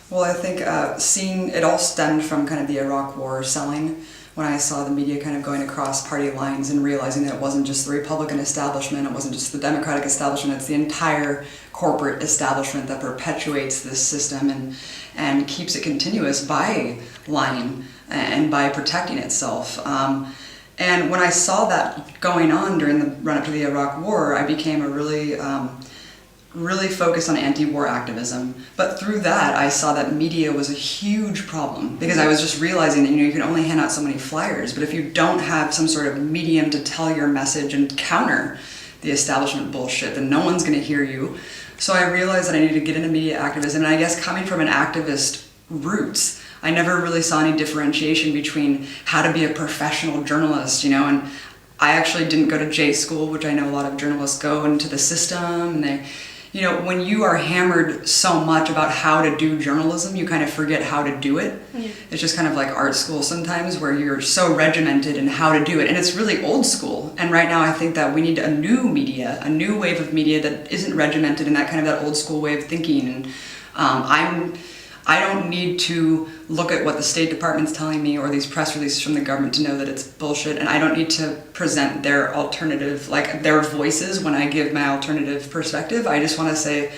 Well, I think seeing it all stemmed from kind of the Iraq War selling, when I saw the media kind of going across party lines and realizing that it wasn't just the Republican establishment, it wasn't just the Democratic establishment, it's the entire corporate establishment that perpetuates this system and keeps it continuous by lying and by protecting itself. And when I saw that going on during the run-up to the Iraq War, I became a really focused on anti-war activism. But through that, I saw that media was a huge problem, because I was just realizing that, you can only hand out so many flyers, but if you don't have some sort of medium to tell your message and counter the establishment bullshit, then no one's going to hear you. So I realized that I needed to get into media activism, and I guess coming from an activist roots, I never really saw any differentiation between how to be a professional journalist, and I actually didn't go to J school, which I know a lot of journalists go into the system, and they, when you are hammered so much about how to do journalism, you kind of forget how to do it. Yeah. It's just kind of like art school sometimes, where you're so regimented in how to do it, and it's really old school. And right now I think that we need a new media, a new wave of media that isn't regimented in that kind of that old school way of thinking. And I don't need to look at what the State Department's telling me or these press releases from the government to know that it's bullshit, and I don't need to present their alternative, like their voices when I give my alternative perspective. I just want to say,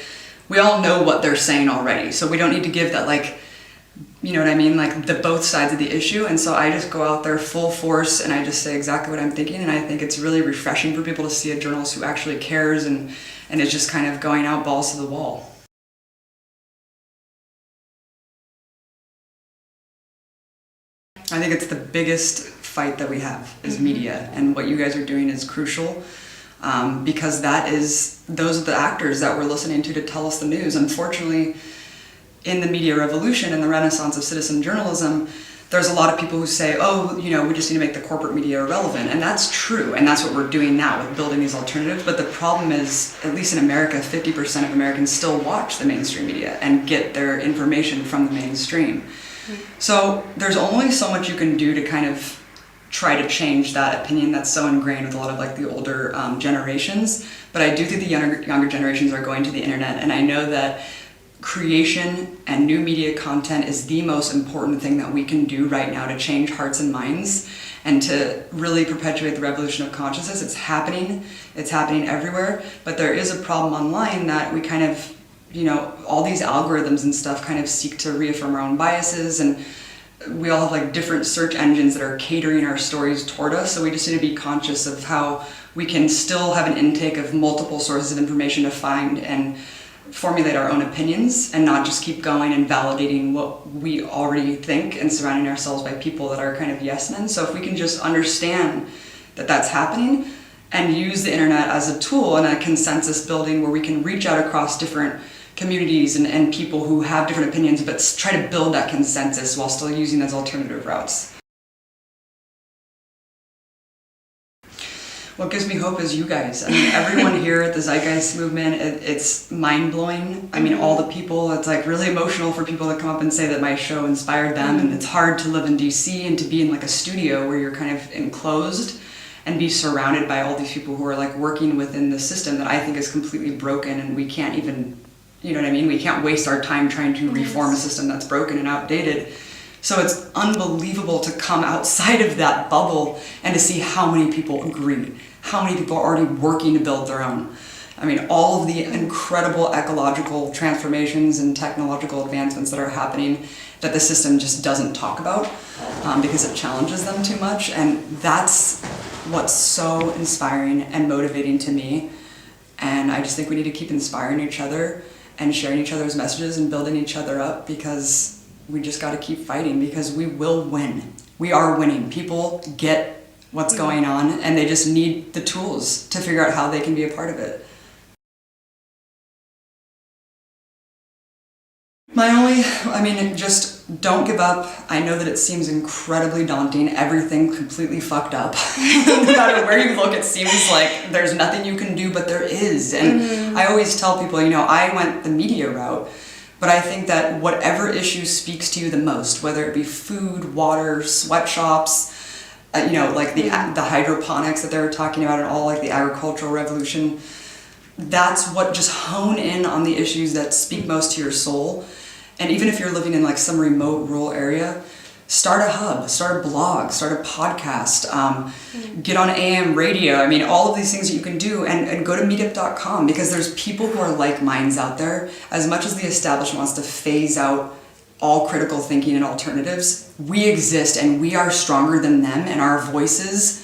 we all know what they're saying already, so we don't need to give that, like, you know what I mean, like the both sides of the issue. And so I just go out there full force and I just say exactly what I'm thinking, and I think it's really refreshing for people to see a journalist who actually cares and is just kind of going out balls to the wall. I think it's the biggest fight that we have is media, and what you guys are doing is crucial, because those are the actors that we're listening to tell us the news. Unfortunately, in the media revolution and the renaissance of citizen journalism, there's a lot of people who say, we just need to make the corporate media irrelevant, and that's true, and that's what we're doing now with building these alternatives. But the problem is, at least in America, 50% of Americans still watch the mainstream media and get their information from the mainstream. So there's only so much you can do to kind of try to change that opinion that's so ingrained with a lot of like the older generations. But I do think the younger generations are going to the internet, and I know that creation and new media content is the most important thing that we can do right now to change hearts and minds and to really perpetuate the revolution of consciousness. It's happening everywhere, but there is a problem online that we kind of, all these algorithms and stuff kind of seek to reaffirm our own biases, and we all have like different search engines that are catering our stories toward us. So we just need to be conscious of how we can still have an intake of multiple sources of information to find and formulate our own opinions, and not just keep going and validating what we already think and surrounding ourselves by people that are kind of yes men. So if we can just understand that that's happening and use the internet as a tool and a consensus building where we can reach out across different communities and people who have different opinions, but try to build that consensus while still using those alternative routes. What gives me hope is you guys. I mean, everyone here at the Zeitgeist movement, it's mind-blowing. I mean, all the people, it's like really emotional for people to come up and say that my show inspired them, and it's hard to live in DC and to be in like a studio where you're kind of enclosed and be surrounded by all these people who are like working within the system that I think is completely broken, and we can't even, you know what I mean? We can't waste our time trying to reform a system that's broken and outdated. So it's unbelievable to come outside of that bubble and to see how many people agree, how many people are already working to build their own. I mean, all of the incredible ecological transformations and technological advancements that are happening that the system just doesn't talk about because it challenges them too much. And that's what's so inspiring and motivating to me. And I just think we need to keep inspiring each other and sharing each other's messages and building each other up, because we just got to keep fighting, because we will win. We are winning. People get what's going on, and they just need the tools to figure out how they can be a part of it. Just don't give up. I know that it seems incredibly daunting. Everything completely fucked up. No matter where you look, it seems like there's nothing you can do, but there is. And I always tell people, I went the media route, but I think that whatever issue speaks to you the most, whether it be food, water, sweatshops, like the hydroponics that they were talking about, and all like the agricultural revolution, that's what, just hone in on the issues that speak most to your soul And even if you're living in like some remote rural area, start a hub, start a blog, start a podcast, get on AM radio. I mean, all of these things that you can do, and go to meetup.com, because there's people who are like minds out there. As much as the establishment wants to phase out all critical thinking and alternatives, we exist and we are stronger than them, and our voices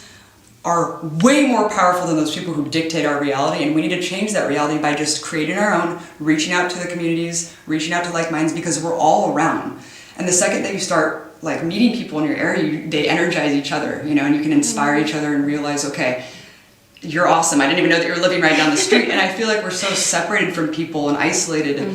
are way more powerful than those people who dictate our reality, and we need to change that reality by just creating our own, reaching out to the communities, reaching out to like minds, because we're all around. And the second that you start like meeting people in your area, they energize each other, you know, and you can inspire each other and realize, okay, you're awesome. I didn't even know that you were living right down the street. And I feel like we're so separated from people and isolated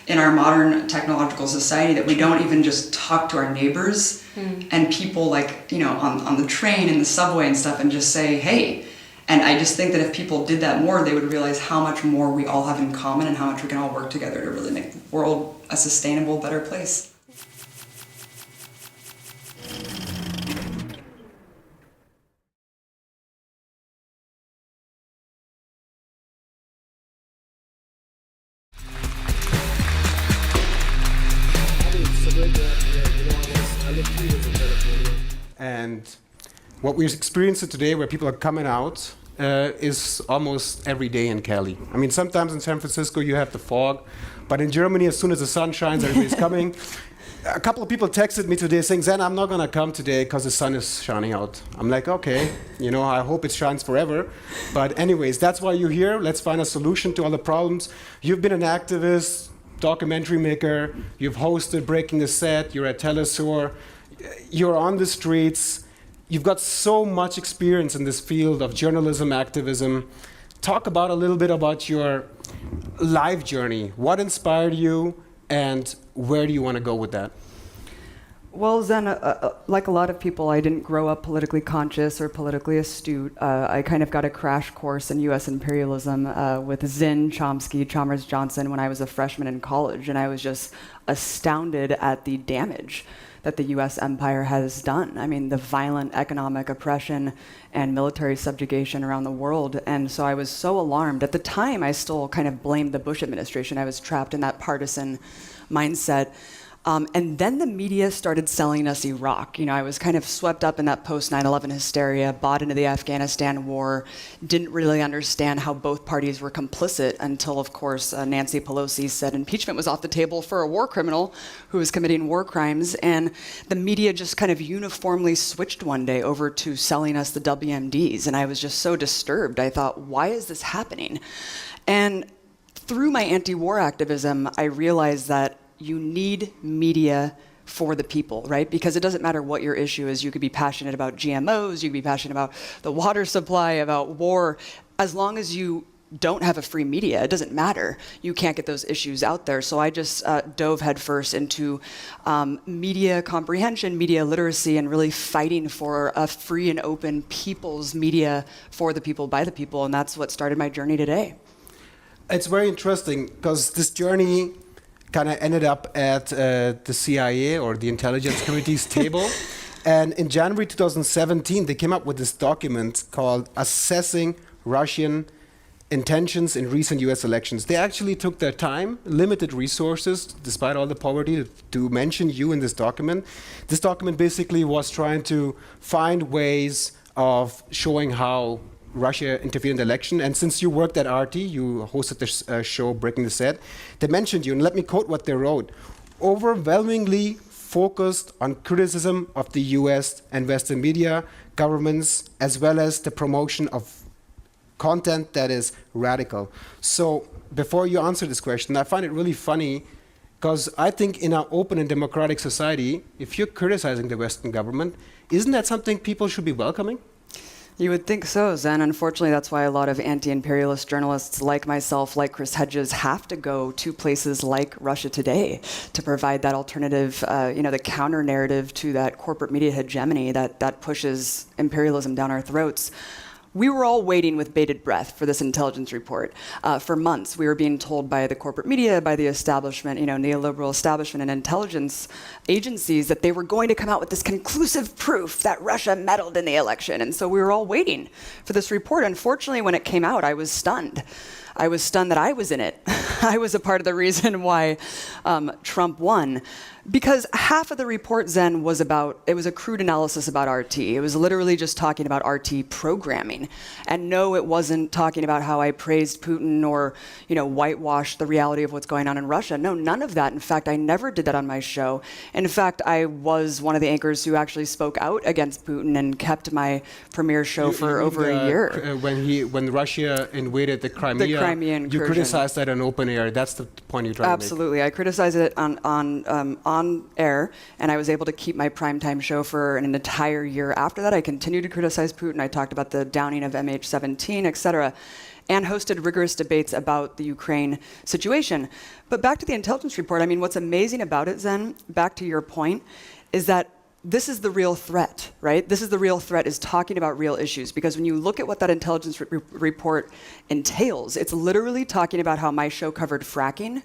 in our modern technological society that we don't even just talk to our neighbors and people like, you know, on the train and the subway and stuff, and just say, hey. And I just think that if people did that more, they would realize how much more we all have in common and how much we can all work together to really make the world a sustainable, better place. And what we're experiencing today, where people are coming out, is almost every day in Cali. I mean, sometimes in San Francisco you have the fog, but in Germany, as soon as the sun shines, everybody's coming. A couple of people texted me today saying, Zen, I'm not going to come today because the sun is shining out. I'm like, okay, you know, I hope it shines forever. But anyways, that's why you're here. Let's find a solution to all the problems. You've been an activist, documentary maker, you've hosted Breaking the Set, you're at teleSUR, you're on the streets, you've got so much experience in this field of journalism, activism. Talk about a little bit about your life journey. What inspired you, and where do you want to go with that? Well, Zen, like a lot of people, I didn't grow up politically conscious or politically astute. I kind of got a crash course in U.S. imperialism with Zinn, Chomsky, Chalmers Johnson when I was a freshman in college, and I was just astounded at the damage that the U.S. empire has done. I mean, the violent economic oppression and military subjugation around the world. And so I was so alarmed. At the time, I still kind of blamed the Bush administration. I was trapped in that partisan mindset. And then the media started selling us Iraq. You know, I was kind of swept up in that post-9/11 hysteria, bought into the Afghanistan war, didn't really understand how both parties were complicit until, of course, Nancy Pelosi said impeachment was off the table for a war criminal who was committing war crimes. And the media just kind of uniformly switched one day over to selling us the WMDs. And I was just so disturbed. I thought, why is this happening? And through my anti-war activism, I realized that you need media for the people, right? Because it doesn't matter what your issue is. You could be passionate about GMOs, you could be passionate about the water supply, about war. As long as you don't have a free media, it doesn't matter. You can't get those issues out there. So I just dove headfirst into media comprehension, media literacy, and really fighting for a free and open people's media for the people, by the people. And that's what started my journey today. It's very interesting because this journey kind of ended up at the CIA, or the intelligence committee's table. And in January 2017, they came up with this document called Assessing Russian Intentions in Recent US Elections. They actually took their time, limited resources, despite all the poverty, to mention you in this document. This document basically was trying to find ways of showing how Russia interfered in the election. And since you worked at RT, you hosted this show, Breaking the Set, they mentioned you, and let me quote what they wrote. Overwhelmingly focused on criticism of the US and Western media, governments, as well as the promotion of content that is radical. So before you answer this question, I find it really funny, because I think in our open and democratic society, if you're criticizing the Western government, isn't that something people should be welcoming? You would think so, Zen. Unfortunately, that's why a lot of anti-imperialist journalists like myself, like Chris Hedges, have to go to places like Russia Today to provide that alternative, the counter-narrative to that corporate media hegemony that pushes imperialism down our throats. We were all waiting with bated breath for this intelligence report. For months, we were being told by the corporate media, by the establishment, neoliberal establishment and intelligence agencies that they were going to come out with this conclusive proof that Russia meddled in the election. And so we were all waiting for this report. Unfortunately, when it came out, I was stunned. I was stunned that I was in it. I was a part of the reason why Trump won. Because half of the report, Zen, was it was a crude analysis about RT. It was literally just talking about RT programming. And no, it wasn't talking about how I praised Putin or, whitewashed the reality of what's going on in Russia. No, none of that. In fact, I never did that on my show. In fact, I was one of the anchors who actually spoke out against Putin and kept my premiere show for over a year. When Russia invaded the Crimea, you criticized that on open air. That's the point you're trying to make. Absolutely. I criticized it on air, and I was able to keep my primetime show for an entire year after that. I continued to criticize Putin. I talked about the downing of MH17, etc., and hosted rigorous debates about the Ukraine situation. But back to the intelligence report, what's amazing about it, Zen, back to your point, is that this is the real threat, right? This is the real threat, is talking about real issues. Because when you look at what that intelligence report entails, it's literally talking about how my show covered fracking,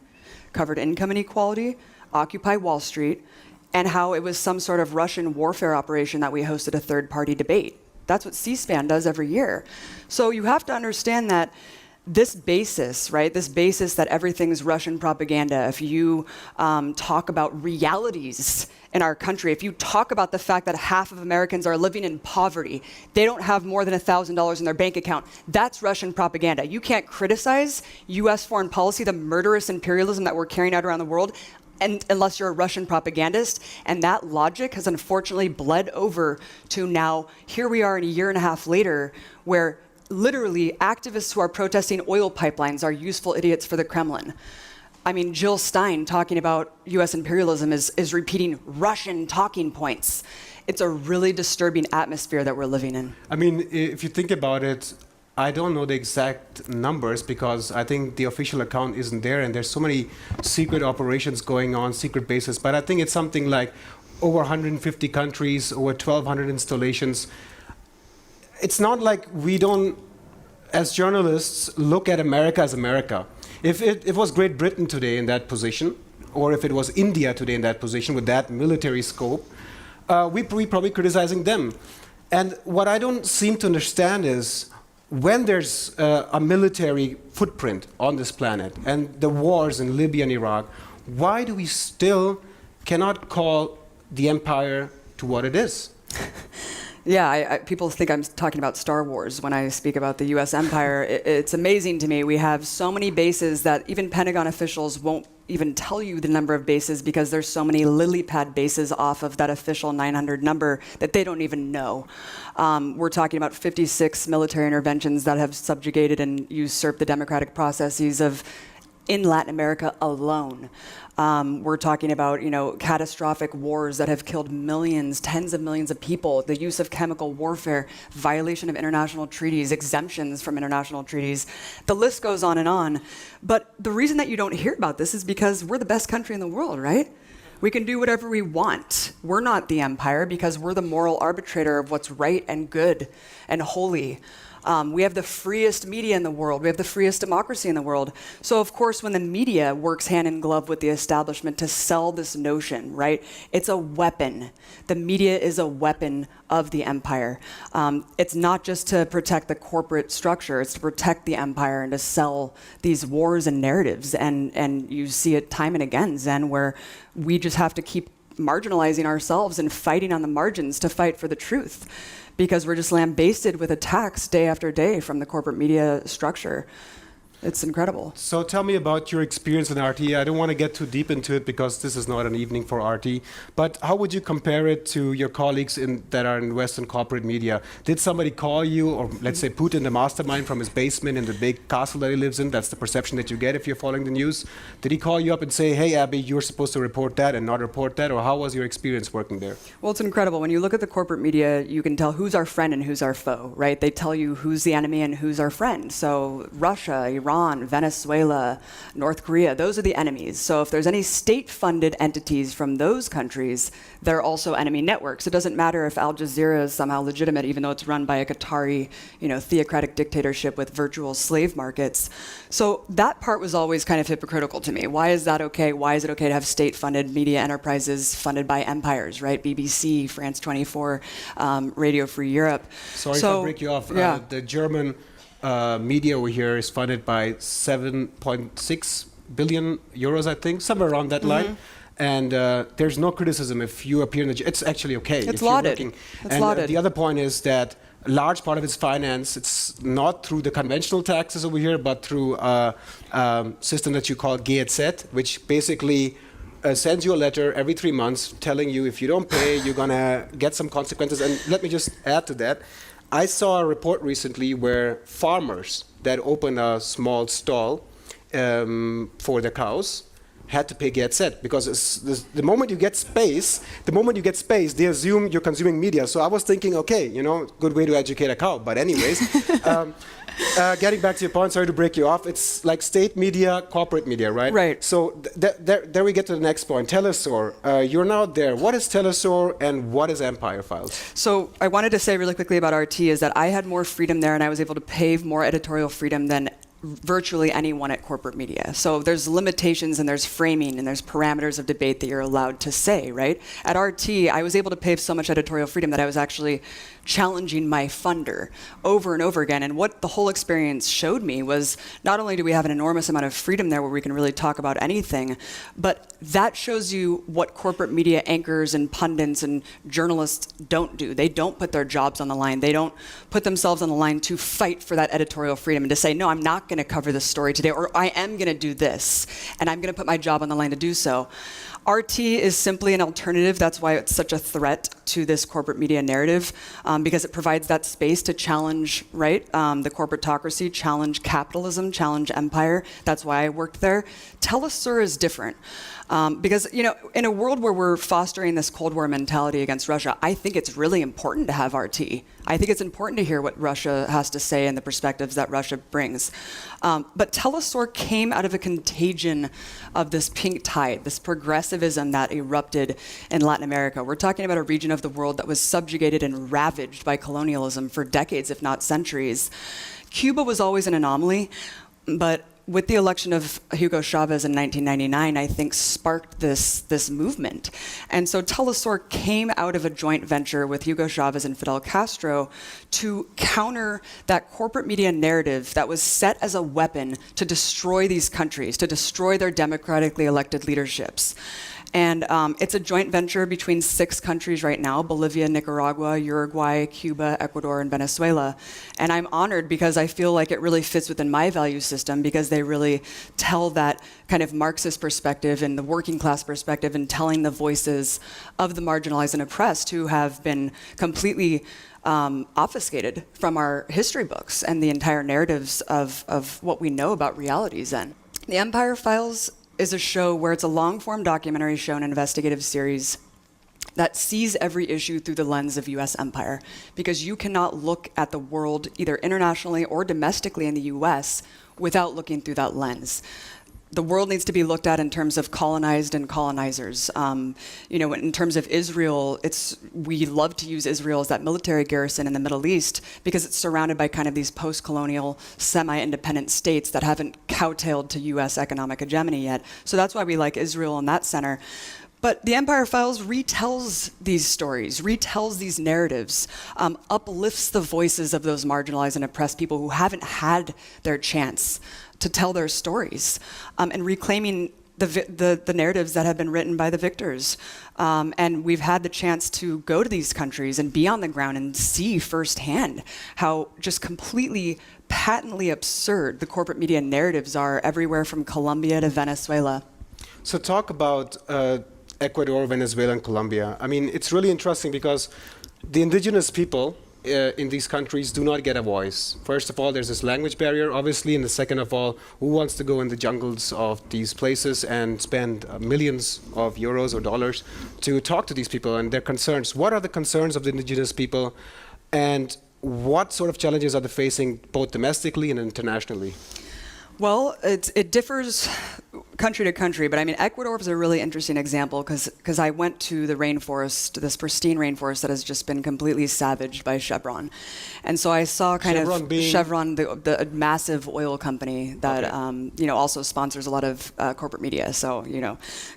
covered income inequality, Occupy Wall Street, and how it was some sort of Russian warfare operation that we hosted a third-party debate. That's what C-SPAN does every year. So you have to understand that this basis, right, this basis that everything's Russian propaganda, if you talk about realities in our country, if you talk about the fact that half of Americans are living in poverty, they don't have more than $1,000 in their bank account, that's Russian propaganda. You can't criticize US foreign policy, the murderous imperialism that we're carrying out around the world, and unless you're a Russian propagandist. And that logic has unfortunately bled over to now, here we are a year and a half later, where literally activists who are protesting oil pipelines are useful idiots for the Kremlin. Jill Stein talking about US imperialism is repeating Russian talking points. It's a really disturbing atmosphere that we're living in. If you think about it, I don't know the exact numbers because I think the official account isn't there, and there's so many secret operations going on, secret bases, but I think it's something like over 150 countries, over 1,200 installations. It's not like we don't, as journalists, look at America as America. If it was Great Britain today in that position, or if it was India today in that position with that military scope, we'd be probably criticizing them. And what I don't seem to understand is, when there's a military footprint on this planet and the wars in Libya and Iraq, why do we still cannot call the empire to what it is? Yeah, people think I'm talking about Star Wars when I speak about the US empire. It's amazing to me. We have so many bases that even Pentagon officials won't even tell you the number of bases because there's so many lily pad bases off of that official 900 number that they don't even know. We're talking about 56 military interventions that have subjugated and usurped the democratic processes of in Latin America alone. We're talking about, catastrophic wars that have killed millions, tens of millions of people, the use of chemical warfare, violation of international treaties, exemptions from international treaties. The list goes on and on. But the reason that you don't hear about this is because we're the best country in the world, right? We can do whatever we want. We're not the empire because we're the moral arbitrator of what's right and good and holy. We have the freest media in the world. We have the freest democracy in the world. So, of course, when the media works hand in glove with the establishment to sell this notion, right, it's a weapon. The media is a weapon of the empire. It's not just to protect the corporate structure. It's to protect the empire and to sell these wars and narratives. And you see it time and again, Zen, where we just have to keep marginalizing ourselves and fighting on the margins to fight for the truth, because we're just lambasted with attacks day after day from the corporate media structure. It's incredible. So tell me about your experience in RT. I don't want to get too deep into it because this is not an evening for RT, but how would you compare it to your colleagues that are in Western corporate media? Did somebody call you, or let's say Putin, the mastermind, from his basement in the big castle that he lives in? That's the perception that you get if you're following the news. Did he call you up and say, hey, Abby, you're supposed to report that and not report that? Or how was your experience working there? Well, it's incredible. When you look at the corporate media, you can tell who's our friend and who's our foe, right? They tell you who's the enemy and who's our friend. So Russia, Iran, Venezuela, North Korea, those are the enemies. So if there's any state-funded entities from those countries, they're also enemy networks. It doesn't matter if Al Jazeera is somehow legitimate, even though it's run by a Qatari, theocratic dictatorship with virtual slave markets. So that part was always kind of hypocritical to me. Why is that okay? Why is it okay to have state-funded media enterprises funded by empires, right? BBC, France 24, Radio Free Europe. Sorry if I break you off. Yeah. The German media over here is funded by 7.6 billion euros, I think, somewhere around that line. And there's no criticism if you appear in the... It's actually okay. It's lauded. And the other point is that a large part of its finance, it's not through the conventional taxes over here, but through a system that you call GEZ, which basically sends you a letter every 3 months telling you if you don't pay, you're going to get some consequences. And let me just add to that. I saw a report recently where farmers that open a small stall for their cows had to pay GEZ, because the moment you get space, they assume you're consuming media. So I was thinking, okay, good way to educate a cow. But anyways, getting back to your point, sorry to break you off, it's like state media, corporate media, right? Right. So there we get to the next point, teleSUR. You're now there. What is teleSUR and what is Empire Files? So I wanted to say really quickly about RT is that I had more freedom there and I was able to pave more editorial freedom than virtually anyone at corporate media. So there's limitations and there's framing and there's parameters of debate that you're allowed to say, right? At RT, I was able to pave so much editorial freedom that I was actually challenging my funder over and over again. And what the whole experience showed me was not only do we have an enormous amount of freedom there where we can really talk about anything, but that shows you what corporate media anchors and pundits and journalists don't do. They don't put their jobs on the line. They don't put themselves on the line to fight for that editorial freedom and to say, no, I'm not going to cover this story today, or I am going to do this, and I'm going to put my job on the line to do so. RT is simply an alternative. That's why it's such a threat to this corporate media narrative, because it provides that space to challenge, right, the corporatocracy, challenge capitalism, challenge empire. That's why I worked there. teleSUR is different. Because, in a world where we're fostering this Cold War mentality against Russia, I think it's really important to have RT. I think it's important to hear what Russia has to say and the perspectives that Russia brings. But teleSUR came out of a contagion of this pink tide, this progressivism that erupted in Latin America. We're talking about a region of the world that was subjugated and ravaged by colonialism for decades, if not centuries. Cuba was always an anomaly, but with the election of Hugo Chavez in 1999, I think sparked this movement. And so teleSUR came out of a joint venture with Hugo Chavez and Fidel Castro to counter that corporate media narrative that was set as a weapon to destroy these countries, to destroy their democratically elected leaderships. And it's a joint venture between 6 countries right now: Bolivia, Nicaragua, Uruguay, Cuba, Ecuador, and Venezuela. And I'm honored because I feel like it really fits within my value system, because they really tell that kind of Marxist perspective and the working class perspective, and telling the voices of the marginalized and oppressed who have been completely obfuscated from our history books and the entire narratives of what we know about realities then. The Empire Files is a show where it's a long-form documentary show, an investigative series that sees every issue through the lens of U.S. empire, because you cannot look at the world either internationally or domestically in the U.S. without looking through that lens. The world needs to be looked at in terms of colonized and colonizers. In terms of Israel, we love to use Israel as that military garrison in the Middle East because it's surrounded by kind of these post-colonial, semi-independent states that haven't kowtoed to U.S. economic hegemony yet. So that's why we like Israel in that center. But the Empire Files retells these stories, retells these narratives, uplifts the voices of those marginalized and oppressed people who haven't had their chance to tell their stories, and reclaiming the narratives that have been written by the victors. And we've had the chance to go to these countries and be on the ground and see firsthand how just completely, patently absurd the corporate media narratives are everywhere from Colombia to Venezuela. So talk about Ecuador, Venezuela, and Colombia. I mean, it's really interesting because the indigenous people in these countries do not get a voice. First of all, there's this language barrier, obviously, and the second of all, who wants to go in the jungles of these places and spend millions of euros or dollars to talk to these people and their concerns? What are the concerns of the indigenous people, and what sort of challenges are they facing both domestically and internationally? Well, it differs country to country, but I mean, Ecuador was a really interesting example because I went to the rainforest, this pristine rainforest that has just been completely savaged by Chevron. And so I saw Chevron, the massive oil company that, also sponsors a lot of corporate media. So,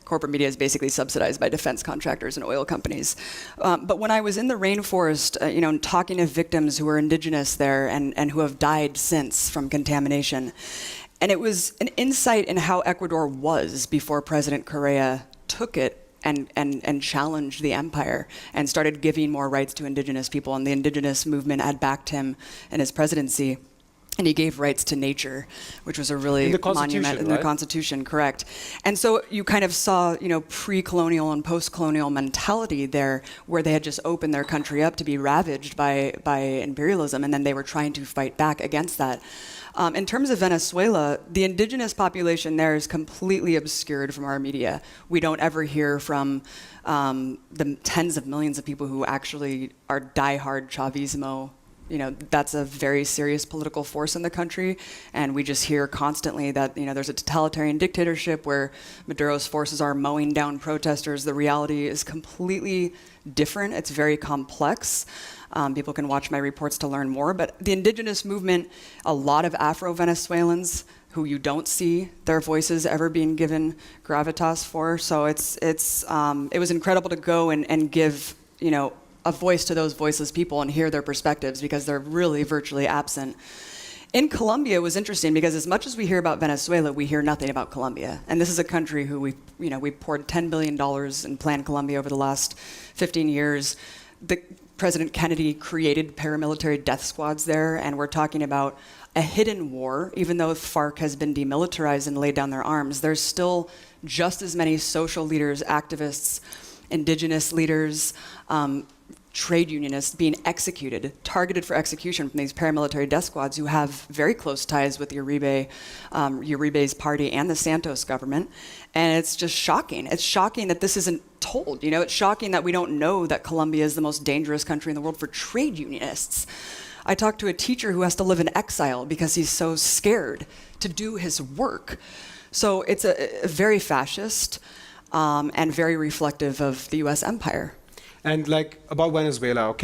corporate media is basically subsidized by defense contractors and oil companies. But when I was in the rainforest, talking to victims who were indigenous there and who have died since from contamination, and it was an insight in how Ecuador was before President Correa took it and challenged the empire and started giving more rights to indigenous people. And the indigenous movement had backed him in his presidency. And he gave rights to nature, which was a really monument in the Constitution, correct. And so you kind of saw, pre-colonial and post-colonial mentality there, where they had just opened their country up to be ravaged by imperialism, and then they were trying to fight back against that. In terms of Venezuela, the indigenous population there is completely obscured from our media. We don't ever hear from the tens of millions of people who actually are diehard Chavismo. That's a very serious political force in the country, and we just hear constantly that, there's a totalitarian dictatorship where Maduro's forces are mowing down protesters. The reality is completely different. It's very complex. People can watch my reports to learn more, but the indigenous movement, a lot of Afro-Venezuelans who you don't see their voices ever being given gravitas for. So it was incredible to go and give, a voice to those voiceless people and hear their perspectives, because they're really virtually absent. In Colombia, it was interesting because as much as we hear about Venezuela, we hear nothing about Colombia. And this is a country who we poured $10 billion in Plan Colombia over the last 15 years. President Kennedy created paramilitary death squads there, and we're talking about a hidden war. Even though FARC has been demilitarized and laid down their arms, there's still just as many social leaders, activists, indigenous leaders, trade unionists being targeted for execution from these paramilitary death squads who have very close ties with Uribe's party and the Santos government. And it's just shocking. It's shocking that this isn't told. It's shocking that we don't know that Colombia is the most dangerous country in the world for trade unionists. I talked to a teacher who has to live in exile because he's so scared to do his work. So it's a very fascist and very reflective of the US empire. And about Venezuela,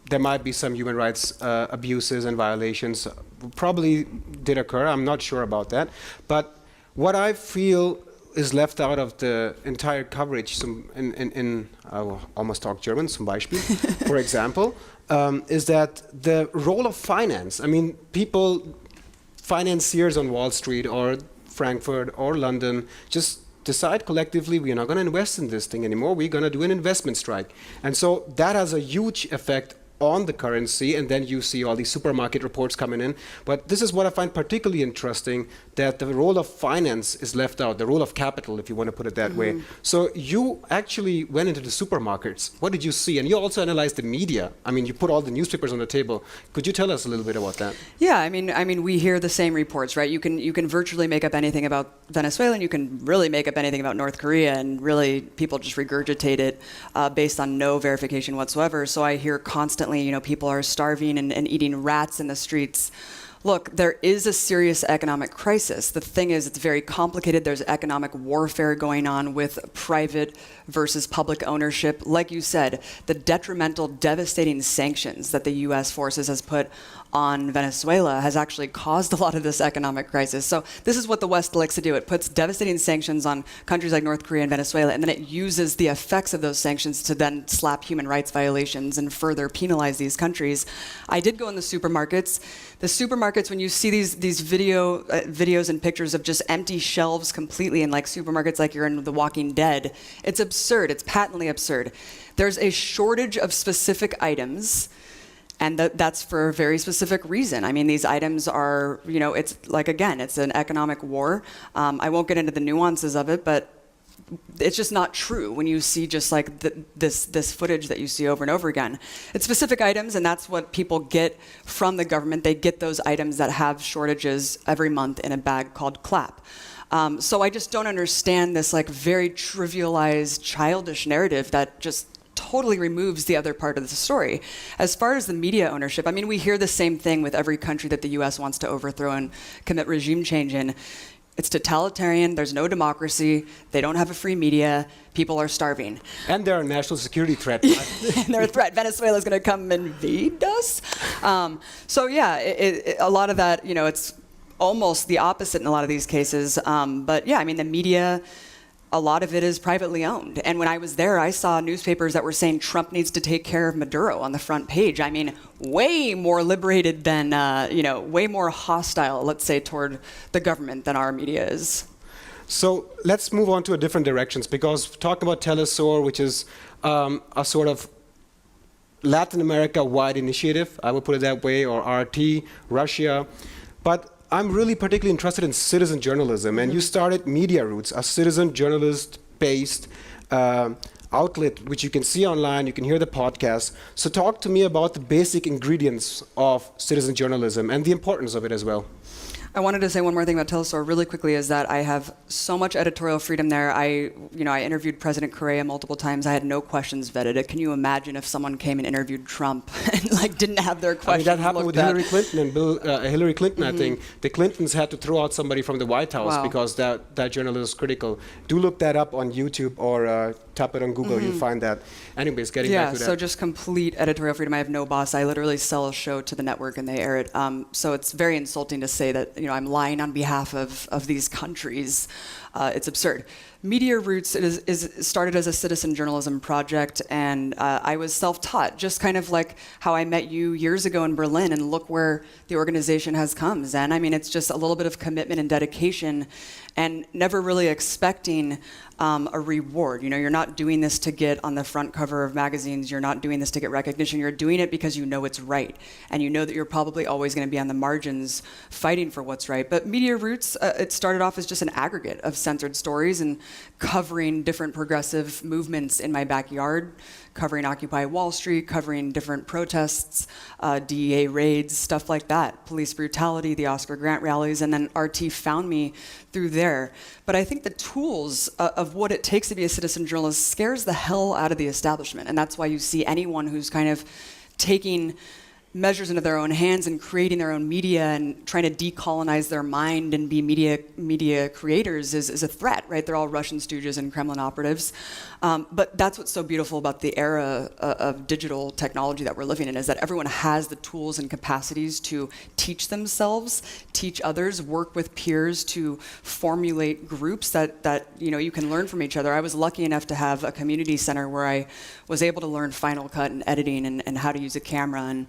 there might be some human rights abuses and violations. Probably did occur, I'm not sure about that. But what I feel is left out of the entire coverage, I will almost talk German, zum Beispiel, for example, is that the role of finance. I mean, financiers on Wall Street or Frankfurt or London just decide collectively we're not going to invest in this thing anymore, we're going to do an investment strike. And so that has a huge effect on the currency, and then you see all these supermarket reports coming in. But this is what I find particularly interesting, that the role of finance is left out, the role of capital, if you want to put it that way. So you actually went into the supermarkets. What did you see? And you also analyzed the media. I mean, you put all the newspapers on the table. Could you tell us a little bit about that? Yeah, I mean, we hear the same reports, right? You can virtually make up anything about Venezuela, and you can really make up anything about North Korea, and really people just regurgitate it based on no verification whatsoever. So I hear constantly, people are starving and eating rats in the streets. Look, there is a serious economic crisis. The thing is, it's very complicated. There's economic warfare going on with private versus public ownership. Like you said, the detrimental, devastating sanctions that the US forces has put on Venezuela has actually caused a lot of this economic crisis. So this is what the West likes to do. It puts devastating sanctions on countries like North Korea and Venezuela, and then it uses the effects of those sanctions to then slap human rights violations and further penalize these countries. I did go in the supermarkets. The supermarkets, when you see these videos and pictures of just empty shelves completely in supermarkets like you're in The Walking Dead, it's absurd. It's patently absurd. There's a shortage of specific items, and that's for a very specific reason. I mean, these items are, it's it's an economic war. I won't get into the nuances of it, but it's just not true when you see just this footage that you see over and over again. It's specific items, and that's what people get from the government. They get those items that have shortages every month in a bag called CLAP. So I just don't understand this very trivialized, childish narrative that just totally removes the other part of the story. As far as the media ownership, I mean, we hear the same thing with every country that the US wants to overthrow and commit regime change in. It's totalitarian, there's no democracy, they don't have a free media, people are starving. And they're a national security threat. And they're a threat. Venezuela's going to come invade us. So yeah, a lot of that, you know, it's almost the opposite in a lot of these cases. But yeah, I mean, the media, a lot of it is privately owned. And when I was there, I saw newspapers that were saying Trump needs to take care of Maduro on the front page. I mean, way more liberated than, you know, way more hostile, let's say, toward the government than our media is. So let's move on to a different directions, because talking about teleSUR, which is a sort of Latin America-wide initiative, I would put it that way, or RT, Russia. But I'm really particularly interested in citizen journalism, and you started Media Roots, a citizen journalist-based outlet, which you can see online, you can hear the podcast. So talk to me about the basic ingredients of citizen journalism and the importance of it as well. I wanted to say one more thing about teleSUR really quickly, is that I have so much editorial freedom there. I interviewed President Correa multiple times. I had no questions vetted. Can you imagine if someone came and interviewed Trump and like didn't have their questions? I mean, that happened with Hillary Clinton and Hillary Clinton, I think. The Clintons had to throw out somebody from the White House because that journalist was critical. Do look that up on YouTube or type it on Google, you'll find that. Anyways, getting back to that. Yeah, so just complete editorial freedom. I have no boss. I literally sell a show to the network and they air it. So it's very insulting to say that, you know, I'm lying on behalf of these countries. It's absurd. Media Roots is started as a citizen journalism project, and I was self-taught, just kind of like how I met you years ago in Berlin, and look where the organization has come. Zen, I mean, it's just a little bit of commitment and dedication, and never really expecting a reward. You know, you're not doing this to get on the front cover of magazines. You're not doing this to get recognition. You're doing it because you know it's right, and you know that you're probably always going to be on the margins fighting for what's right. But Media Roots, it started off as just an aggregate of censored stories and covering different progressive movements in my backyard, covering Occupy Wall Street, covering different protests, DEA raids, stuff like that, police brutality, the Oscar Grant rallies, and then RT found me through there. But I think the tools of what it takes to be a citizen journalist scares the hell out of the establishment, and that's why you see anyone who's kind of taking measures into their own hands and creating their own media and trying to decolonize their mind and be media creators is a threat, right? They're all Russian stooges and Kremlin operatives. But that's what's so beautiful about the era of digital technology that we're living in, is that everyone has the tools and capacities to teach themselves, teach others, work with peers to formulate groups that you know, you can learn from each other. I was lucky enough to have a community center where I was able to learn Final Cut and editing and how to use a camera. And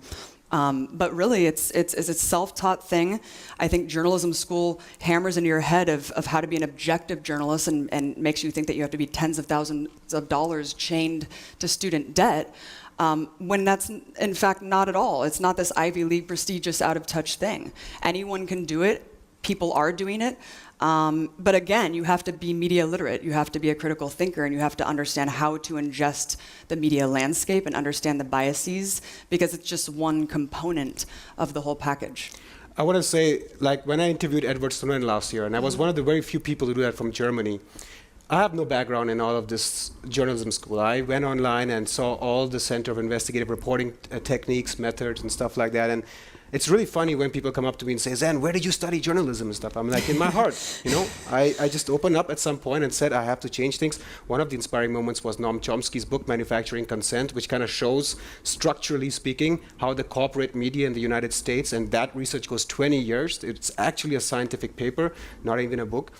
but really, it's a self-taught thing. I think journalism school hammers into your head of how to be an objective journalist and makes you think that you have to be tens of thousands of dollars chained to student debt, when that's, in fact, not at all. It's not this Ivy League prestigious, out-of-touch thing. Anyone can do it. People are doing it. But again, you have to be media literate. You have to be a critical thinker, and you have to understand how to ingest the media landscape and understand the biases, because it's just one component of the whole package. I want to say, like, when I interviewed Edward Snowden last year, and I was one of the very few people to do that from Germany, I have no background in all of this journalism school. I went online and saw all the Center of Investigative Reporting techniques, methods, and stuff like that. And it's really funny when people come up to me and say, Zen, where did you study journalism and stuff? I'm like, in my heart, you know? I just opened up at some point and said, I have to change things. One of the inspiring moments was Noam Chomsky's book, Manufacturing Consent, which kind of shows, structurally speaking, how the corporate media in the United States, and that research goes 20 years. It's actually a scientific paper, not even a book,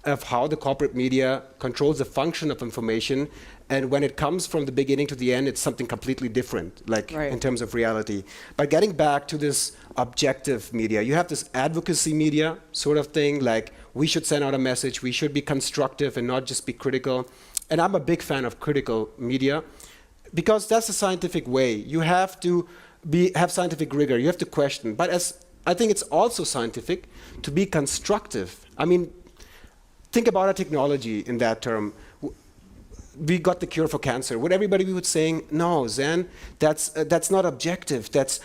of how the corporate media controls the function of information. And when it comes from the beginning to the end, it's something completely different, like in terms of reality. But getting back to this objective media, you have this advocacy media sort of thing, like we should send out a message, we should be constructive and not just be critical. And I'm a big fan of critical media, because that's the scientific way. You have to have scientific rigor, you have to question. But I think it's also scientific to be constructive. I mean, think about a technology in that term. We got the cure for cancer. Would everybody be saying, no, Zen, that's not objective, that's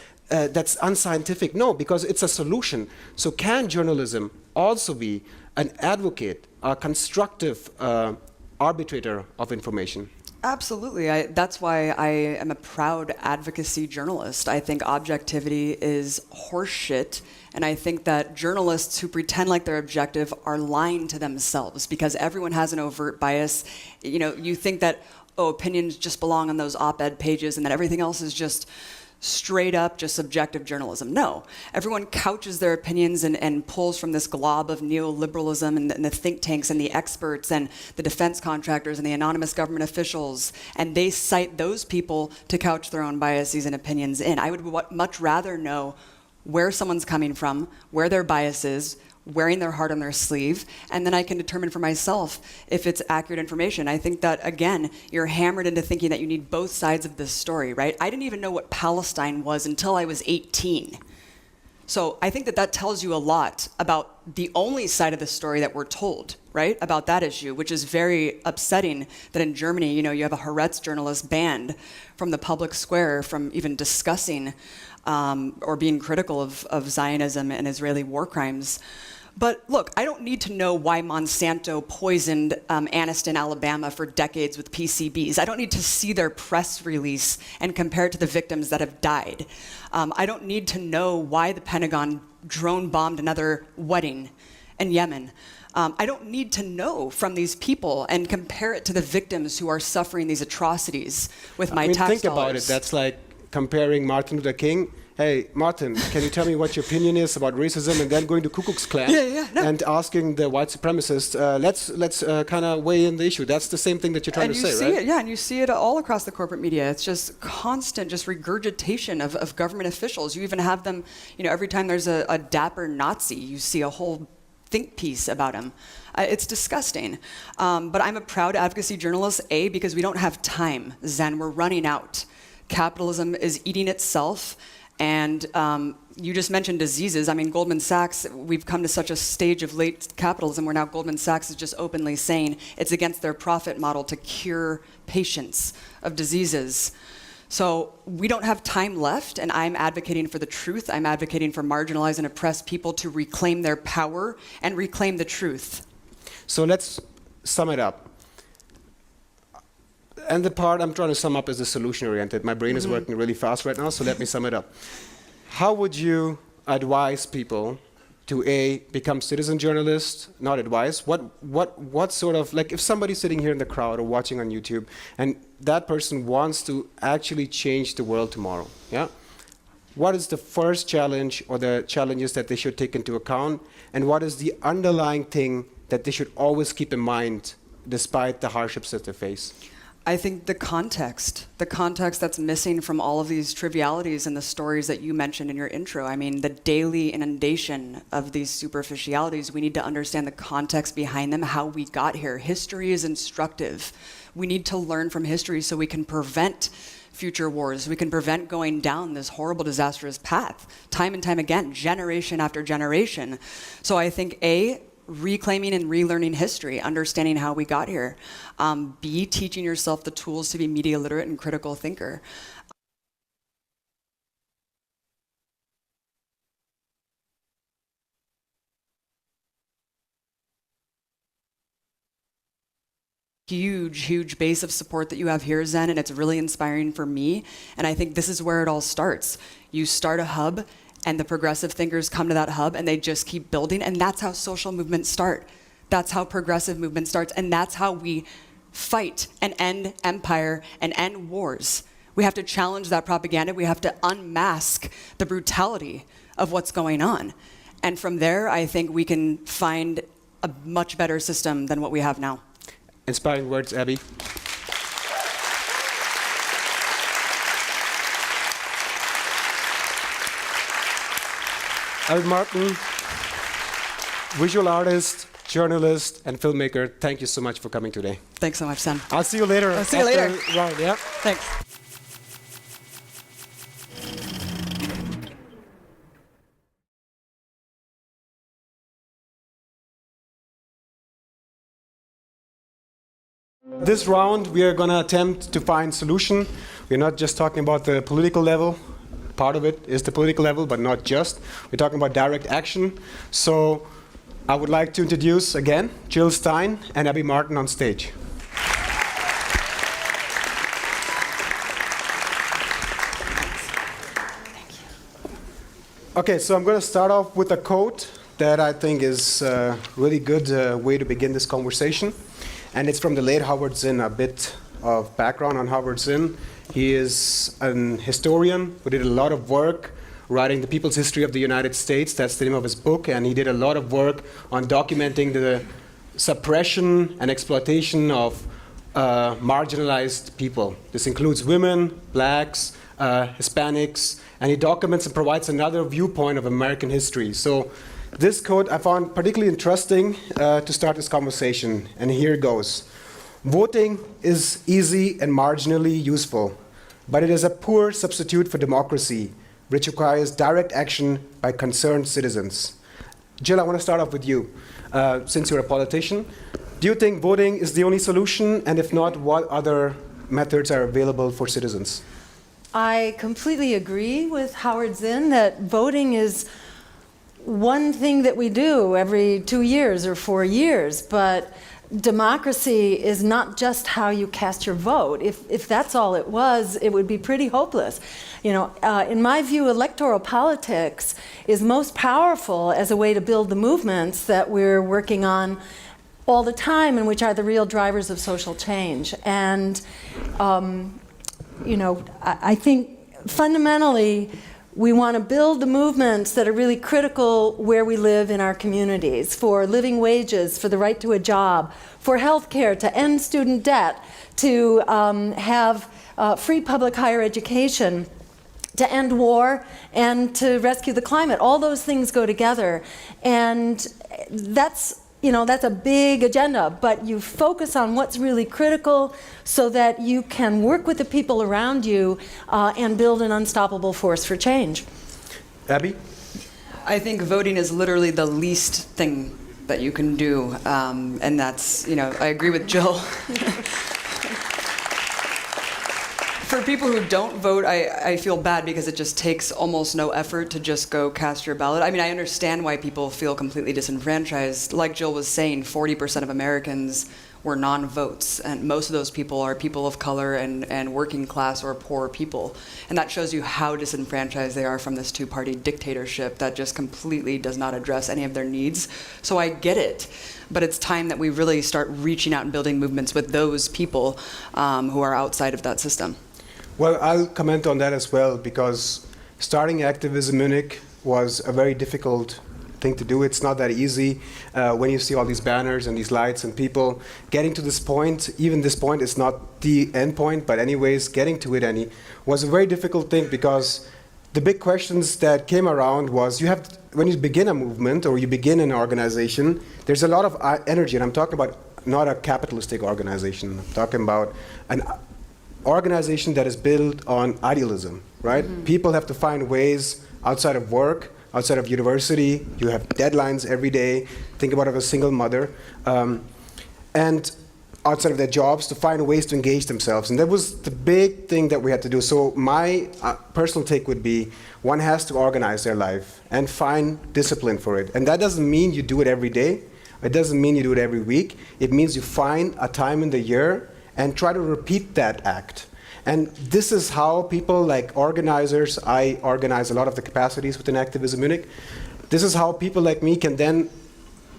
unscientific? No, because it's a solution. So can journalism also be an advocate, a constructive arbitrator of information? Absolutely. That's why I am a proud advocacy journalist. I think objectivity is horseshit, and I think that journalists who pretend like they're objective are lying to themselves because everyone has an overt bias. You know, you think that, oh, opinions just belong on those op-ed pages and that everything else is just straight up just subjective journalism. No, everyone couches their opinions and pulls from this glob of neoliberalism and the think tanks and the experts and the defense contractors and the anonymous government officials, and they cite those people to couch their own biases and opinions in. I would much rather know where someone's coming from, where their bias is, wearing their heart on their sleeve, and then I can determine for myself if it's accurate information. I think that, again, you're hammered into thinking that you need both sides of this story, right? I didn't even know what Palestine was until I was 18. So I think that that tells you a lot about the only side of the story that we're told, right, about that issue, which is very upsetting that in Germany, you know, you have a Haaretz journalist banned from the public square from even discussing or being critical of Zionism and Israeli war crimes. But look, I don't need to know why Monsanto poisoned Anniston, Alabama for decades with PCBs. I don't need to see their press release and compare it to the victims that have died. I don't need to know why the Pentagon drone bombed another wedding in Yemen. I don't need to know from these people and compare it to the victims who are suffering these atrocities with my tax think dollars. about it. That's like comparing Martin Luther King. Hey, Martin, can you tell me what your opinion is about racism? And then going to Ku Klux Klan and asking the white supremacists, let's kind of weigh in the issue. That's the same thing that you're trying to say, right? And you see it all across the corporate media. It's just constant, just regurgitation of government officials. You even have them, you know, every time there's a dapper Nazi, you see a whole think piece about him. It's disgusting. But I'm a proud advocacy journalist, A, because we don't have time, Zen. We're running out. Capitalism is eating itself. And you just mentioned diseases. I mean, Goldman Sachs, we've come to such a stage of late capitalism where now Goldman Sachs is just openly saying it's against their profit model to cure patients of diseases. So we don't have time left, and I'm advocating for the truth. I'm advocating for marginalized and oppressed people to reclaim their power and reclaim the truth. So let's sum it up. And the part I'm trying to sum up is the solution-oriented. My brain is working really fast right now, so let me sum it up. How would you advise people to A, become citizen journalists? Not advise. What sort of, like if somebody's sitting here in the crowd or watching on YouTube and that person wants to actually change the world tomorrow, yeah? What is the first challenge or the challenges that they should take into account? And what is the underlying thing that they should always keep in mind despite the hardships that they face? I think the context that's missing from all of these trivialities and the stories that you mentioned in your intro. I mean, the daily inundation of these superficialities, we need to understand the context behind them, how we got here. History is instructive. We need to learn from history so we can prevent future wars. We can prevent going down this horrible, disastrous path, time and time again, generation after generation. So I think, A, reclaiming and relearning history, understanding how we got here. B, teaching yourself the tools to be media literate and critical thinker. Huge base of support that you have here, Zen, and it's really inspiring for me. And I think this is where it all starts. You start a hub, and the progressive thinkers come to that hub and they just keep building, and that's how social movements start. That's how progressive movement starts, and that's how we fight and end empire and end wars. We have to challenge that propaganda. We have to unmask the brutality of what's going on. And from there, I think we can find a much better system than what we have now. Inspiring words, Abby. Abby Martin, visual artist, journalist, and filmmaker, thank you so much for coming today. Thanks so much, Sam. I'll see you later. I'll see you later. Round, yeah? Thanks. This round, we are going to attempt to find solution. We're not just talking about the political level. Part of it is the political level, but not just. We're talking about direct action. So I would like to introduce again Jill Stein and Abby Martin on stage. Okay, so I'm going to start off with a quote that I think is a really good way to begin this conversation. And it's from the late Howard Zinn. A bit of background on Howard Zinn. He is an historian who did a lot of work writing The People's History of the United States. That's the name of his book. And he did a lot of work on documenting the suppression and exploitation of marginalized people. This includes women, blacks, Hispanics, and he documents and provides another viewpoint of American history. So this quote I found particularly interesting to start this conversation, and here it goes. Voting is easy and marginally useful, but it is a poor substitute for democracy, which requires direct action by concerned citizens. Jill, I want to start off with you. Since you're a politician, do you think voting is the only solution? And if not, what other methods are available for citizens? I completely agree with Howard Zinn that voting is one thing that we do every 2 years or 4 years, but democracy is not just how you cast your vote. If that's all it was, it would be pretty hopeless. You know, in my view, electoral politics is most powerful as a way to build the movements that we're working on all the time and which are the real drivers of social change. And, you know, I think fundamentally, we want to build the movements that are really critical where we live in our communities, for living wages, for the right to a job, for health care, to end student debt, to have free public higher education, to end war, and to rescue the climate. All those things go together. And that's, you know, that's a big agenda, but you focus on what's really critical so that you can work with the people around you and build an unstoppable force for change. Abby? I think voting is literally the least thing that you can do, and that's, you know, I agree with Jill. For people who don't vote, I feel bad because it just takes almost no effort to just go cast your ballot. I mean, I understand why people feel completely disenfranchised. Like Jill was saying, 40% of Americans were non-votes, and most of those people are people of color and working class or poor people. And that shows you how disenfranchised they are from this two-party dictatorship that just completely does not address any of their needs. So I get it, but it's time that we really start reaching out and building movements with those people who are outside of that system. Well, I'll comment on that as well, because starting acTVism Munich was a very difficult thing to do. It's not that easy when you see all these banners and these lights and people. Getting to this point, even this point is not the end point, but anyways, getting to it was a very difficult thing, because the big questions that came around was, when you begin a movement or you begin an organization, there's a lot of energy, and I'm talking about not a capitalistic organization. I'm talking about an organization that is built on idealism, right? Mm-hmm. People have to find ways outside of work, outside of university. You have deadlines every day. Think about it as a single mother. And outside of their jobs, to find ways to engage themselves. And that was the big thing that we had to do. So my personal take would be, one has to organize their life and find discipline for it. And that doesn't mean you do it every day. It doesn't mean you do it every week. It means you find a time in the year and try to repeat that act. And this is how people like organizers, I organize a lot of the capacities within acTVism Munich. This is how people like me can then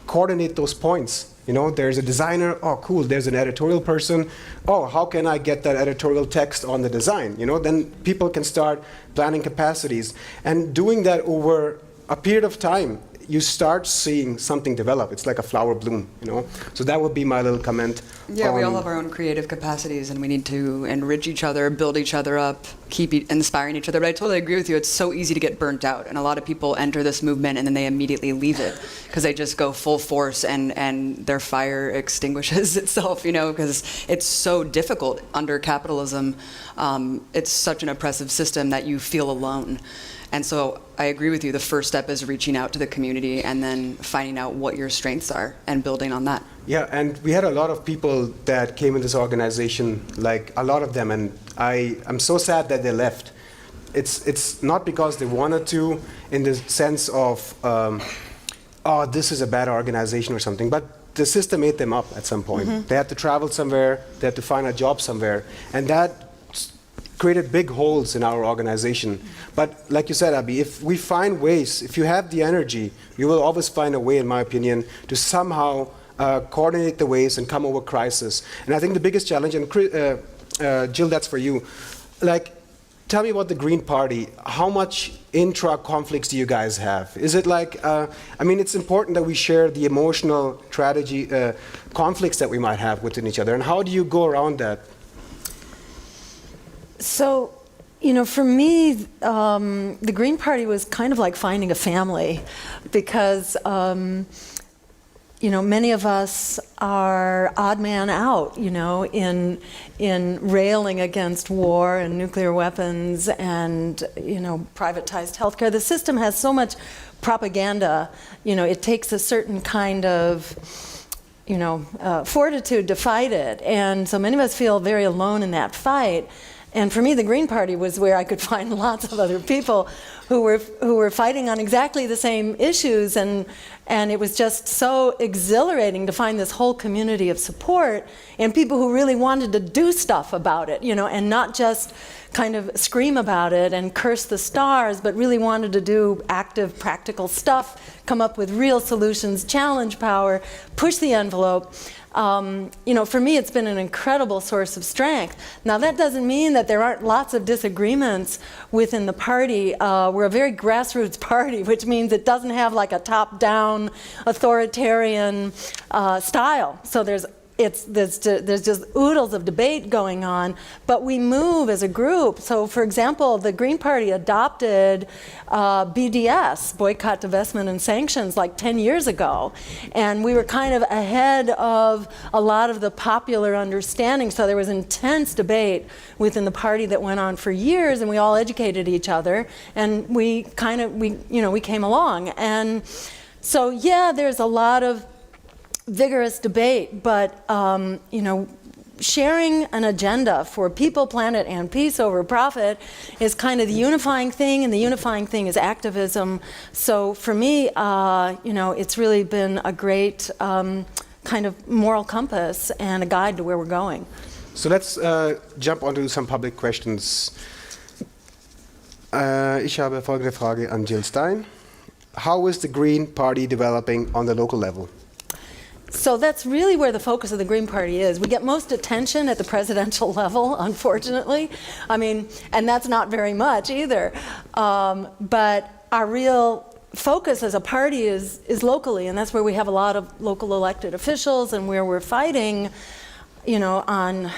coordinate those points. You know, there's a designer, oh cool, there's an editorial person, oh, how can I get that editorial text on the design? You know, then people can start planning capacities. And doing that over a period of time, you start seeing something develop. It's like a flower bloom, you know? So that would be my little comment. Yeah, we all have our own creative capacities, and we need to enrich each other, build each other up, keep inspiring each other. But I totally agree with you. It's so easy to get burnt out, and a lot of people enter this movement and then they immediately leave it because they just go full force and their fire extinguishes itself, you know, because it's so difficult under capitalism. It's such an oppressive system that you feel alone. And so I agree with you. The first step is reaching out to the community and then finding out what your strengths are and building on that. Yeah, and we had a lot of people that came in this organization, like a lot of them, and I'm so sad that they left. It's not because they wanted to, in the sense of, oh, this is a bad organization or something, but the system ate them up at some point. Mm-hmm. They had to travel somewhere, they had to find a job somewhere, and that created big holes in our organization. But like you said, Abby, if we find ways, if you have the energy, you will always find a way, in my opinion, to somehow coordinate the ways and come over crisis. And I think the biggest challenge, and Jill, that's for you, like, tell me about the Green Party. How much intra-conflicts do you guys have? Is it like, I mean, it's important that we share the emotional conflicts that we might have within each other. And how do you go around that? So, you know, for me, the Green Party was kind of like finding a family because, you know, many of us are odd man out, you know, in railing against war and nuclear weapons and, you know, privatized healthcare. The system has so much propaganda, you know, it takes a certain kind of, you know, fortitude to fight it. And so many of us feel very alone in that fight. And for me, the Green Party was where I could find lots of other people who were fighting on exactly the same issues, and it was just so exhilarating to find this whole community of support and people who really wanted to do stuff about it, you know, and not just kind of scream about it and curse the stars, but really wanted to do active, practical stuff, come up with real solutions, challenge power, push the envelope. You know, for me, it's been an incredible source of strength. Now, that doesn't mean that there aren't lots of disagreements within the party. We're a very grassroots party, which means it doesn't have like a top-down authoritarian style. So there's just oodles of debate going on, but we move as a group. So, for example, the Green Party adopted BDS, boycott, divestment, and sanctions, like 10 years ago. And we were kind of ahead of a lot of the popular understanding. So there was intense debate within the party that went on for years, and we all educated each other, and we came along. And so, yeah, there's a lot of vigorous debate, but you know, sharing an agenda for people, planet, and peace over profit is kind of the unifying thing, and the unifying thing is activism. So for me, you know, it's really been a great kind of moral compass and a guide to where we're going. So let's jump onto some public questions. Ich habe folgende Frage an Jill Stein. How is the Green Party developing on the local level? So that's really where the focus of the Green Party is. We get most attention at the presidential level, unfortunately. I mean, and that's not very much either. But our real focus as a party is locally, and that's where we have a lot of local elected officials and where we're fighting, you know, on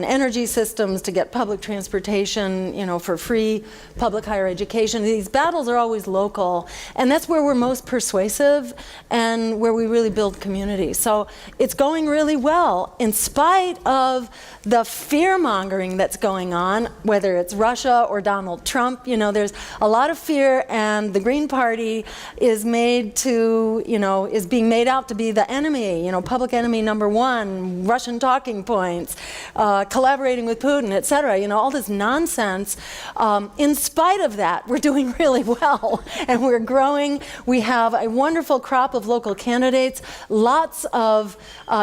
energy systems to get public transportation, you know, for free public higher education. These battles are always local, and that's where we're most persuasive and where we really build community. So it's going really well in spite of the fear-mongering that's going on, whether it's Russia or Donald Trump. You know, there's a lot of fear, and the Green Party is made to, you know, is being made out to be the enemy, you know, public enemy number one, Russian talking points, collaborating with Putin, etc. You know, all this nonsense. In spite of that, we're doing really well, and we're growing. We have a wonderful crop of local candidates, lots of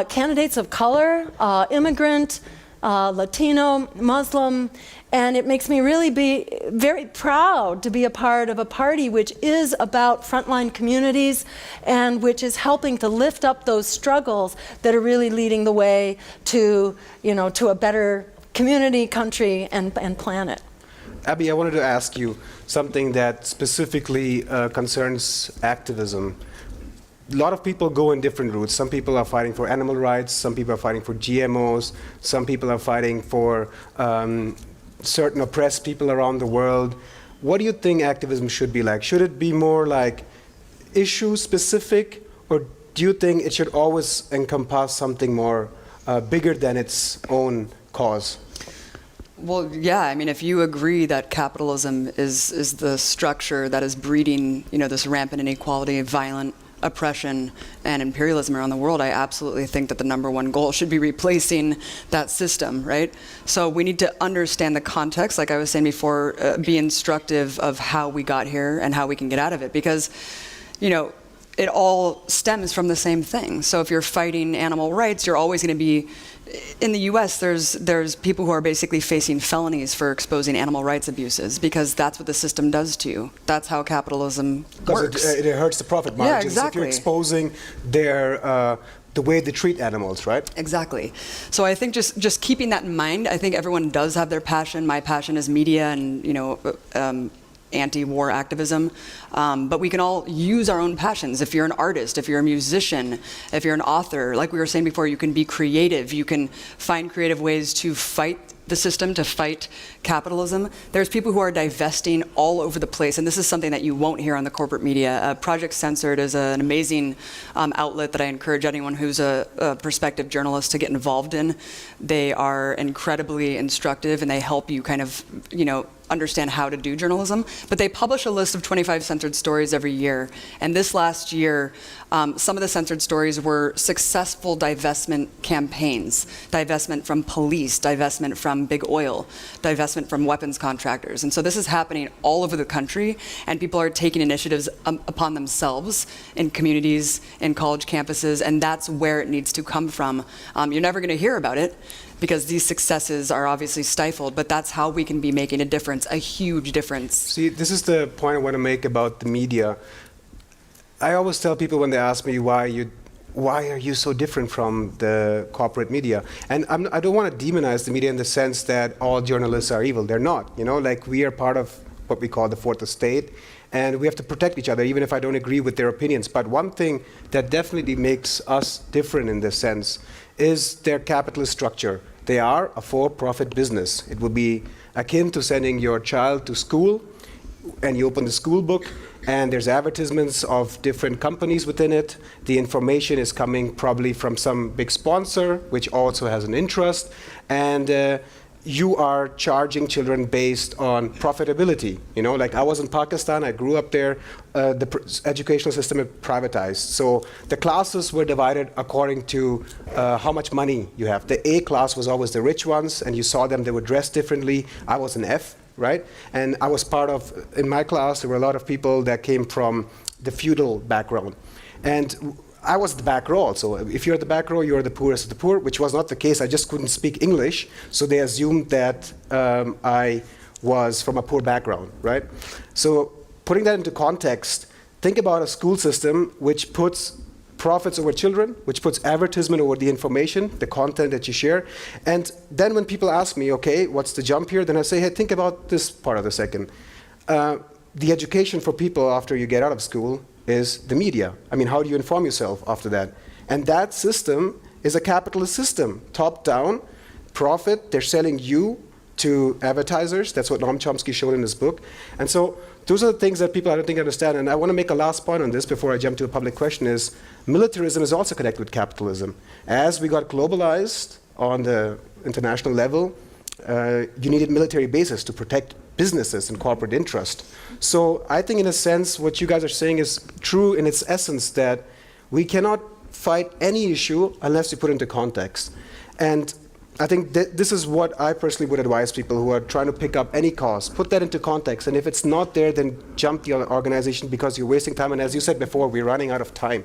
candidates of color, immigrant, Latino, Muslim, and it makes me really be very proud to be a part of a party which is about frontline communities and which is helping to lift up those struggles that are really leading the way to, you know, to a better community, country, and planet. Abby, I wanted to ask you something that specifically concerns activism. A lot of people go in different routes. Some people are fighting for animal rights, some people are fighting for GMOs, some people are fighting for certain oppressed people around the world. What do you think activism should be like? Should it be more like issue specific, or do you think it should always encompass something more bigger than its own cause? Well, yeah, I mean, if you agree that capitalism is the structure that is breeding, you know, this rampant inequality, violent oppression, and imperialism around the world, I absolutely think that the number one goal should be replacing that system, right? So we need to understand the context, like I was saying before, be instructive of how we got here and how we can get out of it. Because, you know, it all stems from the same thing. So if you're fighting animal rights, you're always going to be, in the US, there's people who are basically facing felonies for exposing animal rights abuses, because that's what the system does to you. That's how capitalism works. Because it hurts the profit margins. Yeah, exactly. If you're exposing the way they treat animals, right? Exactly. So I think just keeping that in mind, I think everyone does have their passion. My passion is media and, anti-war activism, but we can all use our own passions. If you're an artist, if you're a musician, if you're an author, like we were saying before, you can be creative. You can find creative ways to fight the system, to fight capitalism. There's people who are divesting all over the place, and this is something that you won't hear on the corporate media. Project Censored is an amazing outlet that I encourage anyone who's a prospective journalist to get involved in. They are incredibly instructive, and they help you kind of, understand how to do journalism. But they publish a list of 25 censored stories every year. And this last year, some of the censored stories were successful divestment campaigns. Divestment from police, divestment from big oil, divestment from weapons contractors. And so this is happening all over the country, and people are taking initiatives upon themselves in communities, in college campuses, and that's where it needs to come from. You're never going to hear about it, because these successes are obviously stifled, but that's how we can be making a difference, a huge difference. See, this is the point I want to make about the media. I always tell people when they ask me why are you so different from the corporate media? And I don't want to demonize the media in the sense that all journalists are evil. They're not. Like we are part of what we call the fourth estate, and we have to protect each other, even if I don't agree with their opinions. But one thing that definitely makes us different in this sense is their capitalist structure. They are a for-profit business. It would be akin to sending your child to school, and you open the school book, and there's advertisements of different companies within it. The information is coming probably from some big sponsor, which also has an interest, and you are charging children based on profitability. Like I was in Pakistan, I grew up there, the educational system is privatized. So the classes were divided according to how much money you have. The A class was always the rich ones, and you saw them, they were dressed differently. I was an F, right? And I was in my class, there were a lot of people that came from the feudal background. And I was the back row also. If you're at the back row, you're the poorest of the poor, which was not the case. I just couldn't speak English, so they assumed that I was from a poor background, right? So putting that into context, think about a school system which puts profits over children, which puts advertisement over the information, the content that you share. And then when people ask me, okay, what's the jump here? Then I say, hey, think about this part of the second. The education for people after you get out of school is the media. I mean, how do you inform yourself after that? And that system is a capitalist system, top down, profit, they're selling you to advertisers. That's what Noam Chomsky showed in his book. And so those are the things that people I don't think understand. And I want to make a last point on this before I jump to a public question is, militarism is also connected with capitalism. As we got globalized on the international level, you needed military bases to protect businesses and corporate interest. So I think in a sense what you guys are saying is true in its essence, that we cannot fight any issue unless you put it into context. And I think this is what I personally would advise people who are trying to pick up any cause. Put that into context, and if it's not there, then jump the organization, because you're wasting time. And as you said before, we're running out of time.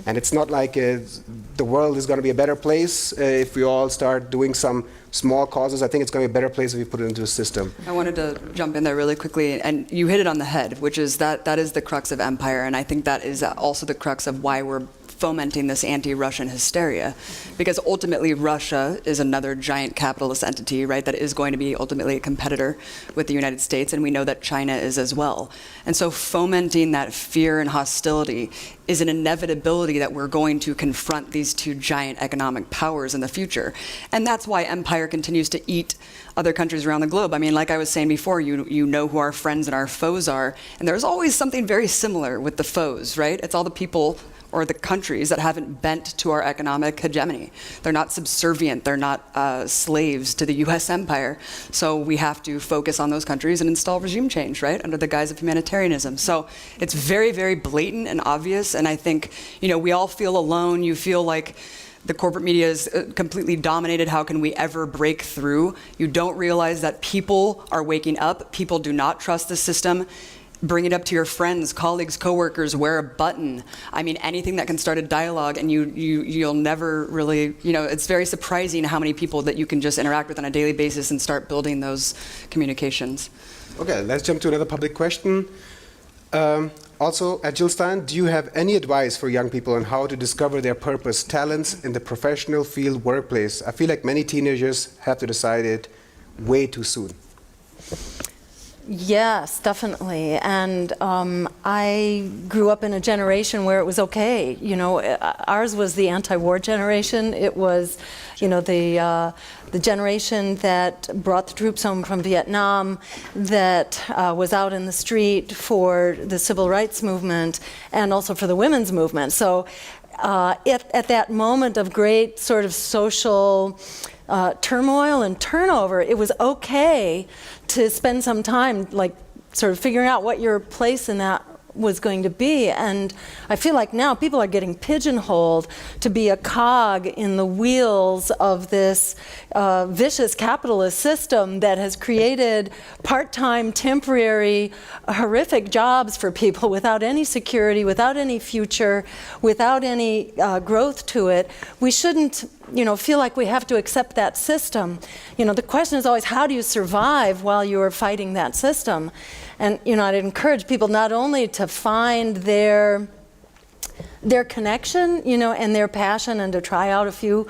And it's not like the world is going to be a better place if we all start doing some small causes. I think it's going to be a better place if we put it into a system. I wanted to jump in there really quickly, and you hit it on the head, which is that is the crux of empire, and I think that is also the crux of why we're fomenting this anti-Russian hysteria, because ultimately Russia is another giant capitalist entity, right, that is going to be ultimately a competitor with the United States, and we know that China is as well. And so fomenting that fear and hostility is an inevitability that we're going to confront these two giant economic powers in the future. And that's why empire continues to eat other countries around the globe. I mean, like I was saying before, you know who our friends and our foes are, and there's always something very similar with the foes, right? It's all the people or the countries that haven't bent to our economic hegemony. They're not subservient, they're not slaves to the US empire. So we have to focus on those countries and install regime change, right, under the guise of humanitarianism. So it's very, very blatant and obvious, and I think, we all feel alone. You feel like the corporate media is completely dominated. How can we ever break through? You don't realize that people are waking up. People do not trust the system. bring it up to your friends, colleagues, coworkers, wear a button. I mean, anything that can start a dialogue, and you'll never really, it's very surprising how many people that you can just interact with on a daily basis and start building those communications. Okay, let's jump to another public question. Also, at Jill Stein, do you have any advice for young people on how to discover their purpose, talents in the professional field workplace? I feel like many teenagers have to decide it way too soon. Yes, definitely. And I grew up in a generation where it was okay. Ours was the anti-war generation. It was, the generation that brought the troops home from Vietnam, that was out in the street for the civil rights movement and also for the women's movement. So at that moment of great sort of social turmoil and turnover, it was okay to spend some time sort of figuring out what your place in that was going to be. And I feel like now people are getting pigeonholed to be a cog in the wheels of this vicious capitalist system that has created part-time, temporary, horrific jobs for people without any security, without any future, without any growth to it. We shouldn't feel like we have to accept that system. The question is always, how do you survive while you're fighting that system? And I'd encourage people not only to find their connection, and their passion, and to try out a few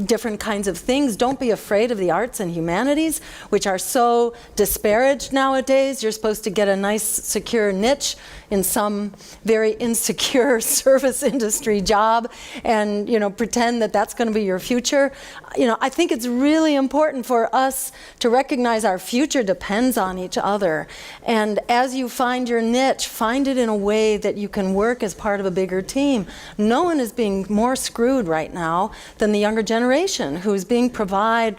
different kinds of things. Don't be afraid of the arts and humanities, which are so disparaged nowadays. You're supposed to get a nice, secure niche in some very insecure service industry job and, pretend that that's going to be your future. I think it's really important for us to recognize our future depends on each other. And as you find your niche, find it in a way that you can work as part of a bigger team. No one is being more screwed right now than the younger generation, who's being denied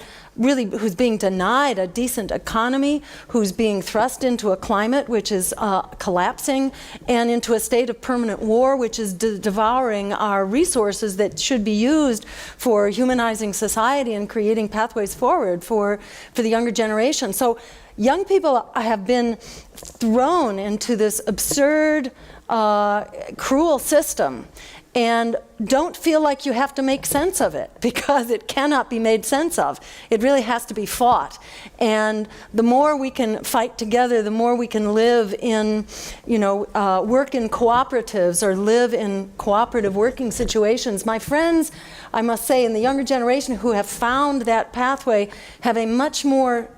a decent economy, who's being thrust into a climate which is collapsing, and into a state of permanent war, which is devouring our resources that should be used for humanizing society and creating pathways forward for the younger generation. So young people have been thrown into this absurd, cruel system. And don't feel like you have to make sense of it, because it cannot be made sense of. It really has to be fought. And the more we can fight together, the more we can live in, work in cooperatives or live in cooperative working situations. My friends, I must say, in the younger generation who have found that pathway have a much more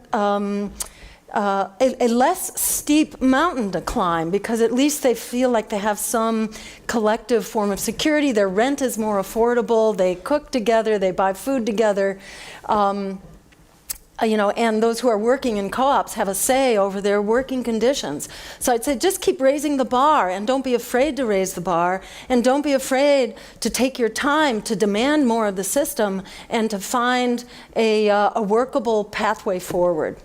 a less steep mountain to climb, because at least they feel like they have some collective form of security. Their rent is more affordable. They cook together. They buy food together. And those who are working in co-ops have a say over their working conditions. So I'd say just keep raising the bar, and don't be afraid to raise the bar, and don't be afraid to take your time to demand more of the system and to find a workable pathway forward.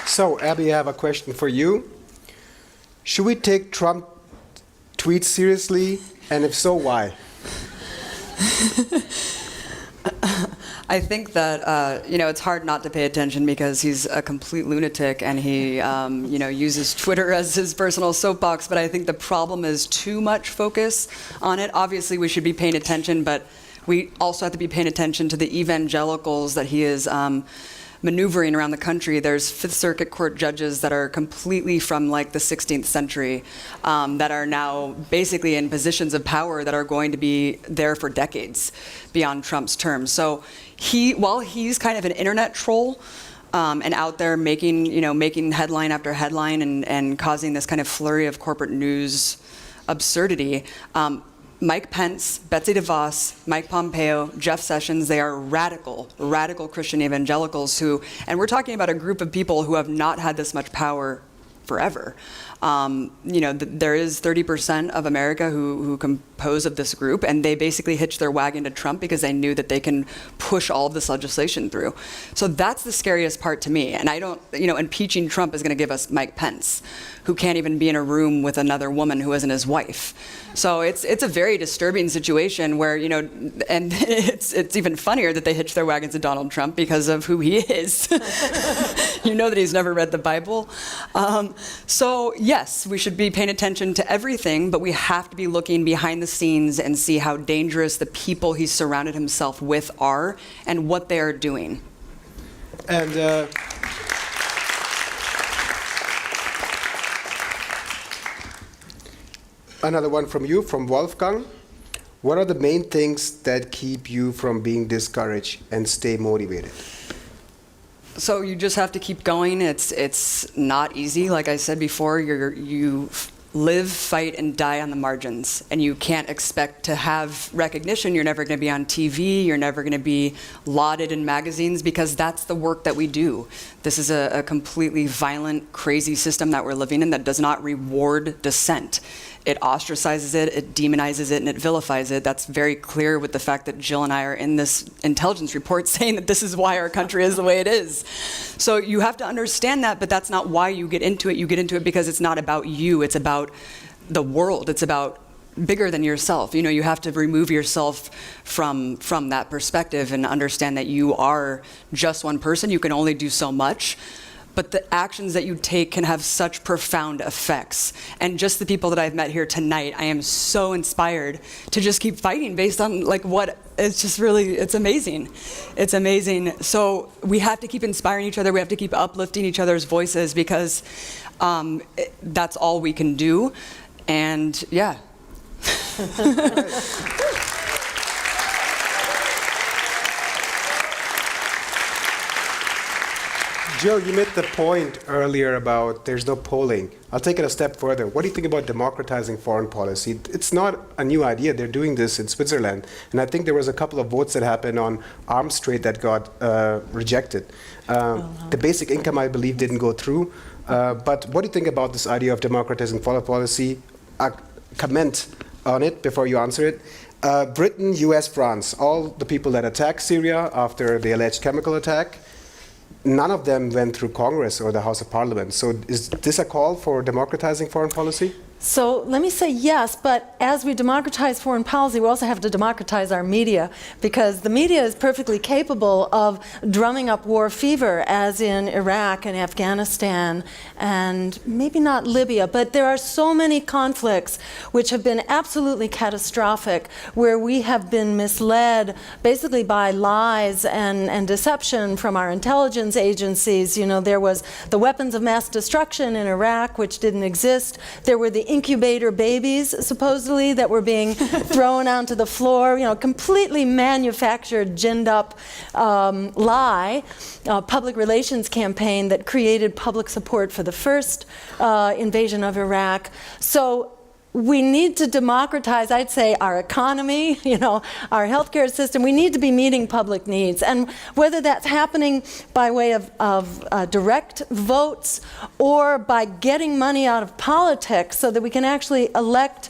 So, Abby, I have a question for you. Should we take Trump tweets seriously? And if so, why? I think that, it's hard not to pay attention, because he's a complete lunatic, and he, uses Twitter as his personal soapbox. But I think the problem is too much focus on it. Obviously, we should be paying attention, but we also have to be paying attention to the evangelicals that he is maneuvering around the country. There's Fifth Circuit Court judges that are completely from the 16th century that are now basically in positions of power that are going to be there for decades beyond Trump's term. So while he's kind of an internet troll and out there making headline after headline and causing this kind of flurry of corporate news absurdity, Mike Pence, Betsy DeVos, Mike Pompeo, Jeff Sessions, they are radical Christian evangelicals and we're talking about a group of people who have not had this much power forever. There is 30% of America who compose of this group, and they basically hitched their wagon to Trump because they knew that they can push all of this legislation through. So that's the scariest part to me. And I don't, impeaching Trump is going to give us Mike Pence, who can't even be in a room with another woman who isn't his wife. So it's a very disturbing situation where, and it's even funnier that they hitched their wagons to Donald Trump because of who he is. You know that he's never read the Bible. So yes, we should be paying attention to everything, but we have to be looking behind the scenes and see how dangerous the people he's surrounded himself with are and what they are doing. And another one from you, from Wolfgang. What are the main things that keep you from being discouraged and stay motivated? So you just have to keep going. It's not easy. Like I said before, you live, fight, and die on the margins. And you can't expect to have recognition. You're never going to be on TV. You're never going to be lauded in magazines because that's the work that we do. This is a completely violent, crazy system that we're living in that does not reward dissent. It ostracizes it, it demonizes it, and it vilifies it. That's very clear with the fact that Jill and I are in this intelligence report saying that this is why our country is the way it is. So you have to understand that, but that's not why you get into it. You get into it because it's not about you. It's about the world. It's about bigger than yourself. You have to remove yourself from that perspective and understand that you are just one person. You can only do so much. But the actions that you take can have such profound effects. And just the people that I've met here tonight, I am so inspired to just keep fighting based on it's just really, it's amazing. It's amazing. So we have to keep inspiring each other. We have to keep uplifting each other's voices because that's all we can do. And yeah. Joe, you made the point earlier about there's no polling. I'll take it a step further. What do you think about democratizing foreign policy? It's not a new idea. They're doing this in Switzerland. And I think there was a couple of votes that happened on arms trade that got rejected. The basic income, I believe, didn't go through. But what do you think about this idea of democratizing foreign policy? Comment on it before you answer it. Britain, US, France, all the people that attacked Syria after the alleged chemical attack, none of them went through Congress or the House of Parliament. So is this a call for democratizing foreign policy? So let me say yes, but as we democratize foreign policy, we also have to democratize our media, because the media is perfectly capable of drumming up war fever, as in Iraq and Afghanistan, and maybe not Libya, but there are so many conflicts which have been absolutely catastrophic, where we have been misled basically by lies and deception from our intelligence agencies. There was the weapons of mass destruction in Iraq, which didn't exist. There were the incubator babies, supposedly, that were being thrown onto the floor, completely manufactured, ginned up lie, public relations campaign that created public support for the first invasion of Iraq. So we need to democratize, I'd say, our economy, our healthcare system. We need to be meeting public needs. And whether that's happening by way of direct votes or by getting money out of politics so that we can actually elect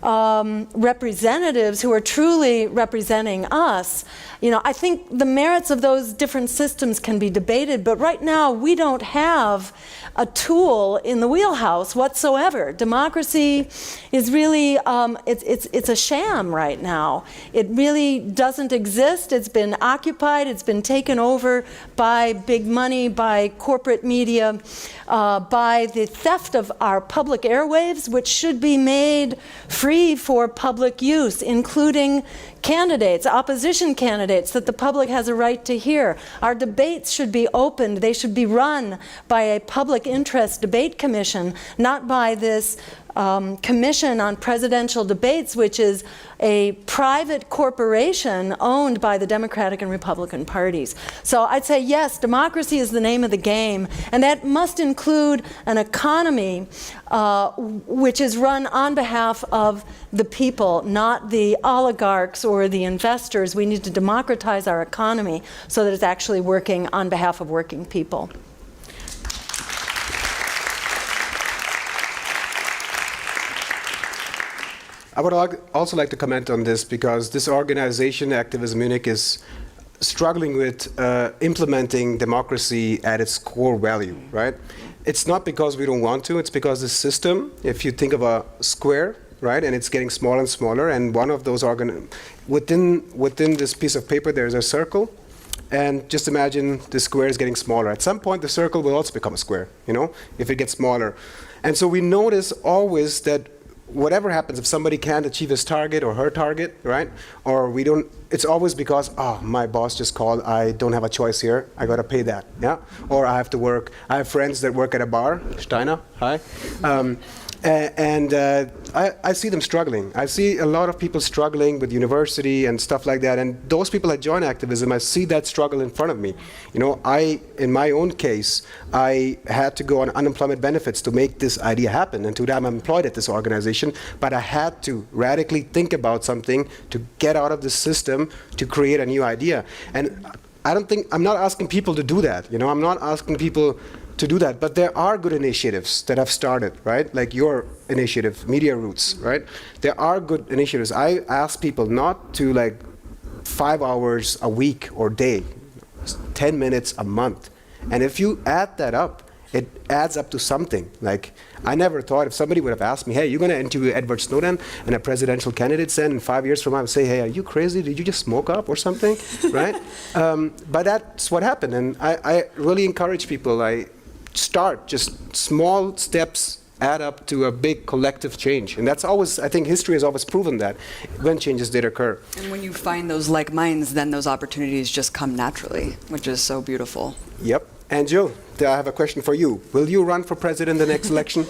representatives who are truly representing us. I think the merits of those different systems can be debated, but right now we don't have a tool in the wheelhouse whatsoever. Democracy is really, it's a sham right now. It really doesn't exist. It's been occupied, it's been taken over by big money, by corporate media, by the theft of our public airwaves, which should be made free for public use, including candidates, opposition candidates that the public has a right to hear. Our debates should be opened. They should be run by a public interest debate commission, not by this commission on presidential debates, which is a private corporation owned by the Democratic and Republican parties. So I'd say yes, democracy is the name of the game, and that must include an economy which is run on behalf of the people, not the oligarchs or the investors. We need to democratize our economy so that it's actually working on behalf of working people. I would also like to comment on this because this organization, acTVism Munich, is struggling with implementing democracy at its core value, right? It's not because we don't want to, it's because the system, if you think of a square, right, and it's getting smaller and smaller, and one of those within this piece of paper there's a circle, and just imagine the square is getting smaller. At some point the circle will also become a square, you know, if it gets smaller. And so we notice always that whatever happens, if somebody can't achieve his target or her target, right, or we don't, it's always because, oh, my boss just called, I don't have a choice here, I gotta pay that, yeah? Or I have to work, I have friends that work at a bar, Steiner, hi. I see them struggling. I see a lot of people struggling with university and stuff like that, and those people that join acTVism, I see that struggle in front of me. You know, in my own case, I had to go on unemployment benefits to make this idea happen, and today I'm employed at this organization, but I had to radically think about something to get out of the system to create a new idea. And I'm not asking people to do that, you know, I'm not asking people to do that, but there are good initiatives that have started, right? Like your initiative, Media Roots, right? There are good initiatives. I ask people not to 5 hours a week or day, 10 minutes a month. And if you add that up, it adds up to something. Like, I never thought if somebody would have asked me, hey, you're going to interview Edward Snowden and a presidential candidate, then in 5 years from now I would say, hey, are you crazy? Did you just smoke up or something, right? But that's what happened. And I really encourage people, start, just small steps add up to a big collective change. And that's always, I think history has always proven that when changes did occur. And when you find those like minds, then those opportunities just come naturally, which is so beautiful. Yep. And Jill, I have a question for you. Will you run for president in the next election?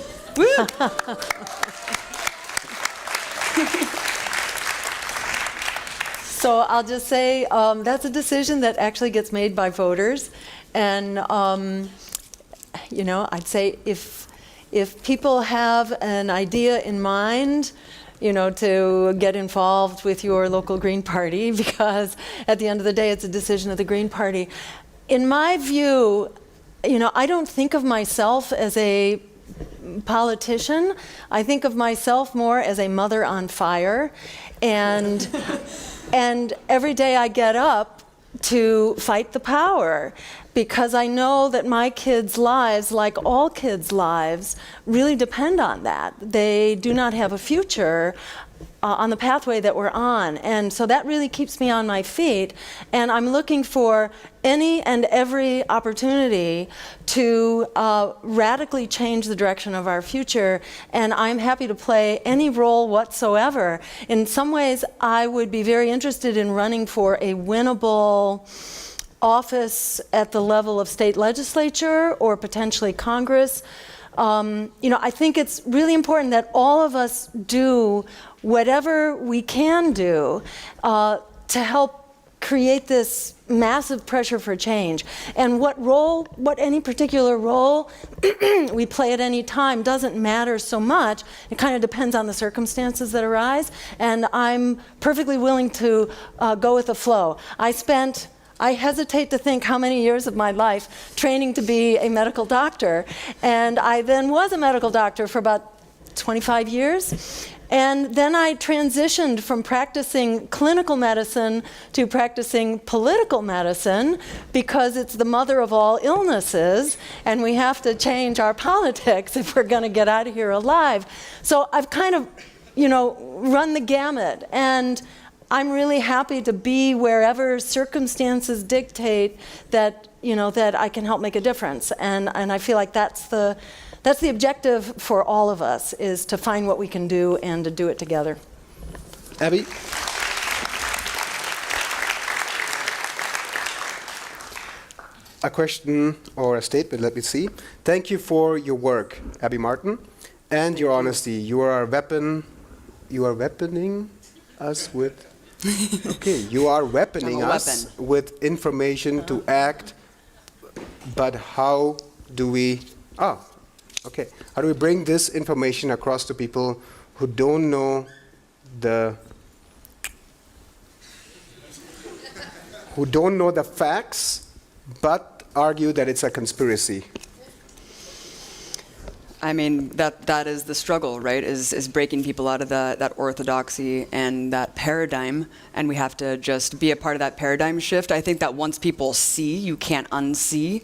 So I'll just say that's a decision that actually gets made by voters. And you know, I'd say if people have an idea in mind, you know, to get involved with your local Green Party, because at the end of the day, it's a decision of the Green Party. In my view, you know, I don't think of myself as a politician. I think of myself more as a mother on fire. And every day I get up to fight the power, because I know that my kids' lives, like all kids' lives, really depend on that. They do not have a future on the pathway that we're on. And so that really keeps me on my feet. And I'm looking for any and every opportunity to radically change the direction of our future. And I'm happy to play any role whatsoever. In some ways, I would be very interested in running for a winnable office at the level of state legislature or potentially Congress. You know, I think it's really important that all of us do whatever we can do to help create this massive pressure for change. And what any particular role we play at any time doesn't matter so much. It kind of depends on the circumstances that arise. And I'm perfectly willing to go with the flow. I hesitate to think how many years of my life training to be a medical doctor. And I then was a medical doctor for about 25 years. And then I transitioned from practicing clinical medicine to practicing political medicine, because it's the mother of all illnesses, and we have to change our politics if we're going to get out of here alive. So I've kind of, you know, run the gamut. And I'm really happy to be wherever circumstances dictate that, you know, that I can help make a difference. And I feel like that's the objective for all of us, is to find what we can do and to do it together. Abby? A question or a statement, let me see. Thank you for your work, Abby Martin, and your honesty. You are weaponing us with... Okay, you are weaponing us with information to act, but how do we... Okay. How do we bring this information across to people who don't know the facts, but argue that it's a conspiracy? I mean, that is the struggle, right? Is breaking people out of that orthodoxy and that paradigm, and we have to just be a part of that paradigm shift. I think that once people see, you can't unsee.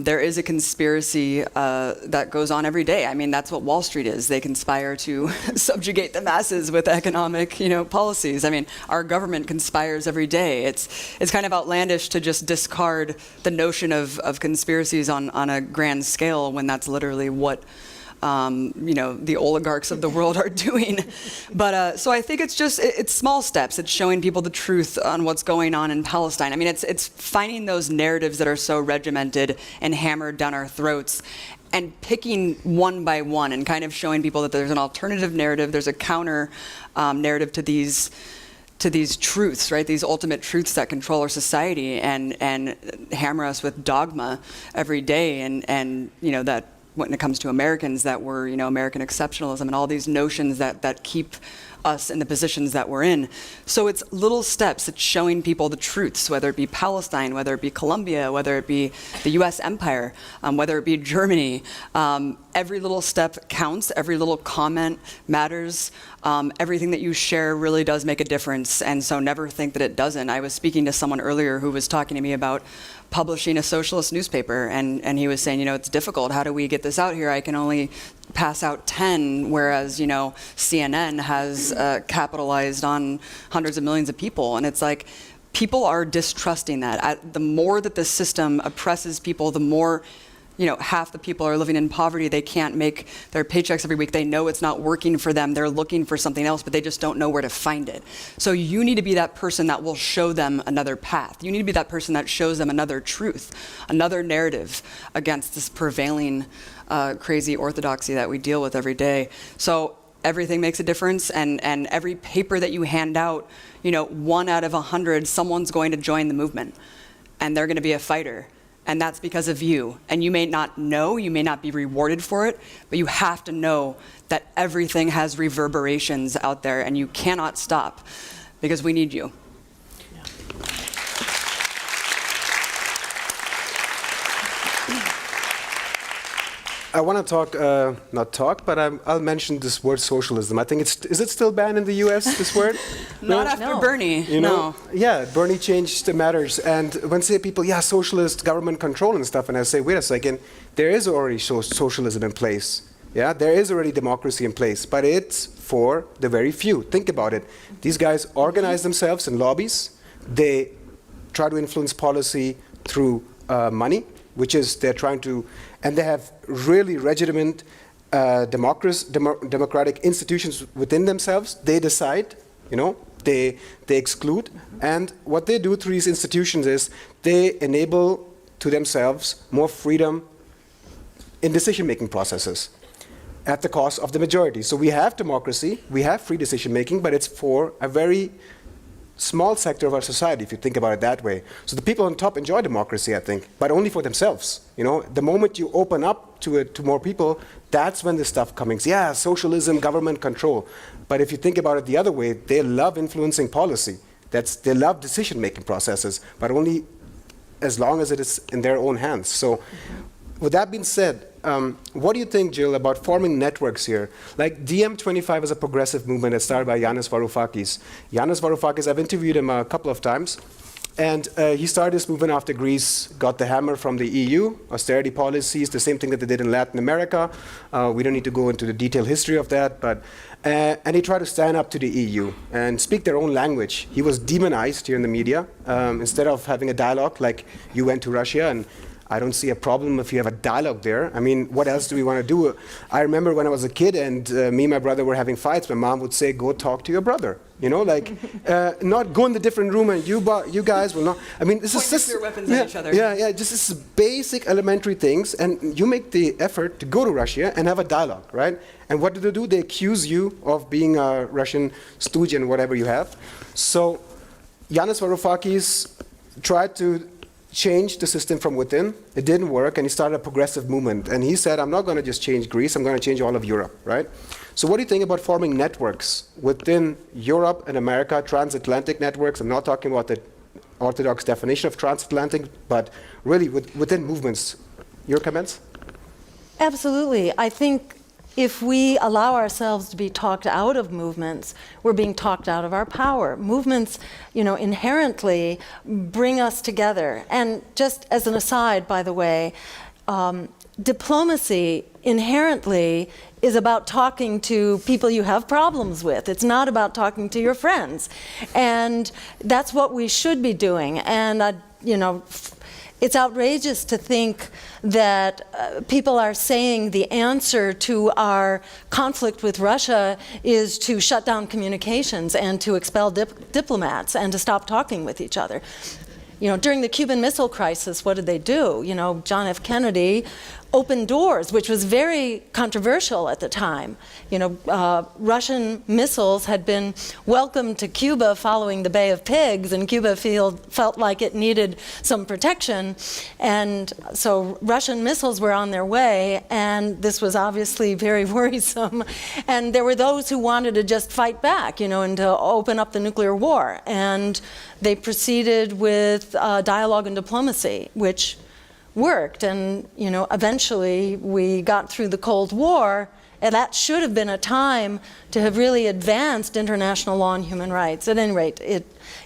There is a conspiracy that goes on every day. I mean, that's what Wall Street is. They conspire to subjugate the masses with economic, policies. I mean, our government conspires every day. It's kind of outlandish to just discard the notion of conspiracies on a grand scale when that's literally what the oligarchs of the world are doing. But so I think it's small steps. It's showing people the truth on what's going on in Palestine. I mean, it's finding those narratives that are so regimented and hammered down our throats and picking one by one and kind of showing people that there's an alternative narrative, there's a counter narrative to these truths, right? These ultimate truths that control our society and hammer us with dogma every day, and that when it comes to Americans, that we're American exceptionalism and all these notions that keep us in the positions that we're in. So it's little steps. It's showing people the truths, whether it be Palestine, whether it be Colombia, whether it be the U.S. empire, whether it be Germany. Every little step counts. Every little comment matters. Everything that you share really does make a difference. And so never think that it doesn't. I was speaking to someone earlier who was talking to me about publishing a socialist newspaper, and he was saying, it's difficult. How do we get this out here? I can only pass out 10, whereas, CNN has capitalized on hundreds of millions of people. And it's like, people are distrusting that. The more that the system oppresses people, the more half the people are living in poverty. They can't make their paychecks every week. They know it's not working for them. They're looking for something else, but they just don't know where to find it. So you need to be that person that will show them another path. You need to be that person that shows them another truth, another narrative against this prevailing crazy orthodoxy that we deal with every day. So everything makes a difference, and every paper that you hand out, 1 out of 100, someone's going to join the movement, and they're going to be a fighter. And that's because of you. And you may not know, you may not be rewarded for it, but you have to know that everything has reverberations out there, and you cannot stop because we need you. I want to I'll mention this word socialism. I think is it still banned in the US, this word? Not after Bernie, no. Yeah, Bernie changed the matters. And when say people, socialist government control and stuff, and I say, wait a second, there is already socialism in place. Yeah, there is already democracy in place, but it's for the very few. Think about it. These guys organize themselves in lobbies. They try to influence policy through money, which is they're trying to, and they have really legitimate democratic institutions within themselves. They decide, they exclude, and what they do through these institutions is they enable to themselves more freedom in decision-making processes at the cost of the majority. So we have democracy, we have free decision-making, but it's for a very small sector of our society, if you think about it that way. So the people on top enjoy democracy, I think, but only for themselves. The moment you open up to it to more people, that's when this stuff comes. Yeah, socialism, government control. But if you think about it the other way, they love influencing policy. They love decision-making processes, but only as long as it is in their own hands. So with that being said, what do you think, Jill, about forming networks here? Like DM25 is a progressive movement that started by Yanis Varoufakis. Yanis Varoufakis, I've interviewed him a couple of times, and he started this movement after Greece got the hammer from the EU, austerity policies, the same thing that they did in Latin America. We don't need to go into the detailed history of that, but and he tried to stand up to the EU and speak their own language. He was demonized here in the media. Instead of having a dialogue like you went to Russia, and I don't see a problem if you have a dialogue there. I mean, what else do we want to do? I remember when I was a kid and me and my brother were having fights, my mom would say, go talk to your brother. Not go in the different room and you guys will not. I mean, this is your weapons at each other. Yeah, just this basic elementary things, and you make the effort to go to Russia and have a dialogue, right? And what do? They accuse you of being a Russian stooge and whatever you have. So Yanis Varoufakis tried to change the system from within. It didn't work, and he started a progressive movement. And he said, I'm not going to just change Greece, I'm going to change all of Europe, right? So what do you think about forming networks within Europe and America, transatlantic networks? I'm not talking about the orthodox definition of transatlantic, but really within movements. Your comments? Absolutely. I think if we allow ourselves to be talked out of movements, we're being talked out of our power. Movements, inherently bring us together. And just as an aside, by the way, diplomacy inherently is about talking to people you have problems with. It's not about talking to your friends. And that's what we should be doing. And, it's outrageous to think that people are saying the answer to our conflict with Russia is to shut down communications and to expel diplomats and to stop talking with each other. During the Cuban Missile Crisis, what did they do? John F. Kennedy opened doors, which was very controversial at the time. Russian missiles had been welcomed to Cuba following the Bay of Pigs, and Cuba felt like it needed some protection. And so Russian missiles were on their way, and this was obviously very worrisome. And there were those who wanted to just fight back, and to open up the nuclear war. And they proceeded with dialogue and diplomacy, which worked. And eventually we got through the Cold War, and that should have been a time to have really advanced international law and human rights. At any rate,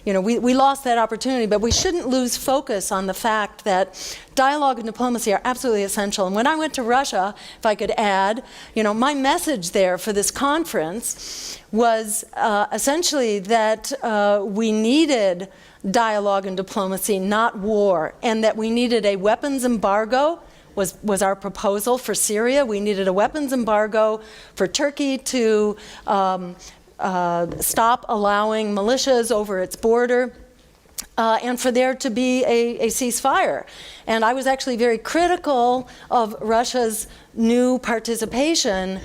we lost that opportunity, but we shouldn't lose focus on the fact that dialogue and diplomacy are absolutely essential. And when I went to Russia, if I could add, my message there for this conference was essentially that we needed dialogue and diplomacy, not war, and that we needed a weapons embargo was our proposal for Syria. We needed a weapons embargo for Turkey to stop allowing militias over its border, and for there to be a ceasefire. And I was actually very critical of Russia's new participation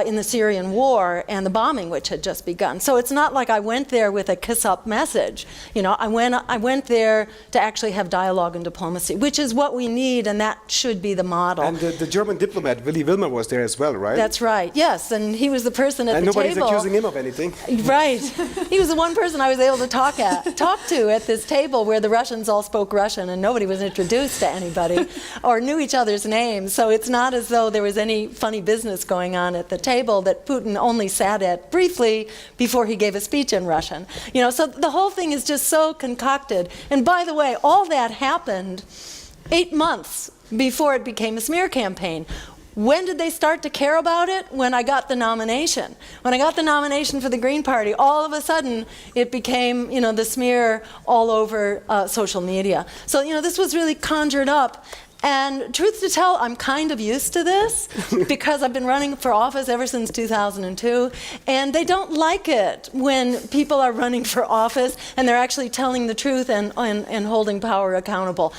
in the Syrian war and the bombing which had just begun. So it's not like I went there with a kiss-up message. I went there to actually have dialogue and diplomacy, which is what we need, and that should be the model. And the German diplomat, Willy Wilmer, was there as well, right? That's right, yes, and he was the person at the table. And nobody's accusing him of anything. Right. He was the one person I was able to talk to at this table where the Russians all spoke Russian and nobody was introduced to anybody or knew each other's names. So it's not as though there was any funny business going on at the table that Putin only sat at briefly before he gave a speech in Russian. So the whole thing is just so concocted. And by the way, all that happened 8 months before it became a smear campaign. When did they start to care about it? When I got the nomination. When I got the nomination for the Green Party, all of a sudden it became, the smear all over social media. So, this was really conjured up. And truth to tell, I'm kind of used to this because I've been running for office ever since 2002, and they don't like it when people are running for office and they're actually telling the truth and holding power accountable.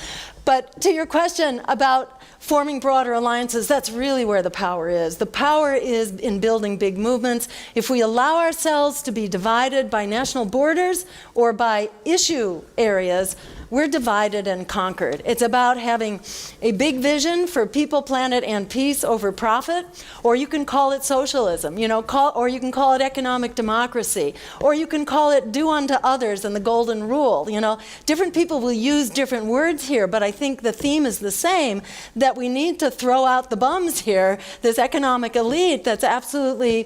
But to your question about forming broader alliances, that's really where the power is. The power is in building big movements. If we allow ourselves to be divided by national borders or by issue areas, we're divided and conquered. It's about having a big vision for people, planet, and peace over profit, or you can call it socialism, or you can call it economic democracy, or you can call it do unto others and the golden rule. Different people will use different words here, but I think the theme is the same, that we need to throw out the bums here, this economic elite that's absolutely,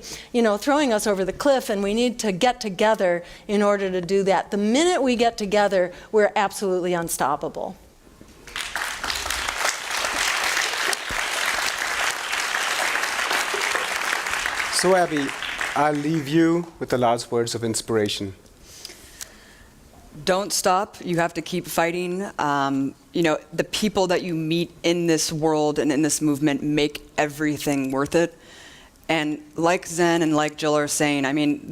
throwing us over the cliff, and we need to get together in order to do that. The minute we get together, we're absolutely unstoppable. So Abby, I'll leave you with the last words of inspiration. Don't stop. You have to keep fighting. The people that you meet in this world and in this movement make everything worth it. And like Zen and like Jill are saying,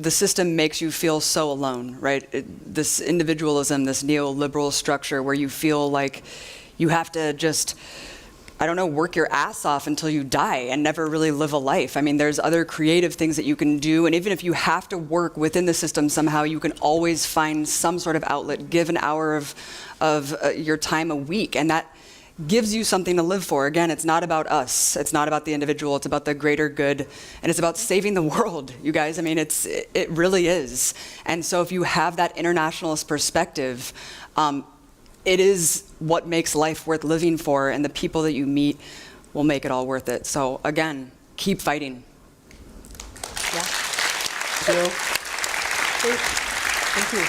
the system makes you feel so alone, right? This individualism, this neoliberal structure where you feel like you have to just, work your ass off until you die and never really live a life. There's other creative things that you can do, and even if you have to work within the system somehow, you can always find some sort of outlet, give an hour of your time a week, and that gives you something to live for. Again, it's not about us. It's not about the individual. It's about the greater good. And it's about saving the world, you guys. It really is. And so if you have that internationalist perspective, it is what makes life worth living for. And the people that you meet will make it all worth it. So again, keep fighting. Yeah. Thank you. Great. Thank you.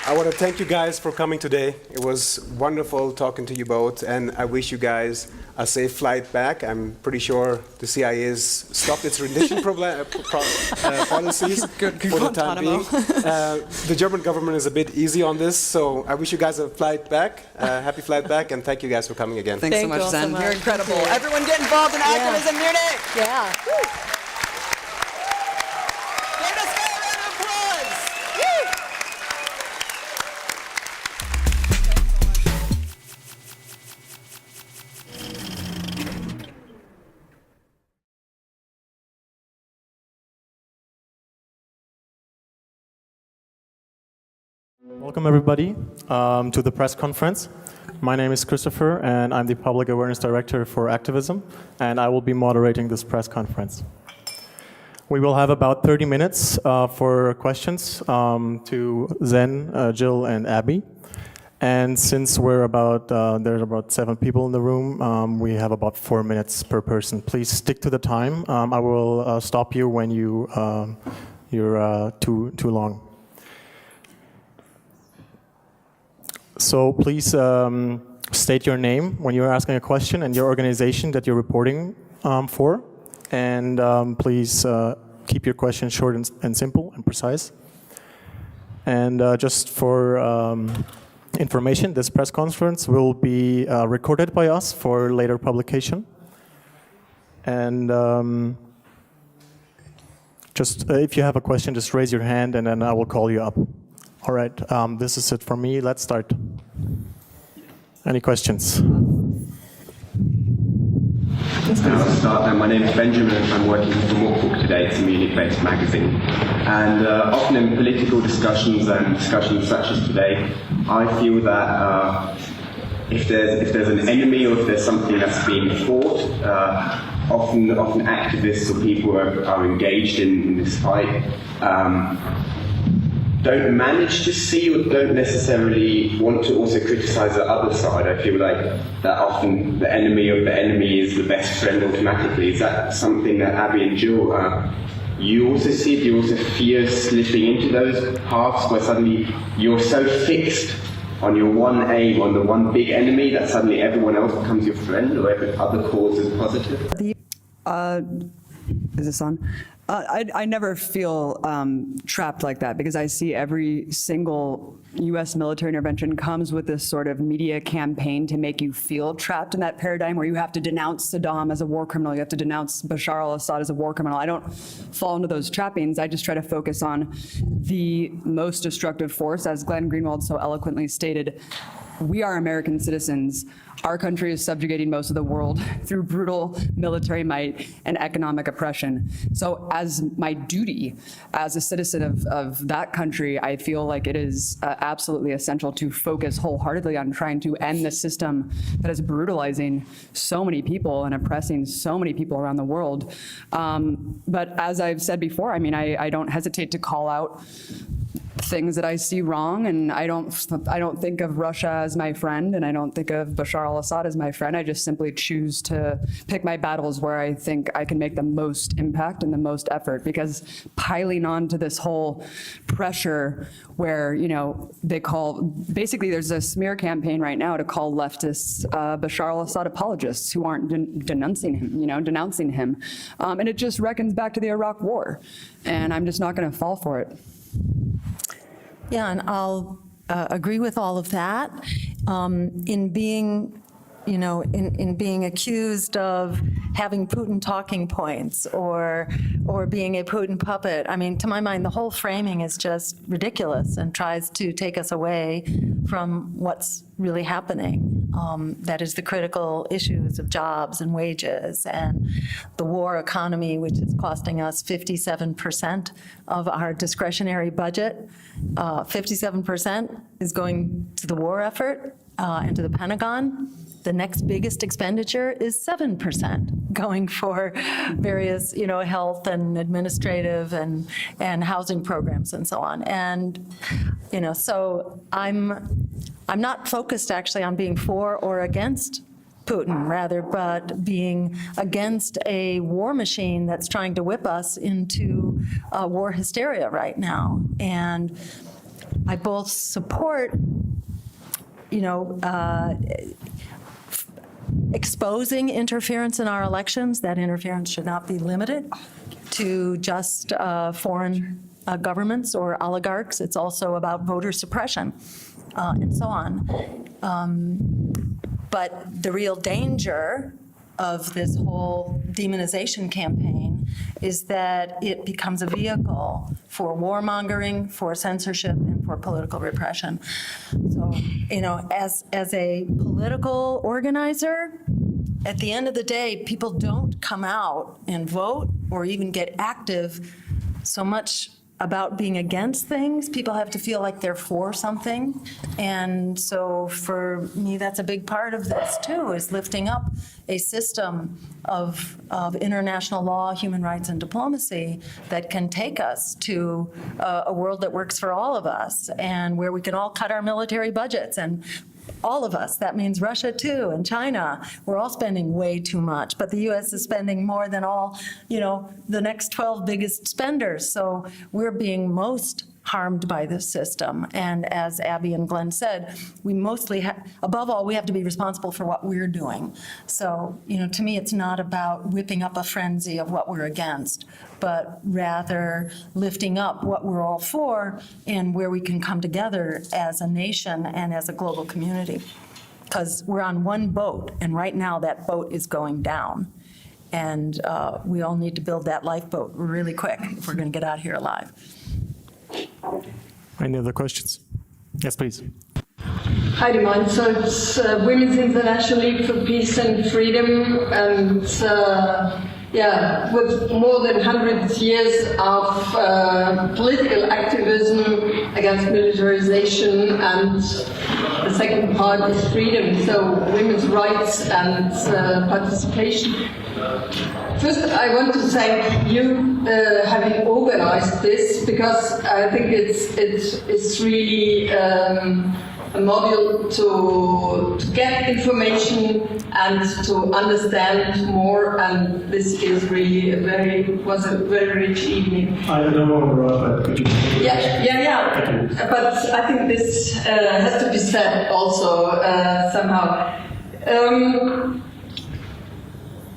I want to thank you guys for coming today. It was wonderful talking to you both, and I wish you guys a safe flight back. I'm pretty sure the CIA has stopped its rendition policies for the time being. The German government is a bit easy on this, so I wish you guys a flight back, happy flight back, and thank you guys for coming again. Thanks so much, Zen. You're incredible. Everyone get involved in activism, Munich! Yeah. Welcome everybody to the press conference. My name is Christopher and I'm the Public Awareness Director for acTVism, and I will be moderating this press conference. We will have about 30 minutes for questions to Zen, Jill and Abby. And since we're there's about 7 people in the room, we have about 4 minutes per person. Please stick to the time. I will stop you when you're too long. So please state your name when you're asking a question and your organization that you're reporting for. And please keep your question short and simple and precise. And just for information, this press conference will be recorded by us for later publication. And just if you have a question, just raise your hand and then I will call you up. All right, this is it for me. Let's start. Any questions? I'll start. My name is Benjamin and I'm working for Walkbook today. It's a Munich-based magazine. And often in political discussions and discussions such as today, I feel that if there's an enemy or if there's something that's being fought, often activists or people are engaged in this fight. Don't manage to see or don't necessarily want to also criticize the other side. I feel like that often the enemy of the enemy is the best friend automatically. Is that something that Abby and Jill, you also see? Do you also fear slipping into those paths where suddenly you're so fixed on your one aim, on the one big enemy, that suddenly everyone else becomes your friend or every other cause is positive? Is this on? I never feel trapped like that because I see every single U.S. military intervention comes with this sort of media campaign to make you feel trapped in that paradigm where you have to denounce Saddam as a war criminal, you have to denounce Bashar al-Assad as a war criminal. I don't fall into those trappings. I just try to focus on the most destructive force, as Glenn Greenwald so eloquently stated. We are American citizens. Our country is subjugating most of the world through brutal military might and economic oppression. So as my duty as a citizen of that country, I feel like it is absolutely essential to focus wholeheartedly on trying to end the system that is brutalizing so many people and oppressing so many people around the world. But as I've said before, I mean, I don't hesitate to call out things that I see wrong, and I don't think of Russia as my friend, and I don't think of Bashar al-Assad as my friend. I just simply choose to pick my battles where I think I can make the most impact and the most effort, because piling on to this whole pressure where, you know, they call, basically there's a smear campaign right now to call leftists Bashar al-Assad apologists who aren't denouncing him, and it just reckons back to the Iraq War, and I'm just not going to fall for it. Yeah, and I'll agree with all of that. In being, in being accused of having Putin talking points or being a Putin puppet, I mean, to my mind, the whole framing is just ridiculous and tries to take us away from what's really happening. That is the critical issues of jobs and wages and the war economy, which is costing us 57% of our discretionary budget. 57% is going to the war effort. and to the Pentagon, the next biggest expenditure is 7% going for various, health and administrative and housing programs and so on. And, so I'm not focused actually on being for or against Putin, rather, but being against a war machine that's trying to whip us into war hysteria right now. And I both support, exposing interference in our elections. That interference should not be limited to just foreign governments or oligarchs. It's also about voter suppression and so on. But the real danger of this whole demonization campaign is that it becomes a vehicle for warmongering, for censorship, and for political repression. So, as a political organizer, at the end of the day, people don't come out and vote or even get active so much about being against things. People have to feel like they're for something. And so for me, that's a big part of this too, is lifting up a system of international law, human rights, and diplomacy that can take us to a world that works for all of us and where we can all cut our military budgets. And all of us, that means Russia too, and China, we're all spending way too much, but the US is spending more than all, the next 12 biggest spenders. So we're being most harmed by this system. And as Abby and Glenn said, we mostly above all, we have to be responsible for what we're doing. So, to me, it's not about whipping up a frenzy of what we're against, but rather lifting up what we're all for and where we can come together as a nation and as a global community. Because we're on one boat, and right now that boat is going down. And we all need to build that lifeboat really quick if we're going to get out of here alive. Any other questions? Yes, please. Hi, Demond. So it's Women's International League for Peace and Freedom, and with more than 100 years of political activism against militarization, and the second part is freedom, so women's rights and participation. First, I want to thank you having organized this, because I think it's really a model to get information and to understand more, and this is really was a very rich evening. I don't know, but could you? Yeah. But I think this has to be said also somehow.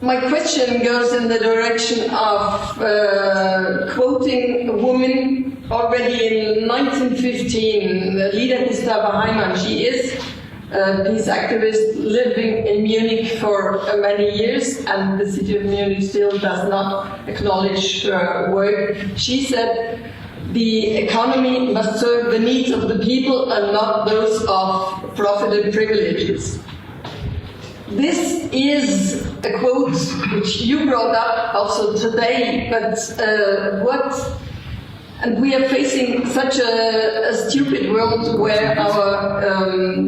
My question goes in the direction of quoting a woman already in 1915, the leader Gustava Heimann. She is a peace activist living in Munich for many years, and the city of Munich still does not acknowledge her work. She said, the economy must serve the needs of the people and not those of profit and privileges. This is a quote which you brought up also today, but and we are facing such a stupid world where our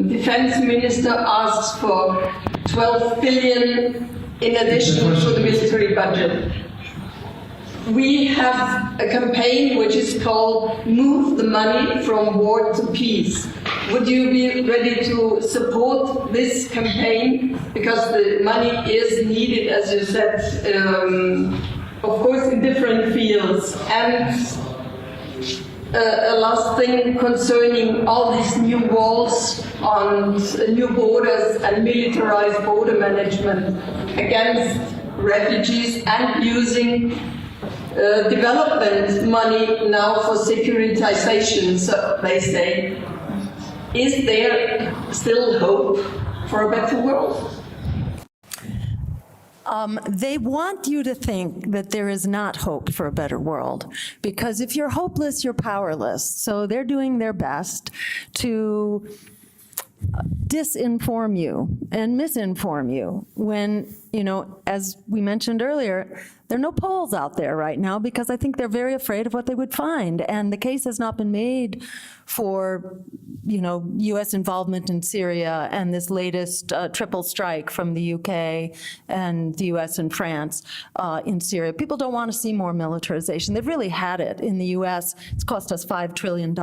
defense minister asks for 12 billion in addition to the military budget. We have a campaign which is called Move the Money from War to Peace. Would you be ready to support this campaign? Because the money is needed, as you said, of course, in different fields. And a last thing concerning all these new walls on new borders and militarized border management against refugees, and using development money now for securitization, so they say. Is there still hope for a better world? They want you to think that there is not hope for a better world, because if you're hopeless, you're powerless. So they're doing their best to disinform you and misinform you when you know, as we mentioned earlier, there are no polls out there right now because I think they're very afraid of what they would find. And the case has not been made for, you know, U.S. involvement in Syria and this latest triple strike from the UK and the U.S. and France in Syria. People don't want to see more militarization. They've really had it in the U.S. It's cost us $5 trillion.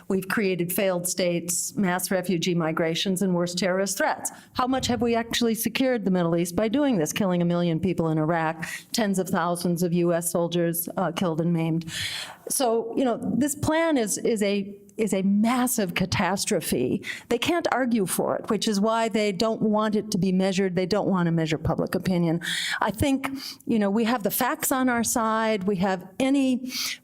We've created failed states, mass refugee migrations, and worse terrorist threats. How much have we actually secured the Middle East by doing this, killing 1 million people in Iraq, tens of thousands of U.S. soldiers killed and maimed? So, you know, this plan is a massive catastrophe. They can't argue for it, which is why they don't want it to be measured. They don't want to measure public opinion. I think, you know, we have the facts on our side. We have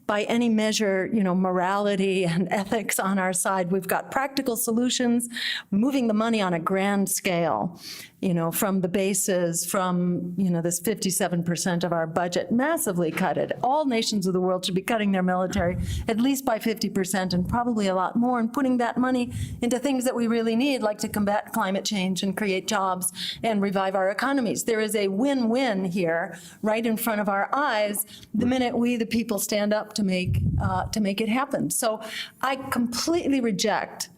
by any measure, you know, morality and ethics on our side. We've got practical solutions, moving the money on a grand scale, you know, from the bases, from, you know, this 57% of our budget, massively cut it. All nations of the world should be cutting their military at least by 50% and probably a lot more, and putting that money into things that we really need, like to combat climate change and create jobs and revive our economies. There is a win-win here right in front of our eyes the minute we, the people, stand up to make it happen. So I completely reject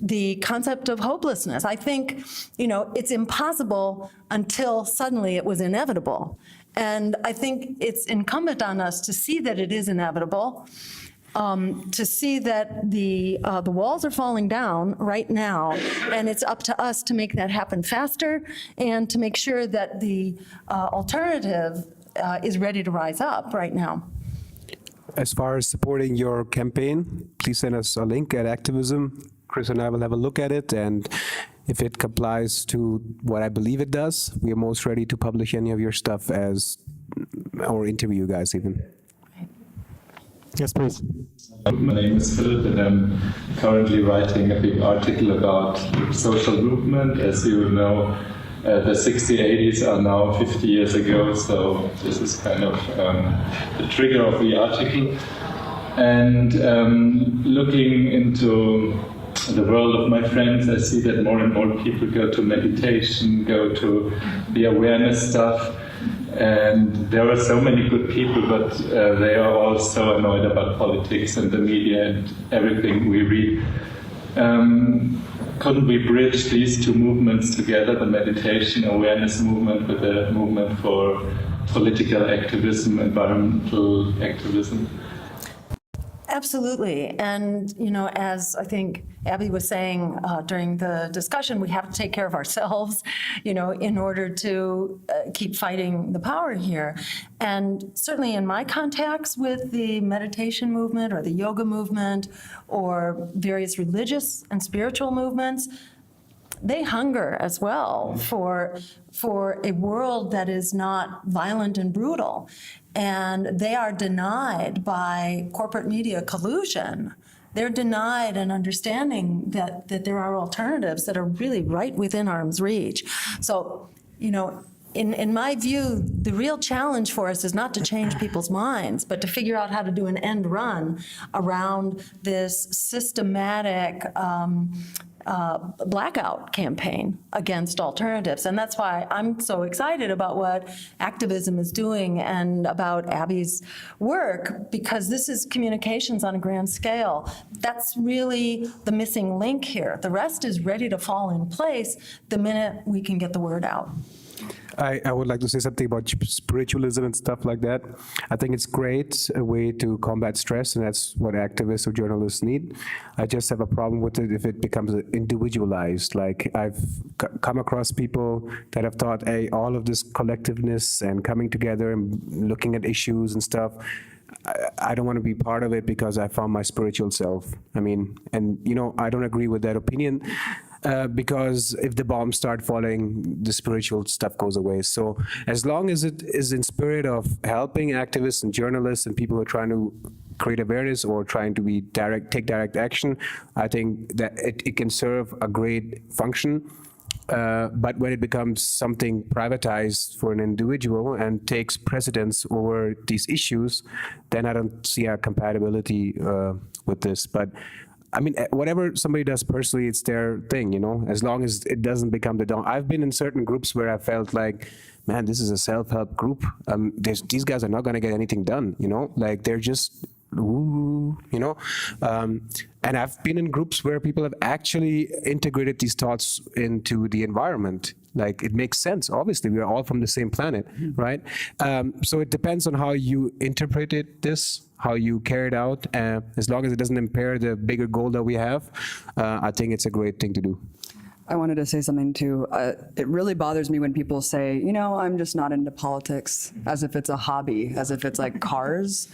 the concept of hopelessness. I think, you know, it's impossible until suddenly it was inevitable. And I think it's incumbent on us to see that it is inevitable, to see that the walls are falling down right now, and it's up to us to make that happen faster and to make sure that the alternative is ready to rise up right now. As far as supporting your campaign, please send us a link at acTVism. Chris and I will have a look at it, and if it complies to what I believe it does, we are most ready to publish any of your stuff or interview you guys even. Yes, please. My name is Philip, and I'm currently writing a big article about social movement. As you know, the 60s, 80s are now 50 years ago, so this is kind of the trigger of the article. And looking into the world of my friends, I see that more and more people go to meditation, go to the awareness stuff. And there are so many good people, but they are all so annoyed about politics and the media and everything we read. Couldn't we bridge these two movements together, the meditation awareness movement with the movement for political activism, environmental activism? Absolutely. And, you know, as I think Abby was saying during the discussion, we have to take care of ourselves, you know, in order to keep fighting the power here. And certainly in my contacts with the meditation movement or the yoga movement or various religious and spiritual movements, they hunger as well for a world that is not violent and brutal. And they are denied by corporate media collusion. They're denied an understanding that there are alternatives that are really right within arm's reach. So, you know, in my view, the real challenge for us is not to change people's minds, but to figure out how to do an end run around this systematic blackout campaign against alternatives. And that's why I'm so excited about what acTVism is doing and about Abby's work, because this is communications on a grand scale. That's really the missing link here. The rest is ready to fall in place the minute we can get the word out. I would like to say something about spiritualism and stuff like that. I think it's great a way to combat stress, and that's what activists or journalists need. I just have a problem with it if it becomes individualized. Like, I've come across people that have thought, hey, all of this collectiveness and coming together and looking at issues and stuff, I don't want to be part of it because I found my spiritual self. I mean, and you know, I don't agree with that opinion. Because if the bombs start falling, the spiritual stuff goes away. So as long as it is in spirit of helping activists and journalists and people who are trying to create awareness or trying to be take direct action, I think that it can serve a great function. But when it becomes something privatized for an individual and takes precedence over these issues, then I don't see a compatibility with this. But I mean, whatever somebody does personally, it's their thing, you know, as long as it doesn't become the dom. I've been in certain groups where I felt like, man, this is a self-help group. These guys are not going to get anything done, you know, like they're just, ooh, you know. And I've been in groups where people have actually integrated these thoughts into the environment. Like, it makes sense. Obviously, we are all from the same planet, right? So it depends on how you interpreted this, how you carry it out. As long as it doesn't impair the bigger goal that we have, I think it's a great thing to do. I wanted to say something too. It really bothers me when people say, you know, I'm just not into politics, as if it's a hobby, as if it's like cars.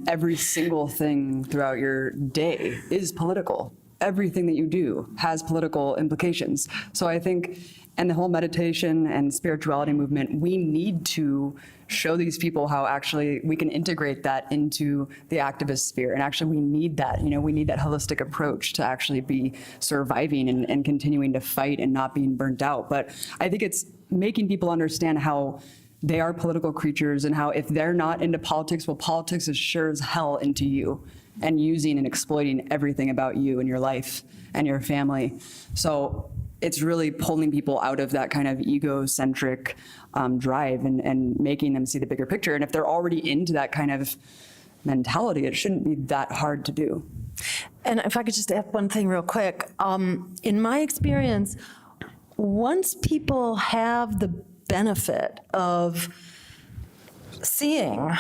Every single thing throughout your day is political. Everything that you do has political implications. So I think, and the whole meditation and spirituality movement, we need to show these people how actually we can integrate that into the activist sphere. And actually we need that, you know, we need that holistic approach to actually be surviving and continuing to fight and not being burnt out. But I think it's making people understand how they are political creatures and how if they're not into politics, well, politics is sure as hell into you and using and exploiting everything about you and your life and your family. So it's really pulling people out of that kind of egocentric drive and making them see the bigger picture. And if they're already into that kind of mentality, it shouldn't be that hard to do. And if I could just add one thing real quick. In my experience, once people have the benefit of seeing,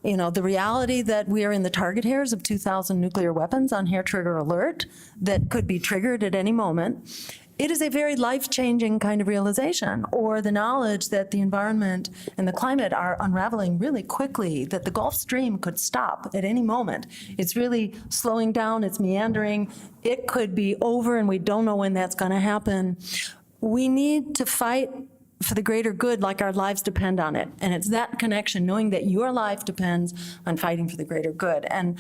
you know, the reality that we are in the target hairs of 2,000 nuclear weapons on hair trigger alert that could be triggered at any moment, it is a very life-changing kind of realization, or the knowledge that the environment and the climate are unraveling really quickly, that the Gulf Stream could stop at any moment. It's really slowing down, it's meandering, it could be over, and we don't know when that's gonna happen. We need to fight for the greater good like our lives depend on it. And it's that connection, knowing that your life depends on fighting for the greater good. And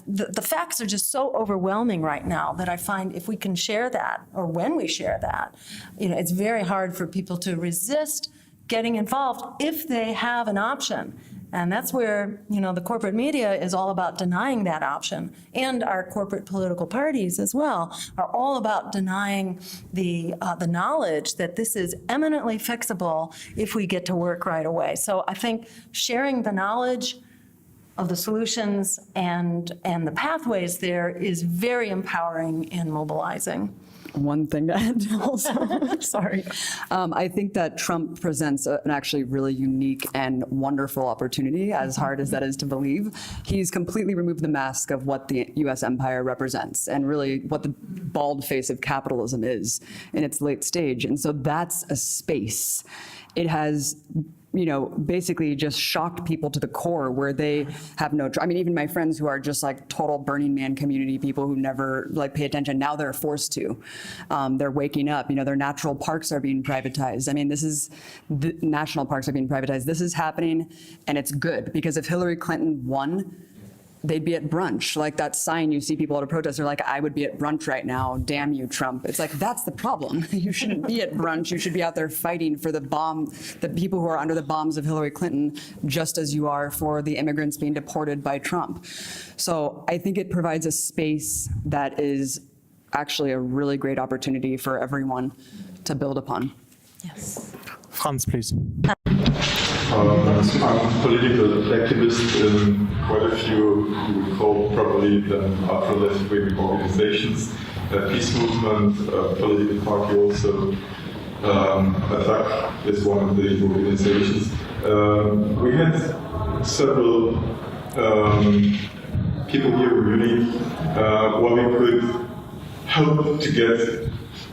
the facts are just so overwhelming right now that I find if we can share that, or when we share that, you know, it's very hard for people to resist getting involved if they have an option. And that's where, you know, the corporate media is all about denying that option. And our corporate political parties as well are all about denying the knowledge that this is eminently fixable if we get to work right away. So I think sharing the knowledge of the solutions and the pathways there is very empowering and mobilizing. One thing to add also, sorry. I think that Trump presents an actually really unique and wonderful opportunity, as hard as that is to believe. He's completely removed the mask of what the US empire represents and really what the bald face of capitalism is in its late stage. And so that's a space. It has, you know, basically just shocked people to the core where they have no, I mean, even my friends who are just like total Burning Man community people who never like pay attention, now they're forced to. They're waking up, you know, their natural parks are being privatized. I mean, the national parks are being privatized. This is happening and it's good because if Hillary Clinton won, they'd be at brunch. Like that sign you see people at a protest, they're like, I would be at brunch right now, damn you, Trump. It's like, that's the problem. You shouldn't be at brunch. You should be out there fighting for the people who are under the bombs of Hillary Clinton, just as you are for the immigrants being deported by Trump. So I think it provides a space that is actually a really great opportunity for everyone to build upon. Yes. Franz, please. I'm a political activist in quite a few, you would call probably the ultra-left-wing organizations, peace movement, political party also. ATTAC is one of the organizations. We had several people here really where we could help to get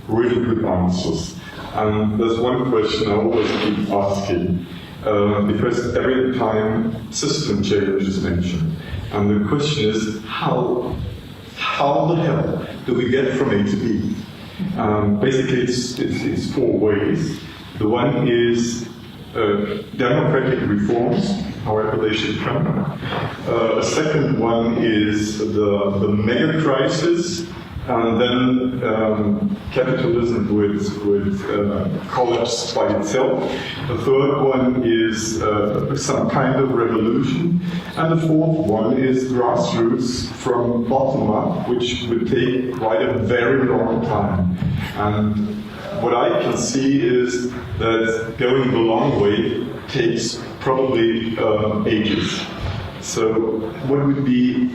really good answers. And there's one question I always keep asking. Because every time system change is mentioned. And the question is, how the hell do we get from A to B? Basically, it's four ways. The one is democratic reforms, however they should come. A second one is the mega crisis and then capitalism would collapse by itself. The third one is some kind of revolution, and the fourth one is grassroots from bottom up, which would take quite a very long time. And what I can see is that going the long way takes probably ages. So what would be,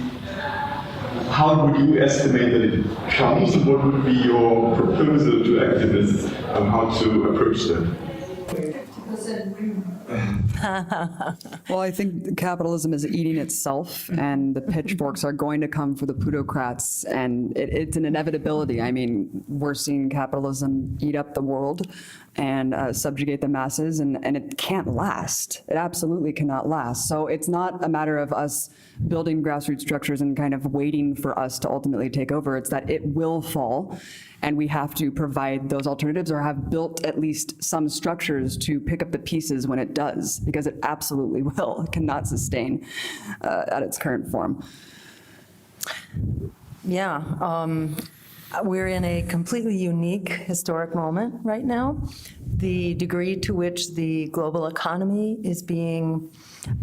how would you estimate that it comes, and what would be your proposal to activists on how to approach that? Well, I think capitalism is eating itself, and the pitchforks are going to come for the plutocrats, and it's an inevitability. I mean, we're seeing capitalism eat up the world and subjugate the masses, and it can't last. It absolutely cannot last. So it's not a matter of us building grassroots structures and kind of waiting for us to ultimately take over. It's that it will fall, and we have to provide those alternatives or have built at least some structures to pick up the pieces when it does, because it absolutely will. It cannot sustain at its current form. Yeah, we're in a completely unique historic moment right now. The degree to which the global economy is being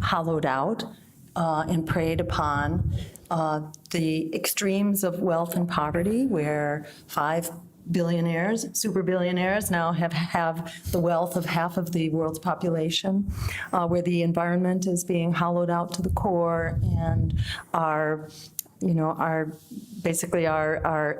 hollowed out and preyed upon, the extremes of wealth and poverty, where 5 billionaires, super billionaires, now have the wealth of half of the world's population, where the environment is being hollowed out to the core, and our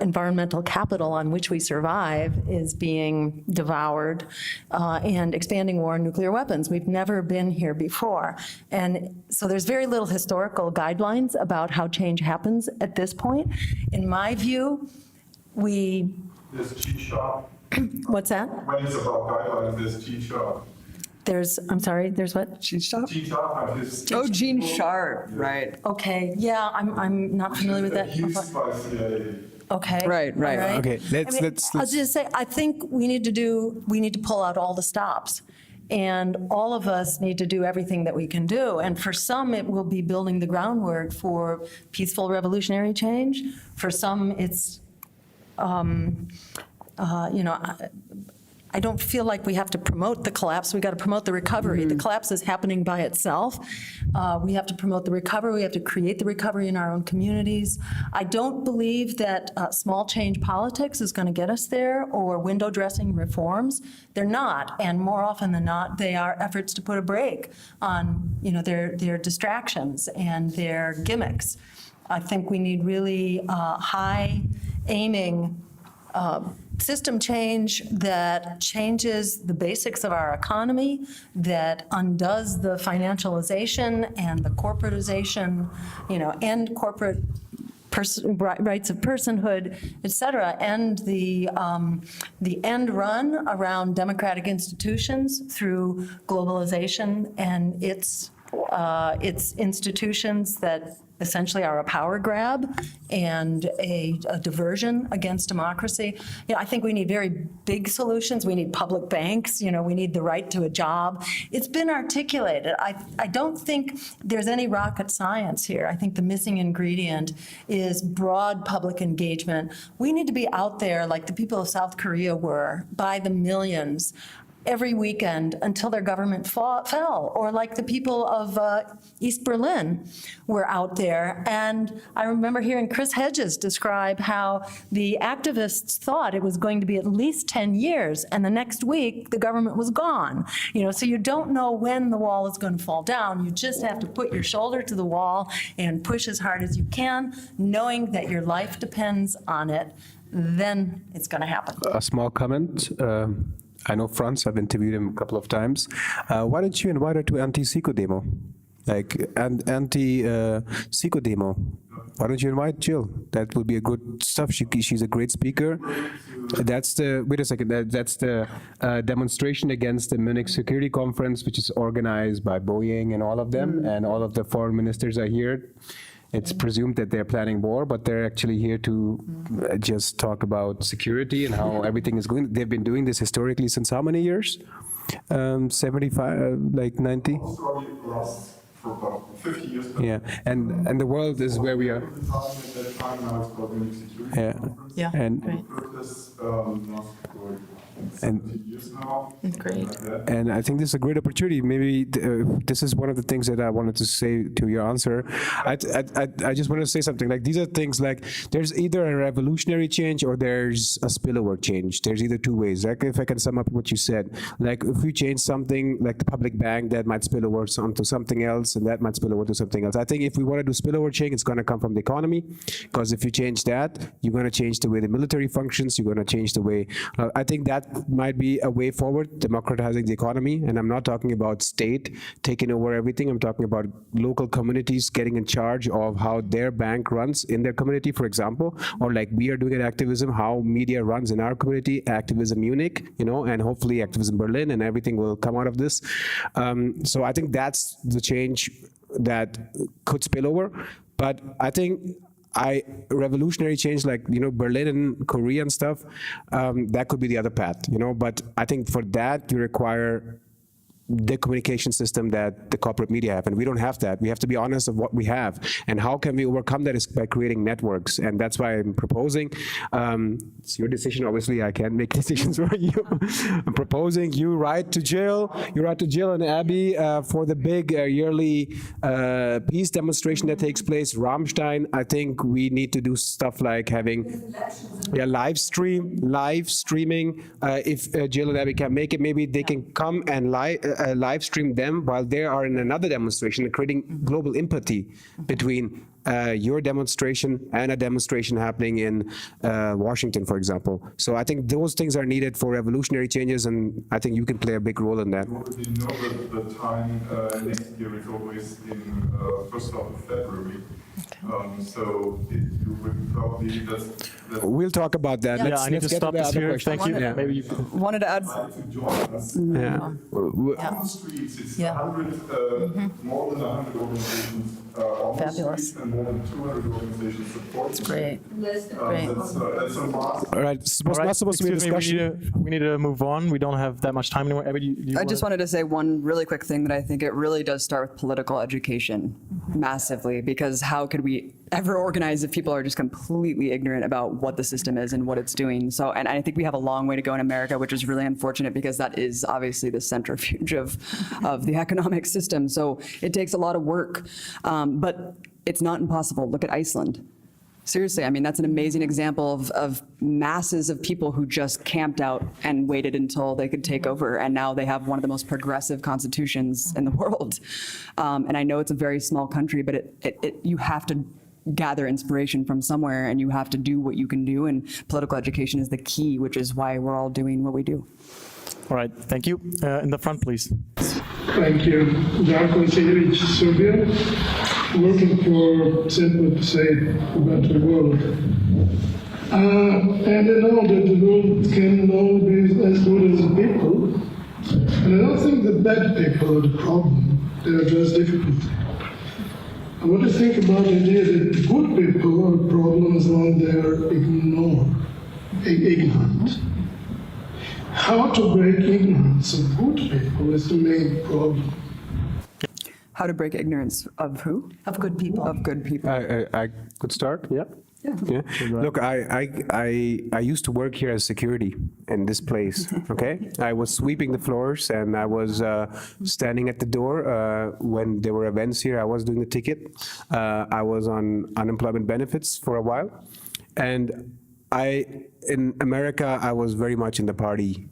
environmental capital on which we survive is being devoured, and expanding war and nuclear weapons. We've never been here before. And so there's very little historical guidelines about how change happens at this point. In my view, There's G-Sharp. What's that? When it's about guidelines, there's G-Sharp. There's what? G-Sharp? G-Sharp and his... Oh, Gene Sharp, right. Okay, yeah, I'm not familiar with that. Used by CIA. Okay. Right. All right. Okay, let's I'll just say, I think we need to pull out all the stops. And all of us need to do everything that we can do. And for some, it will be building the groundwork for peaceful revolutionary change. For some, it's, I don't feel like we have to promote the collapse. We got to promote the recovery. The collapse is happening by itself. We have to promote the recovery. We have to create the recovery in our own communities. I don't believe that small change politics is going to get us there, or window dressing reforms. They're not, and more often than not, they are efforts to put a brake on, their distractions and their gimmicks. I think we need really high aiming system change that changes the basics of our economy, that undoes the financialization and the corporatization, end corporate rights of personhood, et cetera, and the end run around democratic institutions through globalization and its institutions that essentially are a power grab and a diversion against democracy. I think we need very big solutions. We need public banks. We need the right to a job. It's been articulated. I don't think there's any rocket science here. I think the missing ingredient is broad public engagement. We need to be out there like the people of South Korea were, by the millions, every weekend until their government fell, or like the people of East Berlin were out there. And I remember hearing Chris Hedges describe how the activists thought it was going to be at least 10 years, and the next week the government was gone. So you don't know when the wall is going to fall down. You just have to put your shoulder to the wall and push as hard as you can, knowing that your life depends on it. Then it's going to happen. A small comment. I know Franz, I've interviewed him a couple of times. Why don't you invite her to anti-Seco demo? Anti-Seco demo. Why don't you invite Jill? That would be a good stuff. She's a great speaker. That's the, wait a second, that's the demonstration against the Munich Security Conference, which is organized by Boeing and all of them, and all of the foreign ministers are here. It's presumed that they're planning war, but they're actually here to just talk about security and how everything is going. They've been doing this historically since how many years? 75, like 90? Last for about 50 years. Yeah, and the world is where we are. At that time, now it's called Munich Security Yeah. Conference. Yeah, And great. Protests last for 70 years now. Great. Like that. And I think this is a great opportunity. Maybe this is one of the things that I wanted to say to your answer. I just want to say something. Like, these are things like, there's either a revolutionary change or there's a spillover change. There's either two ways. Like, if I can sum up what you said, like if we change something like the public bank, that might spill over onto something else, and that might spill over to something else. I think if we want to do spillover change, it's going to come from the economy, because if you change that, you're going to change the way the military functions. You're going to change the way. I think that might be a way forward, democratizing the economy. And I'm not talking about state taking over everything. I'm talking about local communities getting in charge of how their bank runs in their community, for example, or like we are doing at acTVism, how media runs in our community, acTVism Munich, you know, and hopefully acTVism Berlin, and everything will come out of this. So I think that's the change that could spill over. But I think revolutionary change, like, you know, Berlin and Korea and stuff, that could be the other path, you know. But I think for that you require the communication system that the corporate media have, and we don't have that. We have to be honest of what we have, and how can we overcome that is by creating networks. And that's why I'm proposing, it's your decision, obviously I can't make decisions for you. I'm proposing you ride to Jill and Abby for the big yearly peace demonstration that takes place, Rammstein. I think we need to do stuff like having live streaming. If Jill and Abby can't make it, maybe they can come and live stream them while they are in another demonstration, creating global empathy between your demonstration and a demonstration happening in Washington, for example. So I think those things are needed for revolutionary changes, and I think you can play a big role in that. You already know that the time next year is always in first half of February. So you would probably We'll talk about that. Yeah, I need to stop this here. Thank you. Yeah. Maybe you Wanted to add. like to join us. Yeah. On the streets, it's Yeah. 100, more than 100 organizations on the Fabulous. streets, and more than 200 organizations support. Great. Great. That's a mass. All right, it's All right, not supposed to be a excuse me, discussion. we need to move on. We don't have that much time anymore. Abby, you I just wanted to say one really quick thing, that I think it really does start with political education massively, because how could we ever organize if people are just completely ignorant about what the system is and what it's doing? So, and I think we have a long way to go in America, which is really unfortunate, because that is obviously the centrifuge of the economic system. So it takes a lot of work, but it's not impossible. Look at Iceland. Seriously, I mean, that's an amazing example of masses of people who just camped out and waited until they could take over, and now they have one of the most progressive constitutions in the world. And I know it's a very small country, but you have to gather inspiration from somewhere, and you have to do what you can do, and political education is the key, which is why we're all doing what we do. All right, thank you. In the front, please. Thank you. Darko Sejevic, Serbia, working for, simple to say, a better world. And I know that the world can never be as good as the people. And I don't think the bad people are the problem. They are just difficult. I want to think about the idea that the good people are a problem as long as they are ignorant. How to break ignorance of good people is the main problem. How to break ignorance of who? Of good people. Of good people. I could start. Yeah. Yeah. Look, I used to work here as security in this place. Okay, I was sweeping the floors, and I was standing at the door when there were events here. I was doing the ticket. I was on unemployment benefits for a while, and in America, I was very much in the party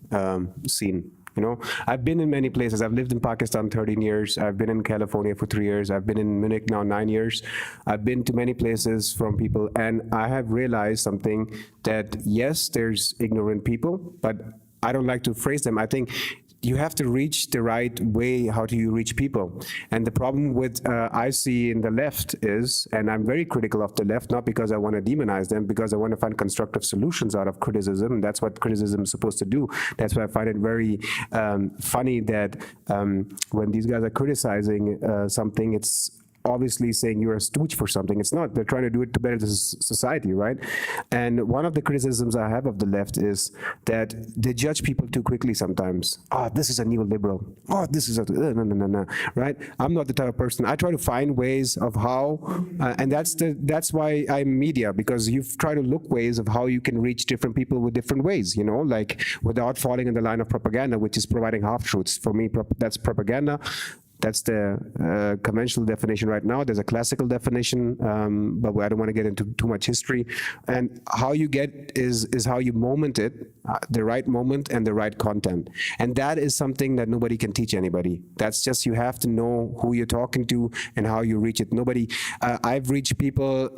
scene. You know, I've been in many places. I've lived in Pakistan 13 years. I've been in California for 3 years. I've been in Munich now 9 years. I've been to many places from people, and I have realized something, that yes, there's ignorant people, but I don't like to phrase them. I think you have to reach the right way. How do you reach people? And the problem with I see in the left is, and I'm very critical of the left, not because I want to demonize them, because I want to find constructive solutions out of criticism. That's what criticism is supposed to do. That's why I find it very funny that when these guys are criticizing something, it's obviously saying you're a stooge for something. It's not. They're trying to do it to better the society, right? And one of the criticisms I have of the left is that they judge people too quickly sometimes. Oh, this is a neoliberal. Oh, this is a no, right? I'm not the type of person. I try to find ways of how, and that's why I'm media, because you've tried to look ways of how you can reach different people with different ways, you know, like without falling in the line of propaganda, which is providing half-truths. For me, that's propaganda. That's the conventional definition right now. There's a classical definition, but I don't want to get into too much history. And how you get is how you moment it, the right moment and the right content. And that is something that nobody can teach anybody. That's just, you have to know who you're talking to and how you reach it. Nobody, I've reached people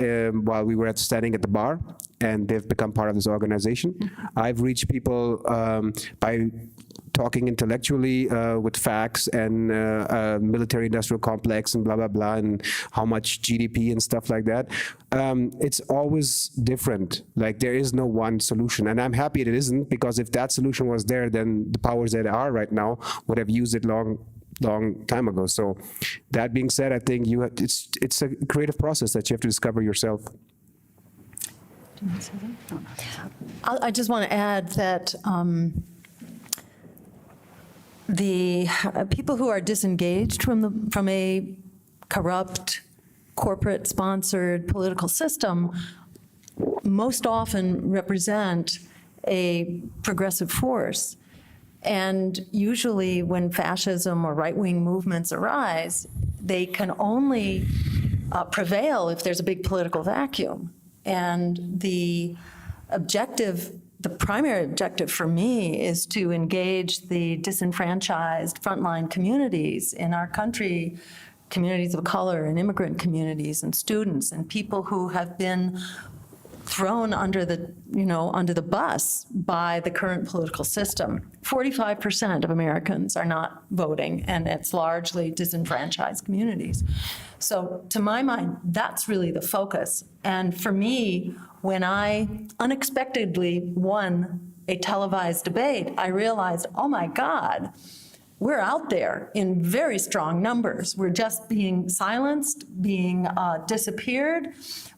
while we were standing at the bar, and they've become part of this organization. I've reached people by talking intellectually with facts and military-industrial complex and blah, blah, blah, and how much GDP and stuff like that. It's always different. Like, there is no one solution. And I'm happy it isn't, because if that solution was there, then the powers that are right now would have used it long time ago. So that being said, I think it's a creative process that you have to discover yourself. I just want to add that the people who are disengaged from a corrupt, corporate-sponsored political system most often represent a progressive force. And usually when fascism or right-wing movements arise, they can only prevail if there's a big political vacuum. And the primary objective for me is to engage the disenfranchised frontline communities in our country, communities of color and immigrant communities and students and people who have been thrown under the bus by the current political system. 45% of Americans are not voting, and it's largely disenfranchised communities. So to my mind, that's really the focus. And for me, when I unexpectedly won a televised debate, I realized, oh my God, we're out there in very strong numbers. We're just being silenced, being disappeared.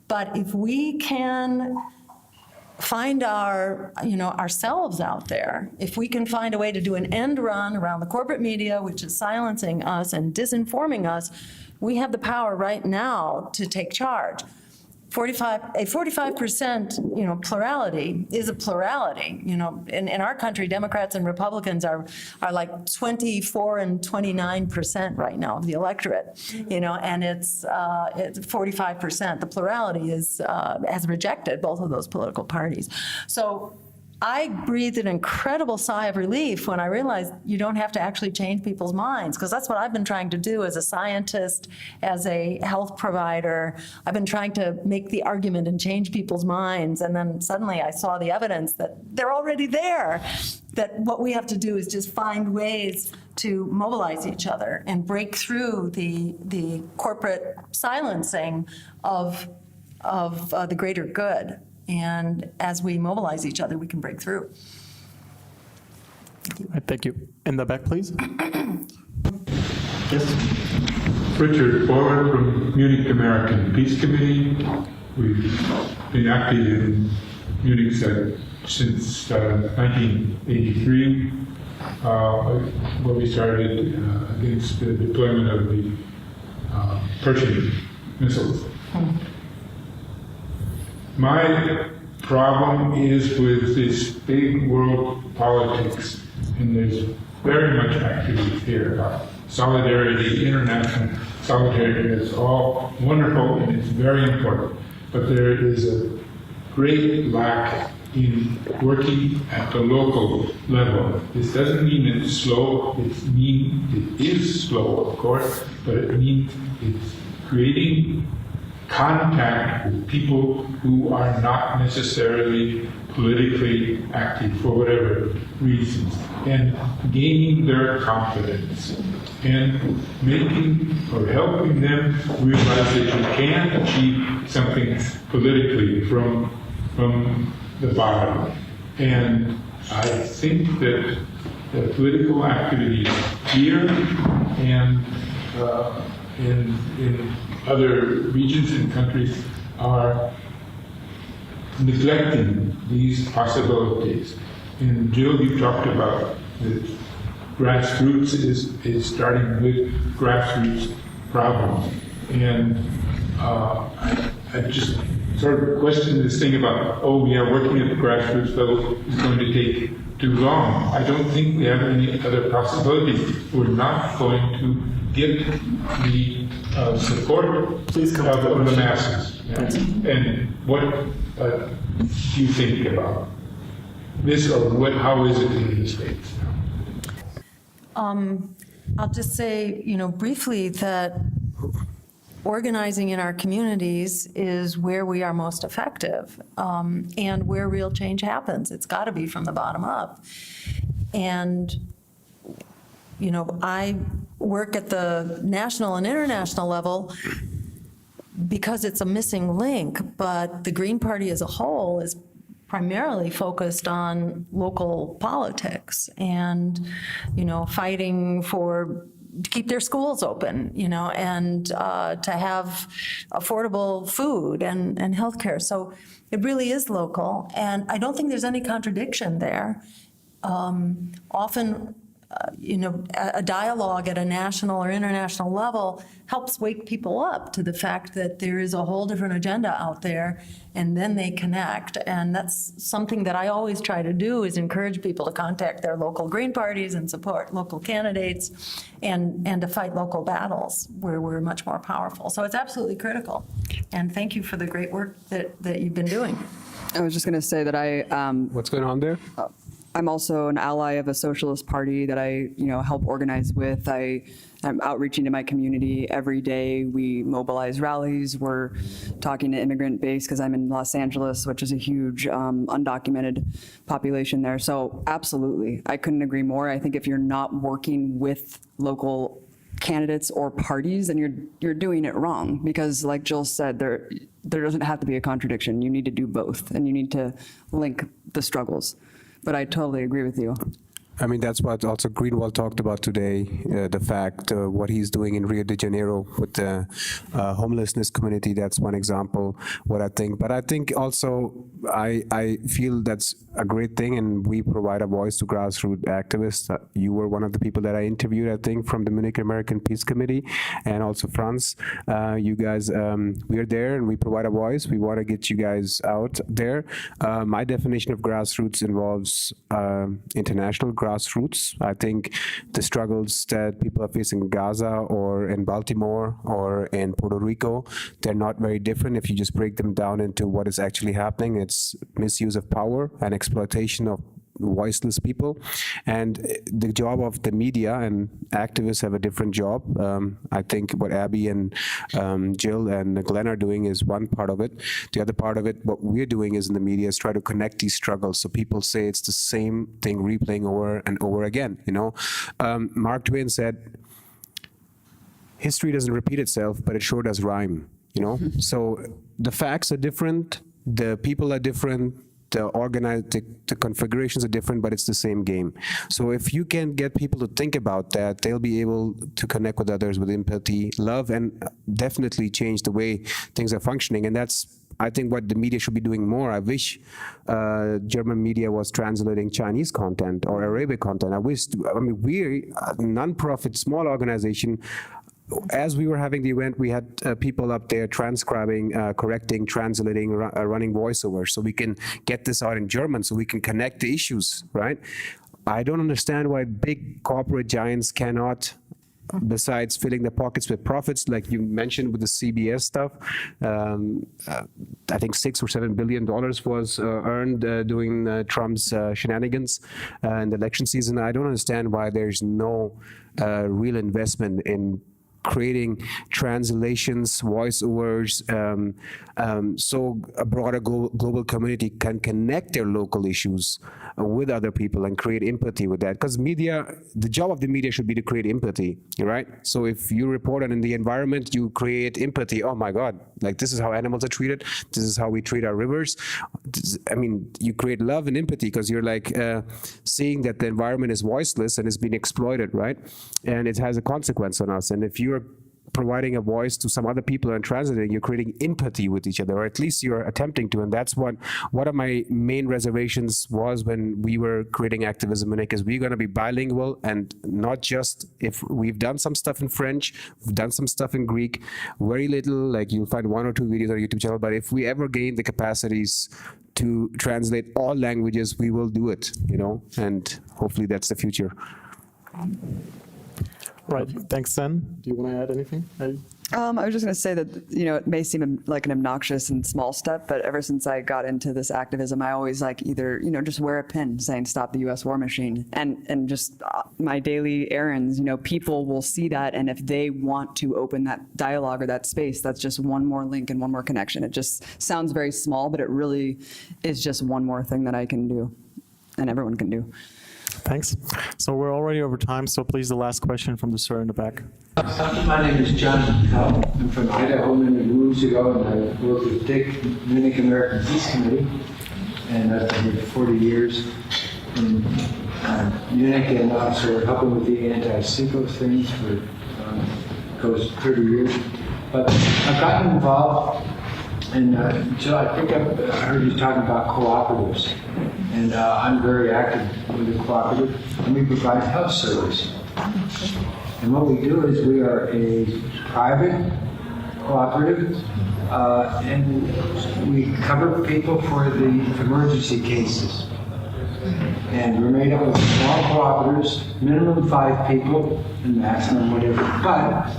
But if we can find ourselves out there, if we can find a way to do an end run around the corporate media, which is silencing us and disinforming us, we have the power right now to take charge. A 45% plurality is a plurality. In our country, Democrats and Republicans are like 24 and 29% right now of the electorate. And it's 45%. The plurality has rejected both of those political parties. So I breathed an incredible sigh of relief when I realized you don't have to actually change people's minds, because that's what I've been trying to do as a scientist, as a health provider. I've been trying to make the argument and change people's minds, and then suddenly I saw the evidence that they're already there, that what we have to do is just find ways to mobilize each other and break through the corporate silencing of the greater good. And as we mobilize each other, we can break through. Thank you. Thank you. In the back, please. Yes. Richard Boer from Munich American Peace Committee. We've been active in Munich since 1983, where we started against the deployment of the Pershing missiles. My problem is with this big world politics, and there's very much activity here about solidarity, international solidarity. It's all wonderful and it's very important, but there is a great lack in working at the local level. This doesn't mean it's slow. It is slow, of course, but it means it's creating contact with people who are not necessarily politically active for whatever reasons, and gaining their confidence and making or helping them realize that you can achieve something politically from the bottom. And I think that the political activities here and in other regions and countries are neglecting these possibilities. And Jill, you talked about that grassroots is starting with grassroots problems. And I just sort of question this thing about, oh yeah, working at the grassroots level is going to take too long. I don't think we have any other possibilities. We're not going to get the support of the masses. Yeah. And what do you think about this, or how is it in the States now? I'll just say, briefly that organizing in our communities is where we are most effective, and where real change happens. It's got to be from the bottom up. And, I work at the national and international level because it's a missing link, but the Green Party as a whole is primarily focused on local politics and, fighting to keep their schools open, and to have affordable food and healthcare. So it really is local, and I don't think there's any contradiction there. Often, a dialogue at a national or international level helps wake people up to the fact that there is a whole different agenda out there, and then they connect. And that's something that I always try to do, is encourage people to contact their local Green parties and support local candidates, and to fight local battles where we're much more powerful. So it's absolutely critical. And thank you for the great work that you've been doing. I was just going to say that What's going on there? I'm also an ally of a socialist party that I, help organize with. I'm outreaching to my community every day. We mobilize rallies. We're talking to immigrant base because I'm in Los Angeles, which is a huge undocumented population there. So absolutely, I couldn't agree more. I think if you're not working with local candidates or parties, then you're doing it wrong, because like Jill said, there doesn't have to be a contradiction. You need to do both, and you need to link the struggles. But I totally agree with you. I mean, that's what also Greenwald talked about today, the fact what he's doing in Rio de Janeiro with the homelessness community. That's one example, what I think. But I think also, I feel that's a great thing, and we provide a voice to grassroots activists. You were one of the people that I interviewed, I think, from the Munich American Peace Committee, and also France. You guys, we are there, and we provide a voice. We want to get you guys out there. My definition of grassroots involves international grassroots. I think the struggles that people are facing in Gaza or in Baltimore or in Puerto Rico, they're not very different if you just break them down into what is actually happening. It's misuse of power and exploitation of voiceless people. And the job of the media, and activists have a different job. I think what Abby and Jill and Glenn are doing is one part of it. The other part of it, what we're doing is in the media, is try to connect these struggles so people say it's the same thing replaying over and over again. Mark Twain said, history doesn't repeat itself, but it sure does rhyme. So the facts are different, the people are different, the configurations are different, but it's the same game. So if you can get people to think about that, they'll be able to connect with others with empathy, love, and definitely change the way things are functioning. And that's, I think, what the media should be doing more. I wish German media was translating Chinese content or Arabic content. We're a non-profit, small organization. As we were having the event, we had people up there transcribing, correcting, translating, running voiceovers, so we can get this out in German, so we can connect the issues, right? I don't understand why big corporate giants cannot, besides filling their pockets with profits, like you mentioned with the CBS stuff. I think $6 or $7 billion was earned doing Trump's shenanigans in the election season. I don't understand why there's no real investment in creating translations, voiceovers, so a broader global community can connect their local issues with other people and create empathy with that. Because media, the job of the media should be to create empathy, right? So if you report on in the environment, you create empathy. Oh my God, like this is how animals are treated. This is how we treat our rivers. You create love and empathy because you're like seeing that the environment is voiceless and is being exploited, right? And it has a consequence on us. And if you're providing a voice to some other people and translating, you're creating empathy with each other, or at least you're attempting to. And that's one of my main reservations was when we were creating acTVism, is we're going to be bilingual, and not just, if we've done some stuff in French, we've done some stuff in Greek, very little, like you'll find 1 or 2 videos on our YouTube channel, but if we ever gain the capacities to translate all languages, we will do it, and hopefully that's the future. Right. Thanks, Sen. Do you want to add anything? I was just going to say that, it may seem like an obnoxious and small step, but ever since I got into this activism, I always either, just wear a pin saying stop the US war machine, and just my daily errands, people will see that. And if they want to open that dialogue or that space, that's just one more link and one more connection. It just sounds very small, but it really is just one more thing that I can do and everyone can do. Thanks. So we're already over time, so please, the last question from the sir in the back. My name is John Cull. I'm from Idaho many moons ago, and I worked with Dick, Munich American Peace Committee, and I've been here for 40 years in Munich, and also helping with the anti-Cinco things for goes 30 years. But I've gotten involved, and so I heard you talking about cooperatives, and I'm very active with a cooperative, and we provide health service. And what we do is we are a private cooperative, and we cover people for the emergency cases. And we're made up of small cooperatives, minimum 5 people, and maximum whatever. But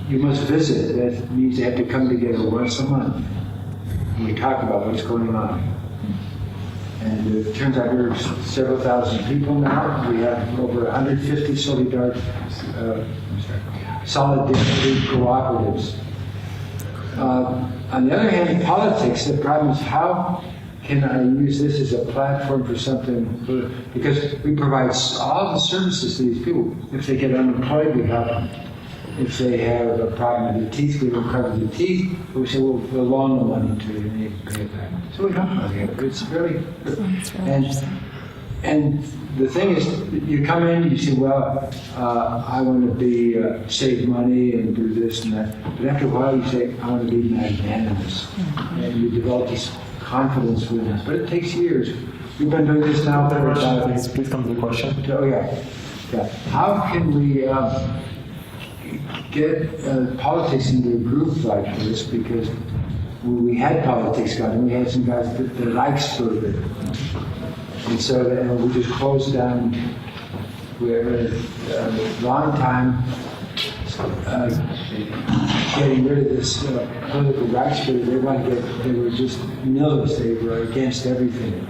you must visit. That means they have to come together once a month. And we talk about what's going on. And it turns out there are several thousand people now. We have over 150 solidarity cooperatives. On the other hand, in politics, the problem is how can I use this as a platform for something? Because we provide all the services to these people. If they get unemployed, we help them. If they have a problem with their teeth, we will cover the teeth. We say, well, we'll loan the money to you and you can pay it back. So we help them. It's really, and the thing is, you come in, you say, well, I want to be save money and do this and that. But after a while, you say, I want to be magnanimous, and you develop this confidence with us. But it takes years. We've been doing this now for about. Please come to the question. Oh yeah. How can we get politics into a group like this? Because we had politics going, we had some guys that likes for it. And so we just closed down. We're a long time getting rid of this political rights, but they were just nihilists. They were against everything,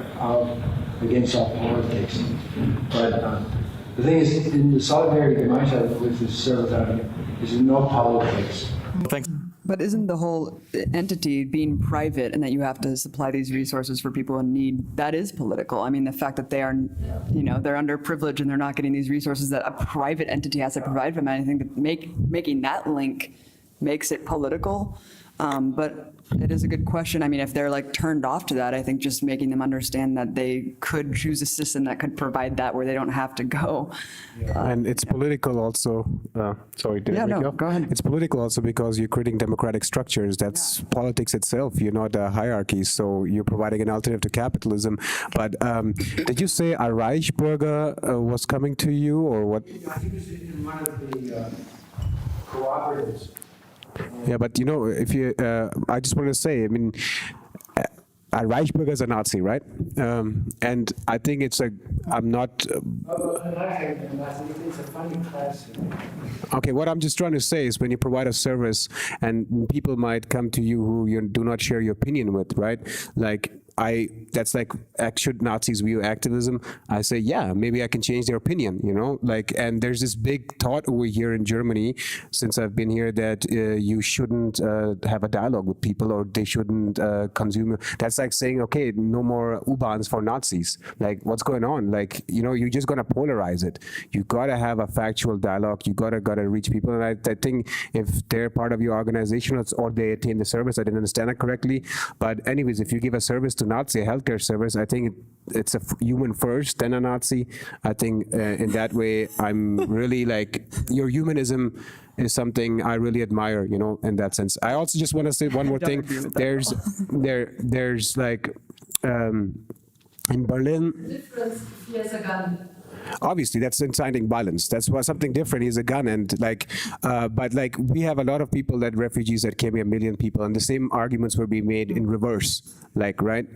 against all politics. But the thing is, in the solidarity that I have with the several is no politics. Thanks. But isn't the whole entity being private and that you have to supply these resources for people in need, that is political? I mean, the fact that they are, they're underprivileged and they're not getting these resources that a private entity has to provide for them, I think that making that link makes it political. But it is a good question. I mean, if they're turned off to that, I think just making them understand that they could choose a system that could provide that where they don't have to go. And it's political also. Sorry, go ahead. It's political also because you're creating democratic structures. That's politics itself. You're not a hierarchy, so you're providing an alternative to capitalism. But did you say a Reichsbürger was coming to you, or what? I think it's in one of the cooperatives. Yeah, but if you, I just want to say, I mean, a Reichsbürger is a Nazi, right? And I think it's I'm not. It's a funny class. Okay, what I'm just trying to say is when you provide a service and people might come to you who you do not share your opinion with, right? That's should Nazis view activism? I say, yeah, maybe I can change their opinion, and there's this big thought over here in Germany since I've been here that you shouldn't have a dialogue with people or they shouldn't consume. That's like saying, okay, no more U-Bahns for Nazis. What's going on? You're just going to polarize it. You got to have a factual dialogue. You got to reach people. And I think if they're part of your organization or they attain the service, I didn't understand it correctly. But anyways, if you give a service to to Nazi, a healthcare service. I think it's a human first, then a Nazi. I think in that way, I'm really like, your humanism is something I really admire, you know, in that sense. I also just want to say one more thing. There's like, in Berlin, He has a gun. obviously that's inciting violence. That's why something different. He's a gun, and like, but like we have a lot of people that refugees that came here, 1 million people, and the same arguments were being made in reverse. Like, right?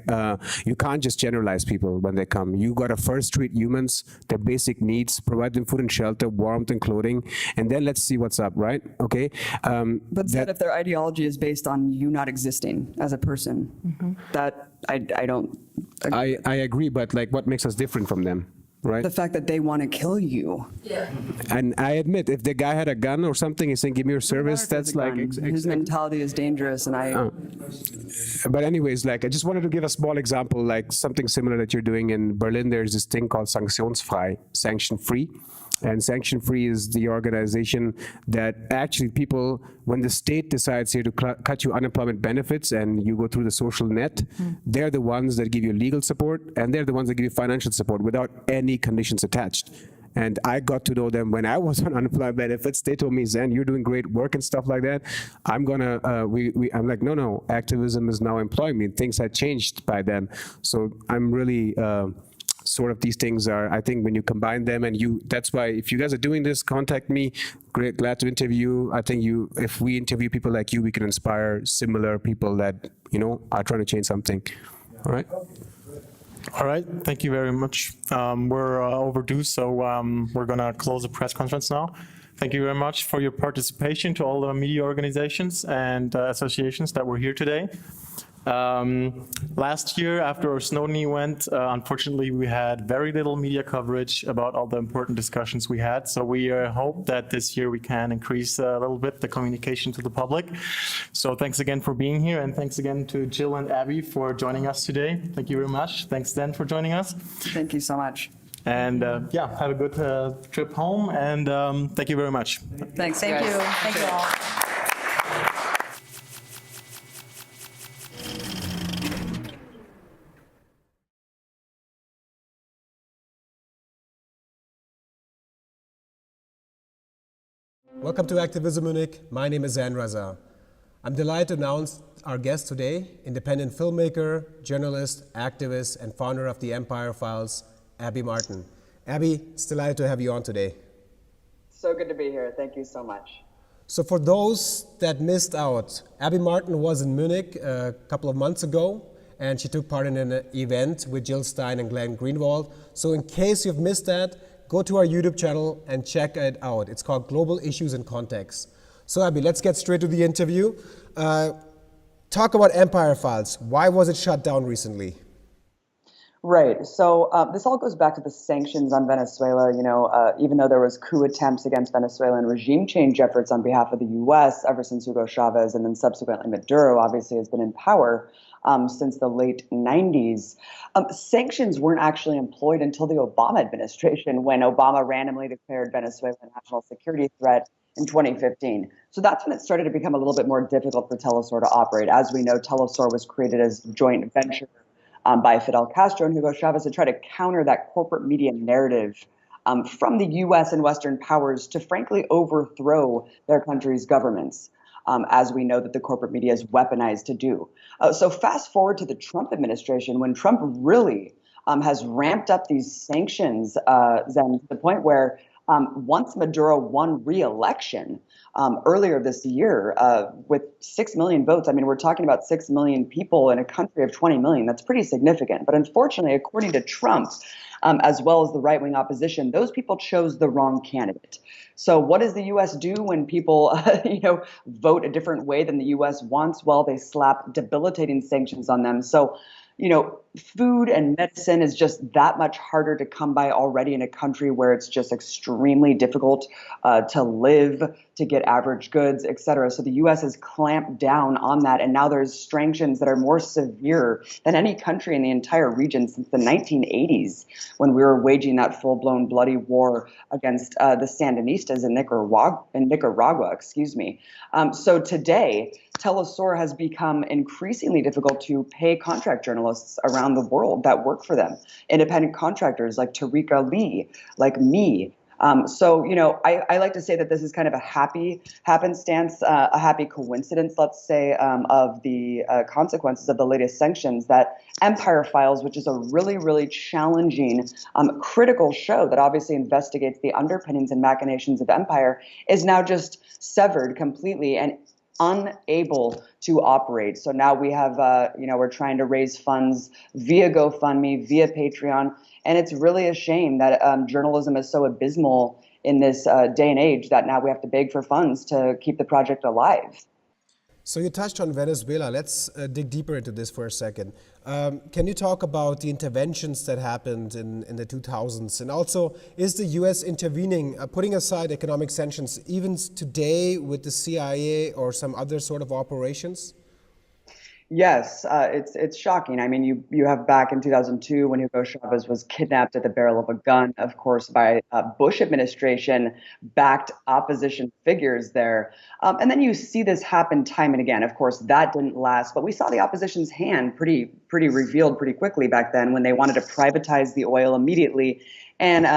You can't just generalize people when they come. You gotta first treat humans, their basic needs, provide them food and shelter, warmth and clothing, and then let's see what's up, right? Okay. But that if their ideology is based on you not existing as a person, that I don't. I agree, but like, what makes us different from them? Right. The fact that they want to kill you. Yeah. And I admit, if the guy had a gun or something, he's saying, give me your service, that's like... His mentality is dangerous, and I... But anyways, like, I just wanted to give a small example, like something similar that you're doing in Berlin. There's this thing called sanktionsfrei, sanction-free. And sanction-free is the organization that actually people, when the state decides here to cut you unemployment benefits and you go through the social net, they're the ones that give you legal support, and they're the ones that give you financial support without any conditions attached. And I got to know them when I was on unemployment benefits. They told me, Zen, you're doing great work and stuff like that. I'm gonna, I'm like, no, activism is now employing me. Things had changed by then. So I'm really, sort of these things are, I think when you combine them and that's why if you guys are doing this, contact me. Great, glad to interview. I think if we interview people like you, we can inspire similar people that, you know, are trying to change something. All right. All right, thank you very much. We're overdue, so we're gonna close the press conference now. Thank you very much for your participation to all the media organizations and associations that were here today. Last year, after our Snowden event, unfortunately, we had very little media coverage about all the important discussions we had. So we hope that this year we can increase a little bit the communication to the public. So thanks again for being here, and thanks again to Jill and Abby for joining us today. Thank you very much. Thanks, Dan, for joining us. Thank you so much. And yeah, have a good trip home, and thank you very much. Thanks, Thank you. Thank you all. Welcome to acTVism Munich. My name is Zan Raza. I'm delighted to announce our guest today, independent filmmaker, journalist, activist, and founder of the Empire Files, Abby Martin. Abby, it's delighted to have you on today. So good to be here. Thank you so much. So for those that missed out, Abby Martin was in Munich a couple of months ago, and she took part in an event with Jill Stein and Glenn Greenwald. So in case you've missed that, go to our YouTube channel and check it out. It's called Global Issues and Context. So Abby, let's get straight to the interview. Talk about Empire Files. Why was it shut down recently? Right. So this all goes back to the sanctions on Venezuela. You know, even though there was coup attempts against Venezuelan regime change efforts on behalf of the U.S. ever since Hugo Chavez and then subsequently Maduro obviously has been in power since the late 90s. Sanctions weren't actually employed until the Obama administration, when Obama randomly declared Venezuela a national security threat in 2015. So that's when it started to become a little bit more difficult for teleSUR to operate. As we know, teleSUR was created as a joint venture by Fidel Castro and Hugo Chavez to try to counter that corporate media narrative from the U.S. and Western powers to frankly overthrow their country's governments, as we know that the corporate media is weaponized to do. So fast forward to the Trump administration, when Trump really has ramped up these sanctions, Zen, to the point where once Maduro won re-election earlier this year with 6 million votes, I mean, we're talking about 6 million people in a country of 20 million. That's pretty significant. But unfortunately, according to Trump, as well as the right-wing opposition, those people chose the wrong candidate. So what does the U.S. do when people, vote a different way than the U.S. wants? Well, they slap debilitating sanctions on them. So, food and medicine is just that much harder to come by already in a country where it's just extremely difficult to live, to get average goods, et cetera. So the U.S. has clamped down on that, and now there's sanctions that are more severe than any country in the entire region since the 1980s, when we were waging that full-blown bloody war against the Sandinistas in Nicaragua. So today, teleSUR has become increasingly difficult to pay contract journalists around the world that work for them, independent contractors like Tarika Lee, like me. So, I like to say that this is kind of a happy happenstance, a happy coincidence, let's say, of the consequences of the latest sanctions, that Empire Files, which is a really, really challenging, critical show that obviously investigates the underpinnings and machinations of empire, is now just severed completely and unable to operate. So now we have, we're trying to raise funds via GoFundMe, via Patreon, and it's really a shame that journalism is so abysmal in this day and age that now we have to beg for funds to keep the project alive. So you touched on Venezuela. Let's dig deeper into this for a second. Can you talk about the interventions that happened in the 2000s? And also, is the US intervening, putting aside economic sanctions, even today with the CIA or some other sort of operations? Yes, it's shocking. I mean, you have back in 2002 when Hugo Chavez was kidnapped at the barrel of a gun, of course, by Bush administration backed opposition figures there. And then you see this happen time and again. Of course, that didn't last, but we saw the opposition's hand pretty revealed pretty quickly back then when they wanted to privatize the oil immediately and,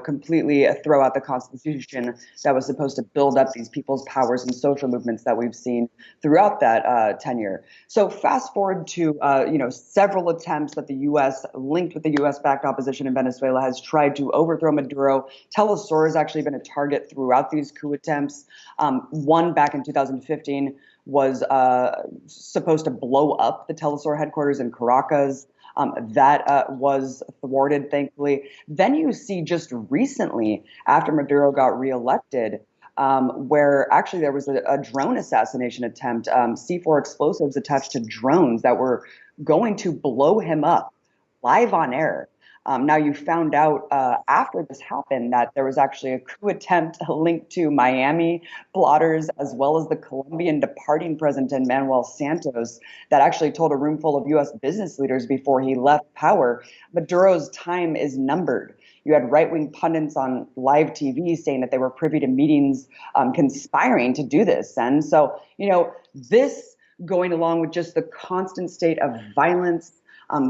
completely throw out the Constitution that was supposed to build up these people's powers and social movements that we've seen throughout that tenure. So fast forward to, several attempts that the U.S. linked with the U.S.-backed opposition in Venezuela has tried to overthrow Maduro. teleSUR has actually been a target throughout these coup attempts. One back in 2015 was supposed to blow up the teleSUR headquarters in Caracas. That was thwarted, thankfully. Then you see just recently, after Maduro got reelected, where actually there was a drone assassination attempt, C4 explosives attached to drones that were going to blow him up live on air. Now, you found out after this happened that there was actually a coup attempt linked to Miami plotters, as well as the Colombian departing President Manuel Santos, that actually told a room full of U.S. business leaders before he left power, Maduro's time is numbered. You had right-wing pundits on live TV saying that they were privy to meetings conspiring to do this. And so, this going along with just the constant state of violence,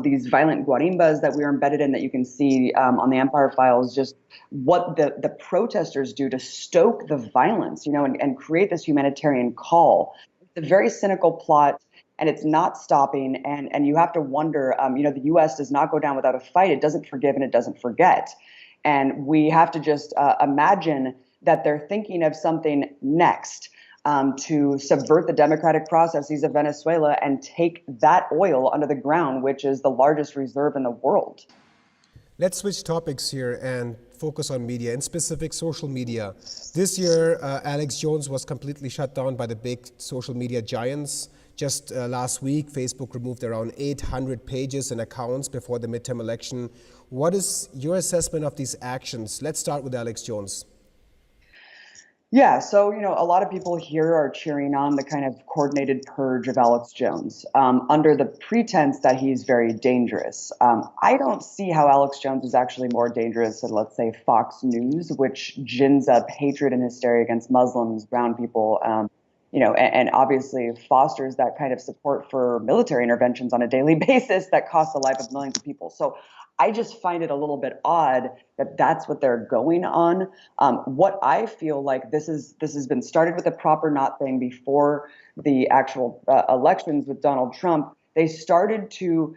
these violent guarimbas that we are embedded in that you can see on the Empire Files, just what the protesters do to stoke the violence, and create this humanitarian call. It's a very cynical plot, and it's not stopping. And you have to wonder, the U.S. does not go down without a fight. It doesn't forgive and it doesn't forget. And we have to just imagine that they're thinking of something next. To subvert the democratic processes of Venezuela and take that oil under the ground, which is the largest reserve in the world. Let's switch topics here and focus on media, in specific social media. This year, Alex Jones was completely shut down by the big social media giants. Just last week, Facebook removed around 800 pages and accounts before the midterm election. What is your assessment of these actions? Let's start with Alex Jones. Yeah, so, a lot of people here are cheering on the kind of coordinated purge of Alex Jones under the pretense that he's very dangerous. I don't see how Alex Jones is actually more dangerous than, let's say, Fox News, which gins up hatred and hysteria against Muslims, brown people, and obviously fosters that kind of support for military interventions on a daily basis that costs the life of millions of people. So I just find it a little bit odd that that's what they're going on. What I feel like this has been started with a proper not thing before the actual elections with Donald Trump. They started to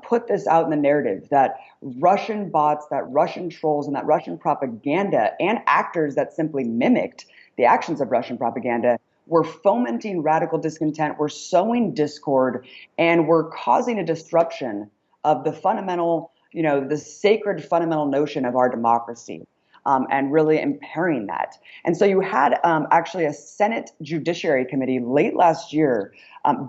put this out in the narrative that Russian bots, that Russian trolls, and that Russian propaganda and actors that simply mimicked the actions of Russian propaganda were fomenting radical discontent, were sowing discord, and were causing a disruption of the fundamental, the sacred fundamental notion of our democracy, and really impairing that. And so you had actually a Senate Judiciary Committee late last year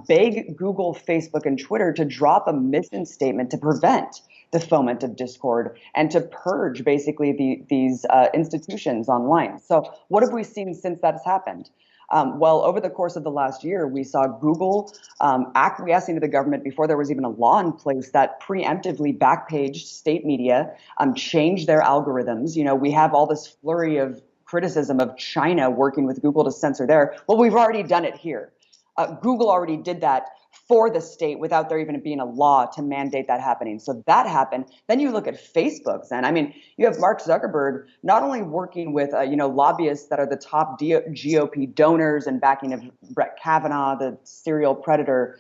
beg Google, Facebook, and Twitter to drop a mission statement to prevent the foment of discord and to purge basically these institutions online. So what have we seen since that's happened? Well, over the course of the last year, we saw Google acquiescing to the government before there was even a law in place that preemptively backpaged state media, changed their algorithms. We have all this flurry of criticism of China working with Google to censor there. Well, we've already done it here. Google already did that for the state without there even being a law to mandate that happening. So that happened. Then you look at Facebook, Zen. I mean, you have Mark Zuckerberg not only working with, lobbyists that are the top GOP donors and backing of Brett Kavanaugh, the serial predator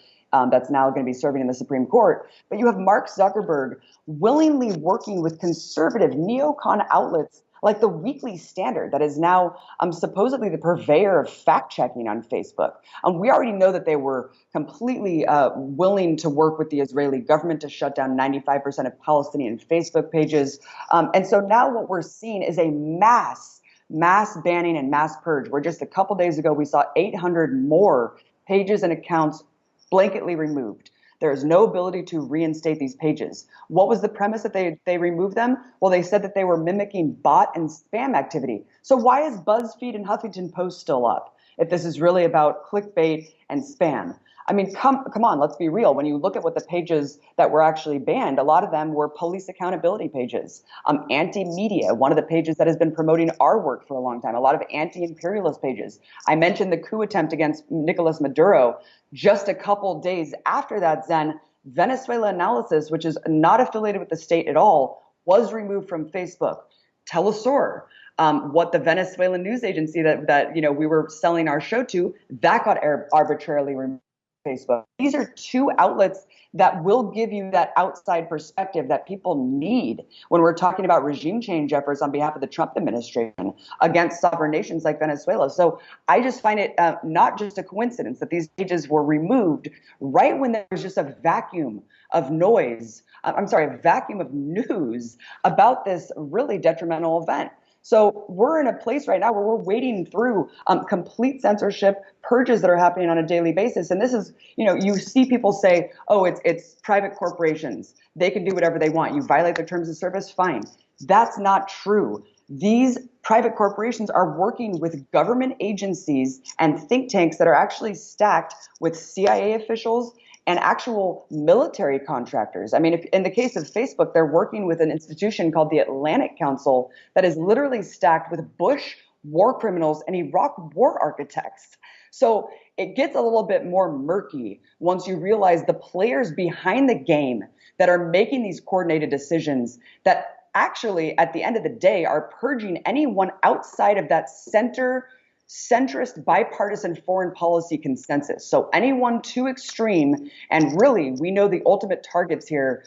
that's now going to be serving in the Supreme Court, but you have Mark Zuckerberg willingly working with conservative neocon outlets like the Weekly Standard, that is now supposedly the purveyor of fact-checking on Facebook. We already know that they were completely willing to work with the Israeli government to shut down 95% of Palestinian Facebook pages. And so now what we're seeing is a mass banning and mass purge, where just a couple days ago we saw 800 more pages and accounts blanketly removed. There is no ability to reinstate these pages. What was the premise that they removed them? Well, they said that they were mimicking bot and spam activity. So why is BuzzFeed and Huffington Post still up if this is really about clickbait and spam? I mean, come on, let's be real. When you look at what the pages that were actually banned, a lot of them were police accountability pages. Anti-media, one of the pages that has been promoting our work for a long time, a lot of anti-imperialist pages. I mentioned the coup attempt against Nicolas Maduro. Just a couple days after that, Zen, Venezuela Analysis, which is not affiliated with the state at all, was removed from Facebook. teleSUR, what the Venezuelan news agency that we were selling our show to, that got arbitrarily removed from Facebook. These are two outlets that will give you that outside perspective that people need when we're talking about regime change efforts on behalf of the Trump administration against sovereign nations like Venezuela. So I just find it not just a coincidence that these pages were removed right when there was just a vacuum of noise, a vacuum of news about this really detrimental event. So we're in a place right now where we're wading through complete censorship, purges that are happening on a daily basis. And this is, you see people say, oh, it's private corporations. They can do whatever they want. You violate their terms of service, fine. That's not true. These private corporations are working with government agencies and think tanks that are actually stacked with CIA officials and actual military contractors. I mean, if, in the case of Facebook, they're working with an institution called the Atlantic Council that is literally stacked with Bush war criminals and Iraq war architects. So it gets a little bit more murky once you realize the players behind the game that are making these coordinated decisions that actually, at the end of the day, are purging anyone outside of that centrist bipartisan foreign policy consensus. So anyone too extreme, and really we know the ultimate targets here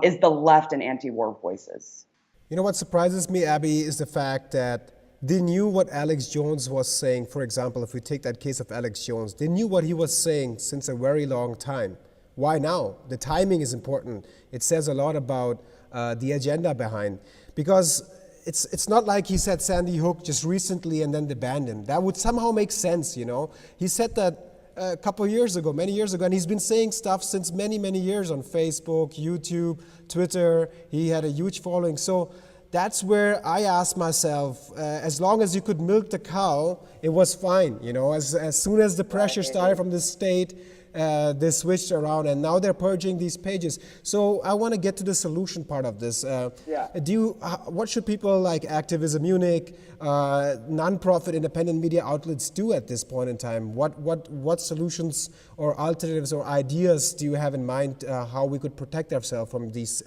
is the left and anti-war voices. You know what surprises me, Abby, is the fact that they knew what Alex Jones was saying. For example, if we take that case of Alex Jones, they knew what he was saying since a very long time. Why now? The timing is important. It says a lot about the agenda behind, because it's not like he said Sandy Hook just recently and then they banned him. That would somehow make sense, He said that a couple of years ago, many years ago, and he's been saying stuff since many, many years on Facebook, YouTube, Twitter. He had a huge following. So that's where I asked myself, as long as you could milk the cow, it was fine. As soon as the pressure started from the state, they switched around, and now they're purging these pages. So I want to get to the solution part of this. What should people like acTVism Munich, non-profit independent media outlets do at this point in time? What solutions or alternatives or ideas do you have in mind how we could protect ourselves from these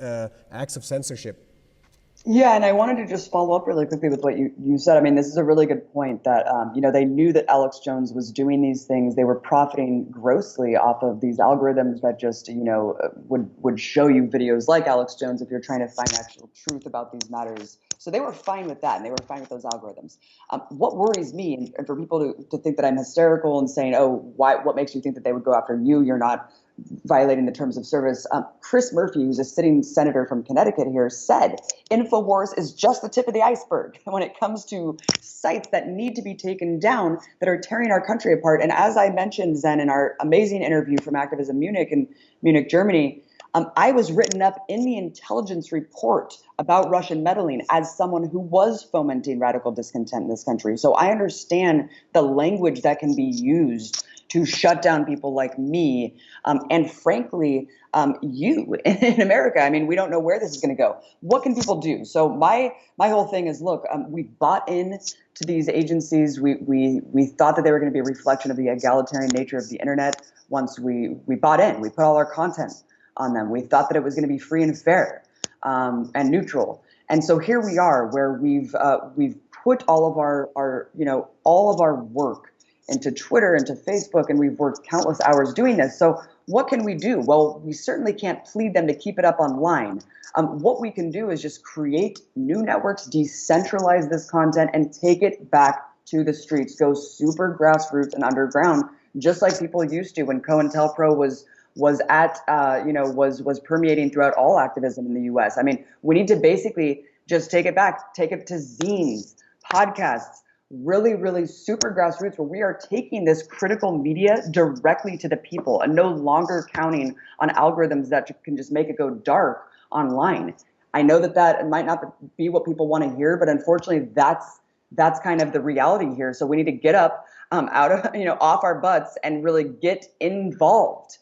acts of censorship? Yeah, and I wanted to just follow up really quickly with what you said. I mean, this is a really good point that, they knew that Alex Jones was doing these things. They were profiting grossly off of these algorithms that just, would show you videos like Alex Jones if you're trying to find actual truth about these matters. So they were fine with that, and they were fine with those algorithms. What worries me, and for people to think that I'm hysterical and saying, oh, what makes you think that they would go after you? You're not violating the terms of service. Chris Murphy, who's a sitting senator from Connecticut here, said InfoWars is just the tip of the iceberg when it comes to sites that need to be taken down that are tearing our country apart. And as I mentioned, Zen, in our amazing interview from acTVism Munich in Munich, Germany, I was written up in the intelligence report about Russian meddling as someone who was fomenting radical discontent in this country. So I understand the language that can be used to shut down people like me, and frankly, you in America. I mean, we don't know where this is going to go. What can people do? So my whole thing is, look, we bought in to these agencies. We thought that they were going to be a reflection of the egalitarian nature of the internet. Once we bought in, we put all our content on them. We thought that it was going to be free and fair, and neutral. And so here we are, where we've put all of our work into Twitter, into Facebook, and we've worked countless hours doing this. So what can we do? Well, we certainly can't plead them to keep it up online. What we can do is just create new networks, decentralize this content, and take it back to the streets. Go super grassroots and underground, just like people used to when COINTELPRO was permeating throughout all activism in the U.S. I mean, we need to basically just take it back, take it to zines, podcasts, really, really super grassroots, where we are taking this critical media directly to the people and no longer counting on algorithms that can just make it go dark online. I know that might not be what people want to hear, but unfortunately, that's kind of the reality here. So we need to get up out of off our butts and really get involved,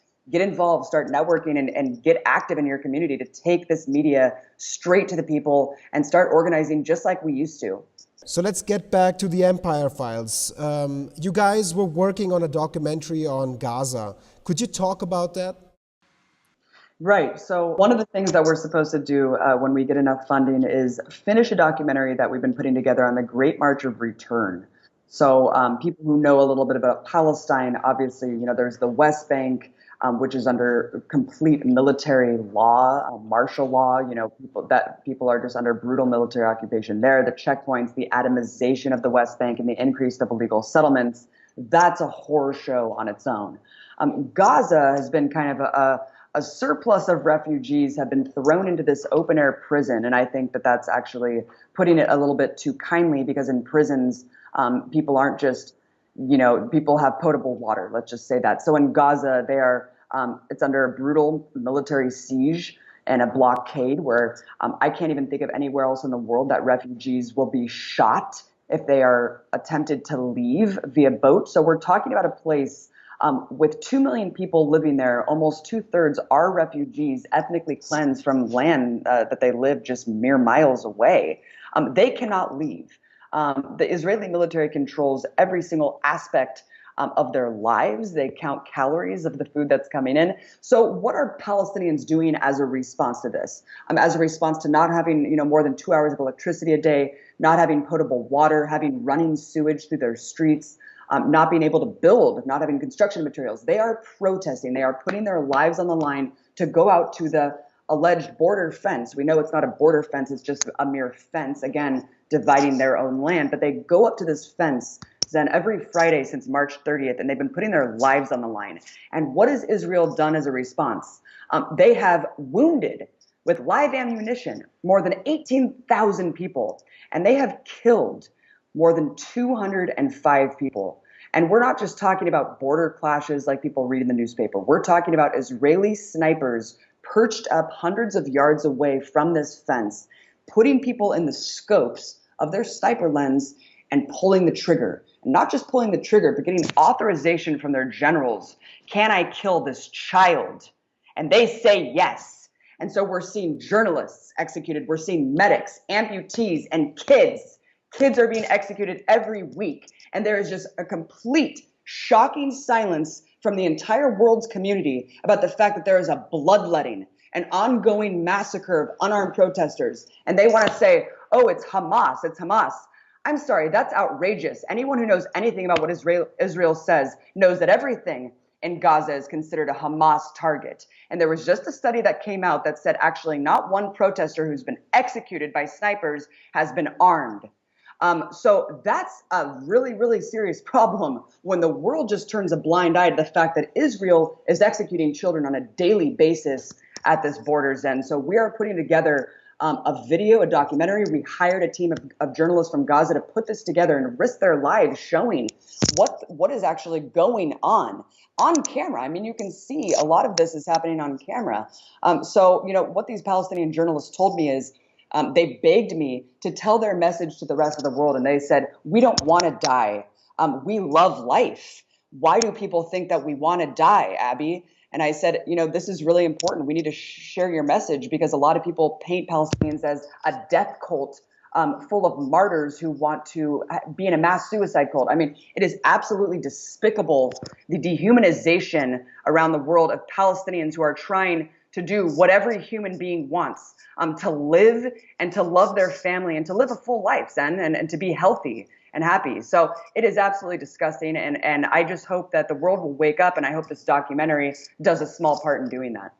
start networking, and get active in your community to take this media straight to the people and start organizing just like we used to. So let's get back to the Empire Files. You guys were working on a documentary on Gaza. Could you talk about that? Right. So one of the things that we're supposed to do when we get enough funding is finish a documentary that we've been putting together on the Great March of Return. So people who know a little bit about Palestine, obviously, there's the West Bank, which is under complete military law, martial law. People are just under brutal military occupation there. The checkpoints, the atomization of the West Bank, and the increase of illegal settlements. That's a horror show on its own. Gaza has been kind of a surplus of refugees have been thrown into this open air prison, and I think that that's actually putting it a little bit too kindly, because in prisons, people aren't just people have potable water. Let's just say that. So in Gaza, it's under a brutal military siege and a blockade where I can't even think of anywhere else in the world that refugees will be shot if they are attempted to leave via boat. So we're talking about a place with 2 million people living there. Almost 2/3 are refugees, ethnically cleansed from land that they live just mere miles away. They cannot leave. The Israeli military controls every single aspect of their lives. They count calories of the food that's coming in. So what are Palestinians doing as a response to this? As a response to not having more than 2 hours of electricity a day, not having potable water, having running sewage through their streets, not being able to build, not having construction materials. They are protesting. They are putting their lives on the line to go out to the alleged border fence. We know it's not a border fence, it's just a mere fence, again, dividing their own land. But they go up to this fence then every Friday since March 30th, and they've been putting their lives on the line. And what has Israel done as a response? They have wounded with live ammunition more than 18,000 people, and they have killed more than 205 people. And we're not just talking about border clashes like people read in the newspaper. We're talking about Israeli snipers perched up hundreds of yards away from this fence, putting people in the scopes of their sniper lens and pulling the trigger. And not just pulling the trigger, but getting authorization from their generals. Can I kill this child? And they say yes. And so we're seeing journalists executed. We're seeing medics, amputees, and kids. Kids are being executed every week. And there is just a complete shocking silence from the entire world's community about the fact that there is a bloodletting, an ongoing massacre of unarmed protesters. And they want to say, oh, it's Hamas, it's Hamas. I'm sorry, that's outrageous. Anyone who knows anything about what Israel says knows that everything in Gaza is considered a Hamas target. And there was just a study that came out that said actually not one protester who's been executed by snipers has been armed. So that's a really, really serious problem when the world just turns a blind eye to the fact that Israel is executing children on a daily basis at this border's end. So we are putting together a video, a documentary. We hired a team of journalists from Gaza to put this together and risk their lives showing what is actually going on camera. I mean, you can see a lot of this is happening on camera. So, what these Palestinian journalists told me is they begged me to tell their message to the rest of the world. And they said, we don't want to die. We love life. why do people think that we want to die, Abby? And I said, this is really important. We need to share your message, because a lot of people paint Palestinians as a death cult full of martyrs who want to be in a mass suicide cult. I mean, it is absolutely despicable, the dehumanization around the world of Palestinians who are trying to do what every human being wants, to live and to love their family and to live a full life, Zen, and to be healthy and happy. So it is absolutely disgusting. And I just hope that the world will wake up, and I hope this documentary does a small part in doing that.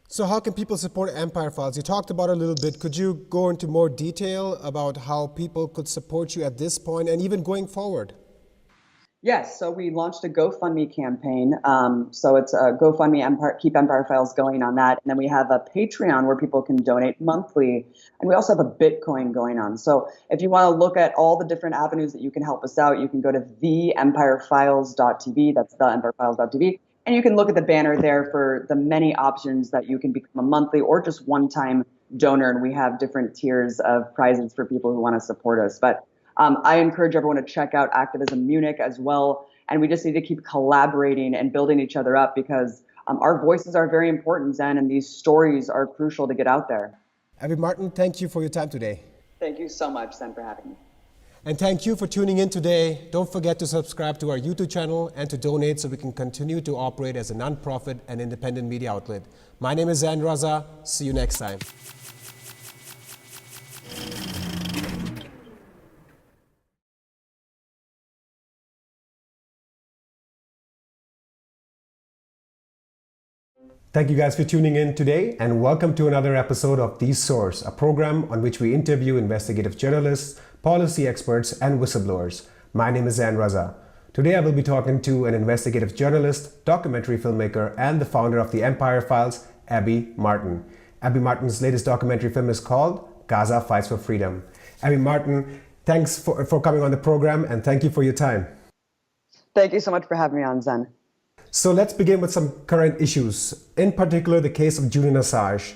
So how can people support Empire Files? You talked about it a little bit. Could you go into more detail about how people could support you at this point and even going forward? Yes, so we launched a GoFundMe campaign. So it's a GoFundMe, Keep Empire Files going on that. And then we have a Patreon where people can donate monthly. And we also have a Bitcoin going on. So if you want to look at all the different avenues that you can help us out, you can go to theempirefiles.tv. That's theempirefiles.tv. And you can look at the banner there for the many options that you can become a monthly or just one-time donor. And we have different tiers of prizes for people who want to support us. But I encourage everyone to check out acTVism Munich as well. And we just need to keep collaborating and building each other up, because our voices are very important, Zen, and these stories are crucial to get out there. Abby Martin, thank you for your time today. Thank you so much, Zen, for having me. And thank you for tuning in today. Don't forget to subscribe to our YouTube channel and to donate so we can continue to operate as a non-profit and independent media outlet. My name is Zan Raza. See you next time. Thank you guys for tuning in today, and welcome to another episode of The Source, a program on which we interview investigative journalists, policy experts, and whistleblowers. My name is Zan Raza. Today I will be talking to an investigative journalist, documentary filmmaker, and the founder of the Empire Files, Abby Martin. Abby Martin's latest documentary film is called Gaza Fights for Freedom. Abby Martin, thanks for coming on the program, and thank you for your time. Thank you so much for having me on, Zen. So let's begin with some current issues, in particular the case of Julian Assange.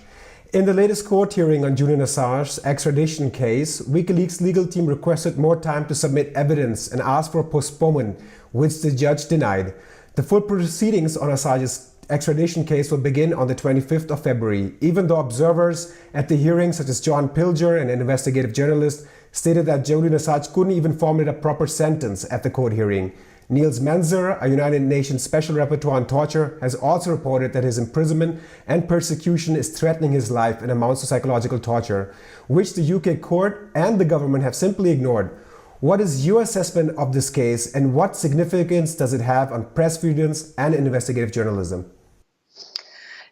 In the latest court hearing on Julian Assange's extradition case, WikiLeaks' legal team requested more time to submit evidence and asked for postponement, which the judge denied. The full proceedings on Assange's extradition case will begin on the 25th of February, even though observers at the hearing, such as John Pilger, an investigative journalist, stated that Julian Assange couldn't even formulate a proper sentence at the court hearing. Niels Menzer, a United Nations Special Rapporteur on Torture, has also reported that his imprisonment and persecution is threatening his life and amounts to psychological torture, which the UK court and the government have simply ignored. What is your assessment of this case, and what significance does it have on press freedoms and investigative journalism?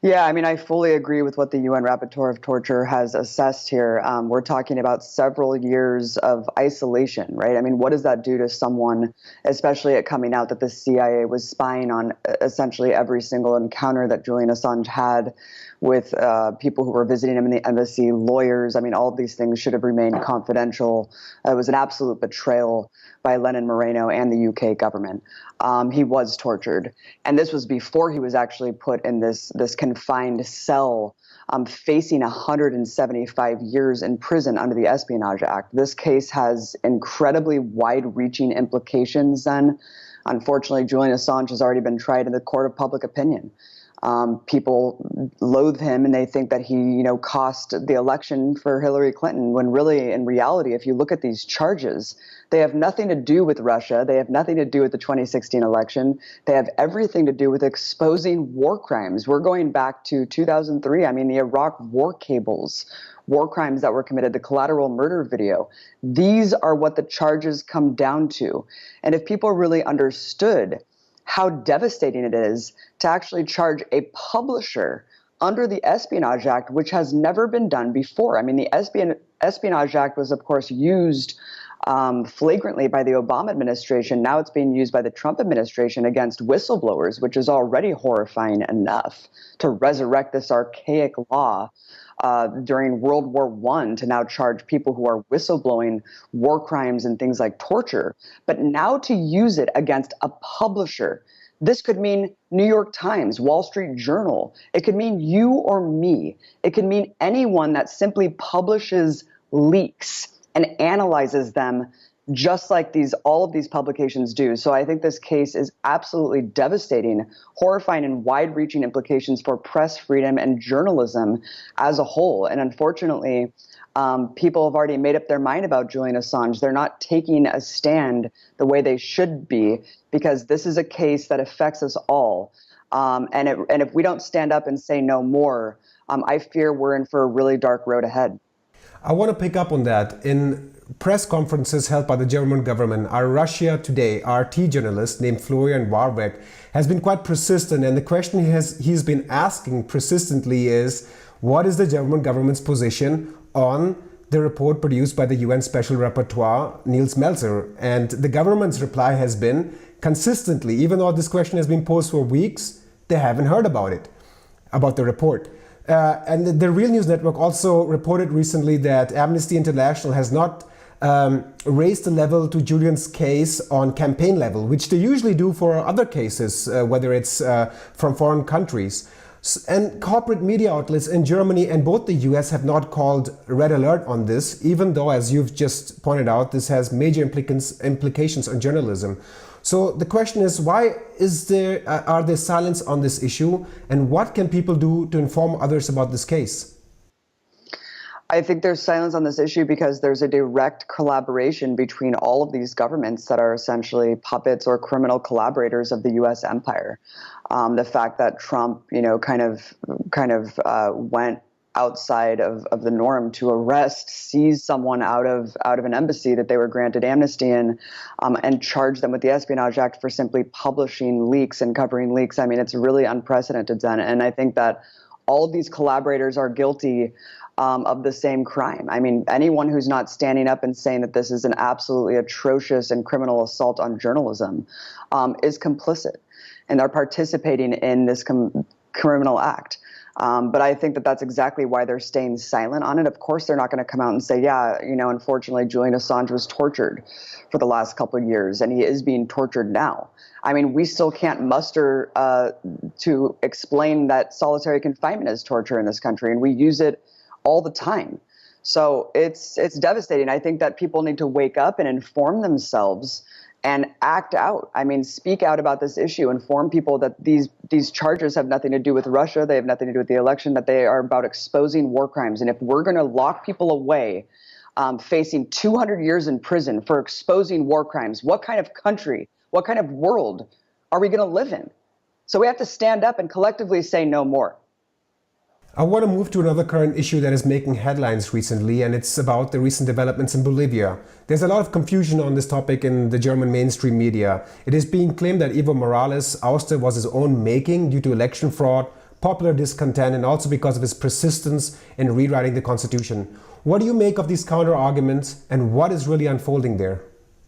Yeah, I mean, I fully agree with what the UN Rapporteur of Torture has assessed here. We're talking about several years of isolation, right? I mean, what does that do to someone, especially at coming out that the CIA was spying on essentially every single encounter that Julian Assange had with people who were visiting him in the embassy, lawyers? I mean, all of these things should have remained confidential. It was an absolute betrayal by Lenin Moreno and the UK government. He was tortured. And this was before he was actually put in this confined cell, facing 175 years in prison under the Espionage Act. This case has incredibly wide-reaching implications, and unfortunately, Julian Assange has already been tried in the court of public opinion. People loathe him, and they think that he, cost the election for Hillary Clinton, when really, in reality, if you look at these charges, they have nothing to do with Russia. They have nothing to do with the 2016 election. They have everything to do with exposing war crimes. We're going back to 2003. I mean, the Iraq war cables, war crimes that were committed, the collateral murder video. These are what the charges come down to. And if people really understood how devastating it is to actually charge a publisher under the Espionage Act, which has never been done before. I mean, the Espionage Act was, of course, used flagrantly by the Obama administration. Now it's being used by the Trump administration against whistleblowers, which is already horrifying enough to resurrect this archaic law during World War I, to now charge people who are whistleblowing war crimes and things like torture. But now to use it against a publisher. This could mean New York Times, Wall Street Journal. It could mean you or me. It could mean anyone that simply publishes leaks and analyzes them just like all of these publications do. So I think this case is absolutely devastating, horrifying, and wide-reaching implications for press freedom and journalism as a whole. And unfortunately, people have already made up their mind about Julian Assange. They're not taking a stand the way they should be, because this is a case that affects us all. And if we don't stand up and say no more, I fear we're in for a really dark road ahead. I want to pick up on that. In press conferences held by the German government, our Russia Today RT journalist named Florian Warbeck has been quite persistent, and the question he's been asking persistently is, what is the German government's position on the report produced by the UN Special Rapporteur Niels Melzer? And the government's reply has been, consistently, even though this question has been posed for weeks, they haven't heard about it, about the report. And the Real News Network also reported recently that Amnesty International has not raised the level to Julian's case on campaign level, which they usually do for other cases, whether it's from foreign countries. And corporate media outlets in Germany and both the US have not called red alert on this, even though, as you've just pointed out, this has major implications on journalism. So the question is, why are there silence on this issue, and what can people do to inform others about this case? I think there's silence on this issue because there's a direct collaboration between all of these governments that are essentially puppets or criminal collaborators of the U.S. empire. The fact that Trump, kind of went outside of the norm to seize someone out of an embassy that they were granted amnesty in, and charge them with the Espionage Act for simply publishing leaks and covering leaks. I mean, it's really unprecedented, Zen. And I think that all of these collaborators are guilty of the same crime. I mean, anyone who's not standing up and saying that this is an absolutely atrocious and criminal assault on journalism is complicit, and they're participating in this criminal act. But I think that that's exactly why they're staying silent on it. Of course, they're not going to come out and say, yeah, unfortunately, Julian Assange was tortured for the last couple of years, and he is being tortured now. I mean, we still can't muster to explain that solitary confinement is torture in this country, and we use it all the time. So it's devastating. I think that people need to wake up and inform themselves and act out. I mean, speak out about this issue, inform people that these charges have nothing to do with Russia, they have nothing to do with the election, that they are about exposing war crimes. And if we're going to lock people away facing 200 years in prison for exposing war crimes, what kind of country, what kind of world are we going to live in? So we have to stand up and collectively say no more. I want to move to another current issue that is making headlines recently, and it's about the recent developments in Bolivia. There's a lot of confusion on this topic in the German mainstream media. It is being claimed that Evo Morales' ouster was his own making due to election fraud, popular discontent, and also because of his persistence in rewriting the constitution. What do you make of these counter-arguments, and what is really unfolding there?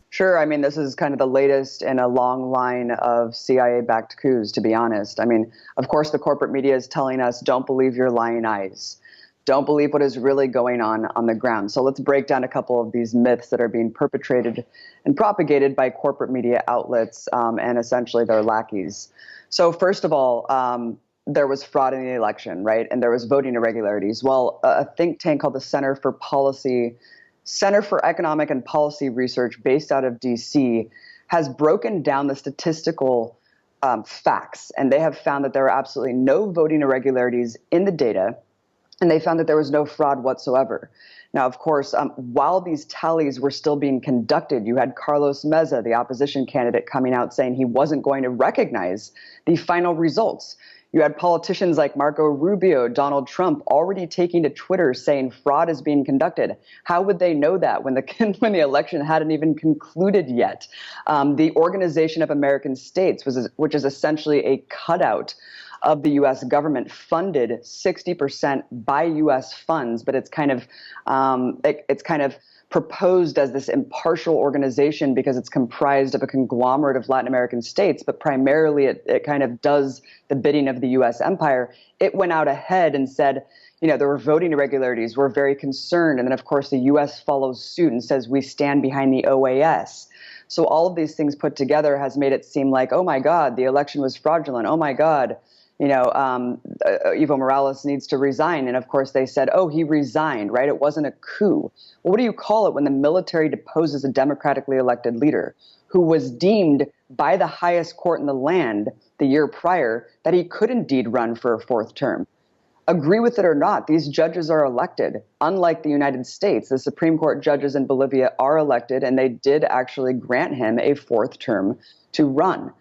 Sure. I mean, this is kind of the latest in a long line of CIA-backed coups, to be honest. I mean, of course, the corporate media is telling us, don't believe your lying eyes. Don't believe what is really going on the ground. So let's break down a couple of these myths that are being perpetrated and propagated by corporate media outlets and essentially their lackeys. So first of all, there was fraud in the election, right? And there was voting irregularities. Well, a think tank called the Center for Economic and Policy Research, based out of DC, has broken down the statistical facts, and they have found that there are absolutely no voting irregularities in the data, and they found that there was no fraud whatsoever. Now, of course, while these tallies were still being conducted, you had Carlos Meza, the opposition candidate, coming out saying he wasn't going to recognize the final results. You had politicians like Marco Rubio, Donald Trump already taking to Twitter saying fraud is being conducted. How would they know that when the election hadn't even concluded yet? The Organization of American States, which is essentially a cutout of the U.S. government, funded 60% by U.S. funds, but it's kind of proposed as this impartial organization because it's comprised of a conglomerate of Latin American states, but primarily it kind of does the bidding of the U.S. empire. It went out ahead and said, there were voting irregularities. We're very concerned. And then, of course, the U.S. follows suit and says we stand behind the OAS. So all of these things put together has made it seem like, oh, my God, the election was fraudulent. Oh, my God, Evo Morales needs to resign. And of course they said, oh, he resigned, right? It wasn't a coup. Well, what do you call it when the military deposes a democratically elected leader who was deemed by the highest court in the land the year prior that he could indeed run for a fourth term? Agree with it or not, these judges are elected. Unlike the United States, the Supreme Court judges in Bolivia are elected, and they did actually grant him a fourth term to run.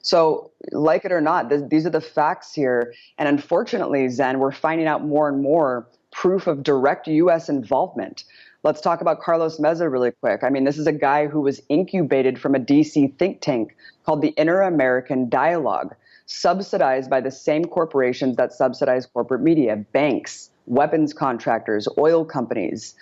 So, like it or not, these are the facts here. And unfortunately, Zen, we're finding out more and more proof of direct U.S. involvement. Let's talk about Carlos Meza really quick. I mean, this is a guy who was incubated from a D.C. think tank called the Inter-American Dialogue, subsidized by the same corporations that subsidize corporate media, banks, weapons contractors, oil companies.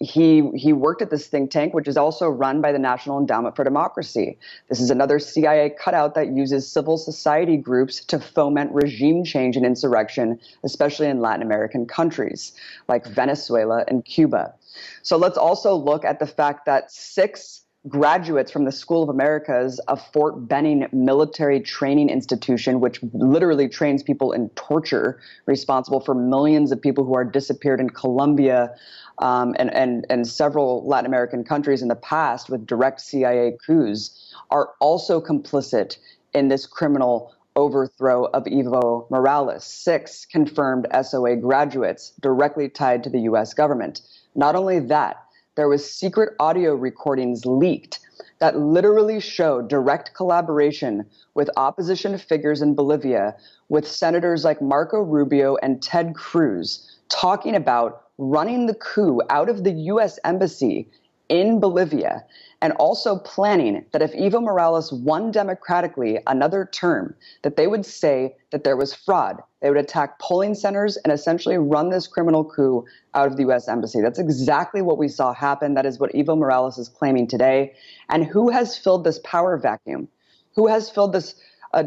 He worked at this think tank, which is also run by the National Endowment for Democracy. This is another CIA cutout that uses civil society groups to foment regime change and insurrection, especially in Latin American countries like Venezuela and Cuba. So let's also look at the fact that 6 graduates from the School of Americas, a Fort Benning military training institution, which literally trains people in torture, responsible for millions of people who are disappeared in Colombia and several Latin American countries in the past with direct CIA coups, are also complicit in this criminal overthrow of Evo Morales. 6 confirmed SOA graduates directly tied to the U.S. government. Not only that, there was secret audio recordings leaked that literally showed direct collaboration with opposition figures in Bolivia, with senators like Marco Rubio and Ted Cruz talking about running the coup out of the U.S. embassy in Bolivia, and also planning that if Evo Morales won democratically another term, that they would say that there was fraud. They would attack polling centers and essentially run this criminal coup out of the U.S. embassy. That's exactly what we saw happen. That is what Evo Morales is claiming today. And who has filled this power vacuum? Who has filled this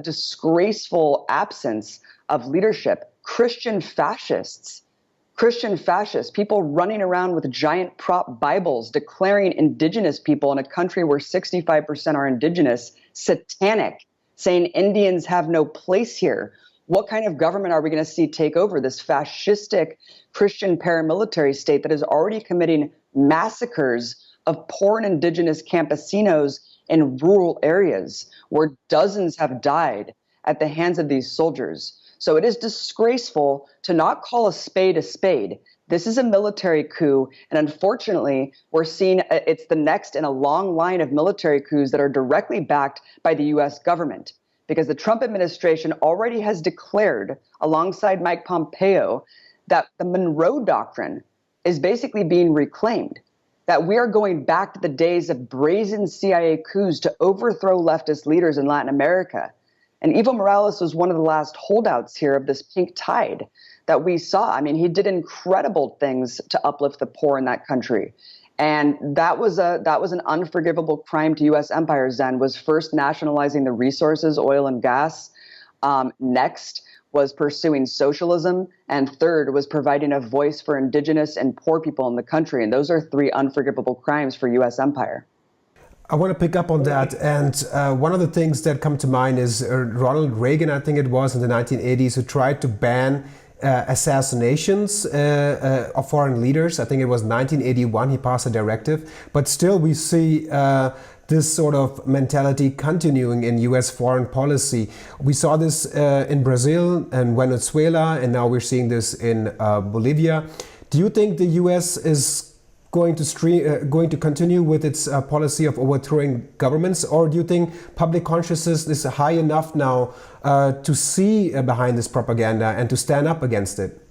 disgraceful absence of leadership? Christian fascists, people running around with giant prop Bibles declaring indigenous people in a country where 65% are indigenous satanic, saying Indians have no place here. What kind of government are we going to see take over this fascistic Christian paramilitary state that is already committing massacres of poor and indigenous campesinos in rural areas where dozens have died at the hands of these soldiers? So it is disgraceful to not call a spade a spade. This is a military coup, and unfortunately, we're seeing it's the next in a long line of military coups that are directly backed by the U.S. government, because the Trump administration already has declared, alongside Mike Pompeo, that the Monroe Doctrine is basically being reclaimed, that we are going back to the days of brazen CIA coups to overthrow leftist leaders in Latin America. And Evo Morales was one of the last holdouts here of this pink tide that we saw. I mean, he did incredible things to uplift the poor in that country. And that was an unforgivable crime to U.S. empire, Zen, was first nationalizing the resources, oil and gas. Next was pursuing socialism. And third was providing a voice for indigenous and poor people in the country. And those are 3 unforgivable crimes for U.S. empire. I want to pick up on that, and one of the things that come to mind is Ronald Reagan, I think it was, in the 1980s, who tried to ban assassinations of foreign leaders. I think it was 1981 he passed a directive, but still we see this sort of mentality continuing in US foreign policy. We saw this in Brazil and Venezuela, and now we're seeing this in Bolivia. Do you think the US is going to continue with its policy of overthrowing governments, or do you think public consciousness is high enough now to see behind this propaganda and to stand up against it?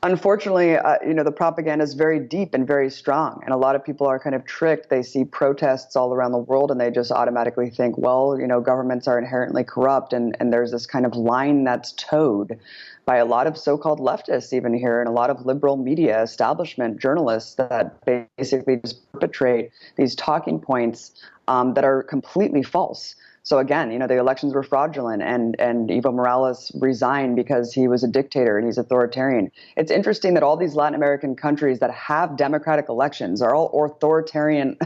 Unfortunately, the propaganda is very deep and very strong, and a lot of people are kind of tricked. They see protests all around the world, and they just automatically think, well, governments are inherently corrupt, and there's this kind of line that's towed by a lot of so-called leftists even here, and a lot of liberal media establishment journalists that basically just perpetrate these talking points that are completely false. So again, you know, the elections were fraudulent, and Evo Morales resigned because he was a dictator and he's authoritarian. It's interesting that all these Latin American countries that have democratic elections are all authoritarian,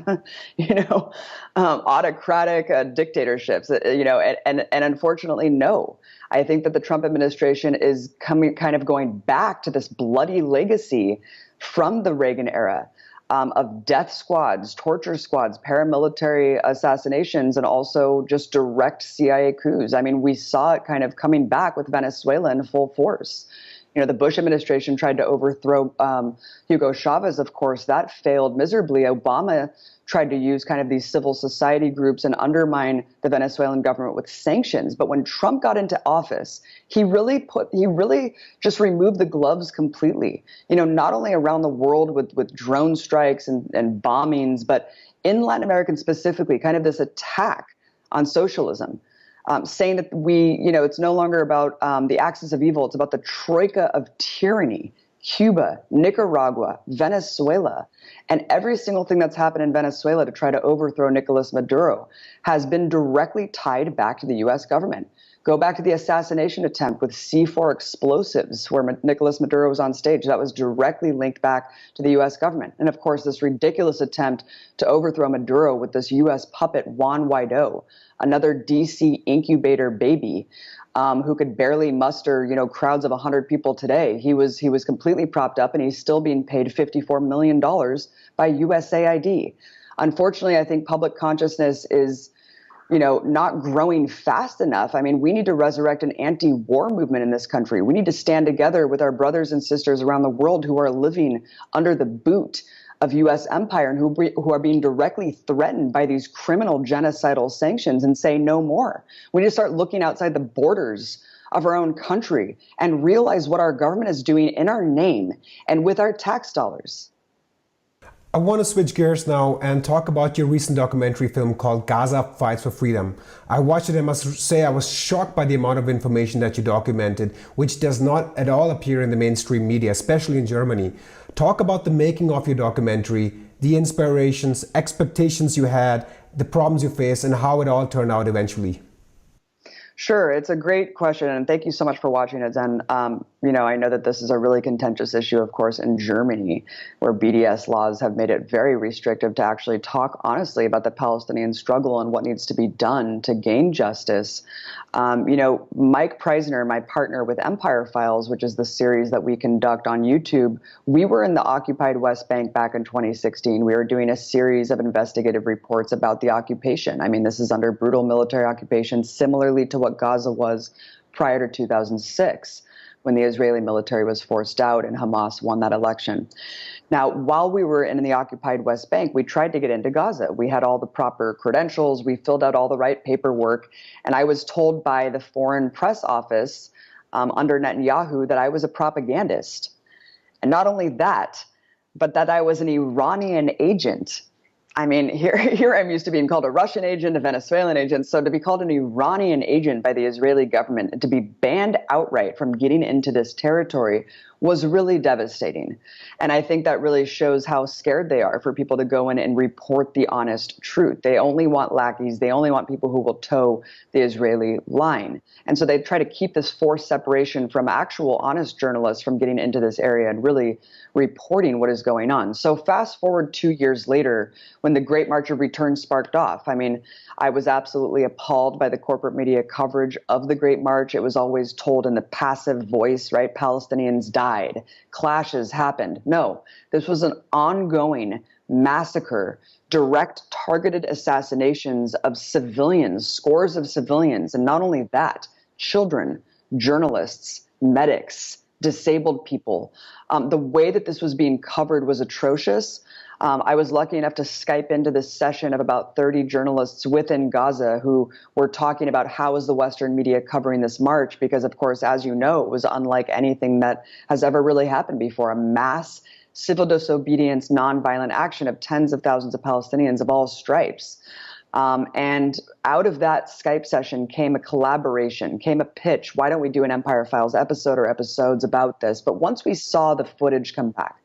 you know, autocratic dictatorships, you know, and unfortunately, no. I think that the Trump administration is kind of going back to this bloody legacy from the Reagan era. Of death squads, torture squads, paramilitary assassinations, and also just direct CIA coups. I mean, we saw it kind of coming back with Venezuela in full force. You know, the Bush administration tried to overthrow Hugo Chavez, of course. That failed miserably. Obama tried to use kind of these civil society groups and undermine the Venezuelan government with sanctions. But when Trump got into office, he really just removed the gloves completely. You know, not only around the world with drone strikes and bombings, but in Latin America specifically, kind of this attack on socialism. Saying that it's no longer about the axis of evil, it's about the troika of tyranny. Cuba, Nicaragua, Venezuela, and every single thing that's happened in Venezuela to try to overthrow Nicolas Maduro has been directly tied back to the U.S. government. Go back to the assassination attempt with C4 explosives where Nicolas Maduro was on stage. That was directly linked back to the U.S. government. And of course, this ridiculous attempt to overthrow Maduro with this U.S. puppet, Juan Guaido, another D.C. incubator baby, who could barely muster, you know, crowds of 100 people today. He was completely propped up, and he's still being paid $54 million by USAID. Unfortunately, I think public consciousness is, you know, not growing fast enough. I mean, we need to resurrect an anti-war movement in this country. We need to stand together with our brothers and sisters around the world who are living under the boot of U.S. empire and who are being directly threatened by these criminal genocidal sanctions, and say no more. We need to start looking outside the borders of our own country and realize what our government is doing in our name and with our tax dollars. I want to switch gears now and talk about your recent documentary film called Gaza Fights for Freedom. I watched it and must say I was shocked by the amount of information that you documented, which does not at all appear in the mainstream media, especially in Germany. Talk about the making of your documentary, the inspirations, expectations you had, the problems you faced, and how it all turned out eventually. Sure, it's a great question, and thank you so much for watching it, Zen. You know, I know that this is a really contentious issue, of course, in Germany, where BDS laws have made it very restrictive to actually talk honestly about the Palestinian struggle and what needs to be done to gain justice. You know, Mike Preisner, my partner with Empire Files, which is the series that we conduct on YouTube, we were in the occupied West Bank back in 2016. We were doing a series of investigative reports about the occupation. I mean, this is under brutal military occupation, similarly to what Gaza was prior to 2006, when the Israeli military was forced out and Hamas won that election. Now, while we were in the occupied West Bank, we tried to get into Gaza. We had all the proper credentials, we filled out all the right paperwork, and I was told by the Foreign Press Office under Netanyahu that I was a propagandist. And not only that, but that I was an Iranian agent. I mean, here I'm used to being called a Russian agent, a Venezuelan agent. So to be called an Iranian agent by the Israeli government and to be banned outright from getting into this territory was really devastating. And I think that really shows how scared they are for people to go in and report the honest truth. They only want lackeys. They only want people who will toe the Israeli line. And so they try to keep this forced separation from actual honest journalists from getting into this area and really reporting what is going on. So fast forward 2 years later, when the Great March of Return sparked off, I mean, I was absolutely appalled by the corporate media coverage of the Great March. It was always told in the passive voice, right? Palestinians died, clashes happened. No, this was an ongoing massacre, direct targeted assassinations of civilians, scores of civilians. And not only that, children, journalists, medics, disabled people. The way that this was being covered was atrocious. I was lucky enough to Skype into this session of about 30 journalists within Gaza who were talking about how is the Western media covering this march, because, of course, as you know, it was unlike anything that has ever really happened before, a mass civil disobedience, nonviolent action of tens of thousands of Palestinians of all stripes. And out of that Skype session came a collaboration, came a pitch. Why don't we do an Empire Files episode or episodes about this? But once we saw the footage come back,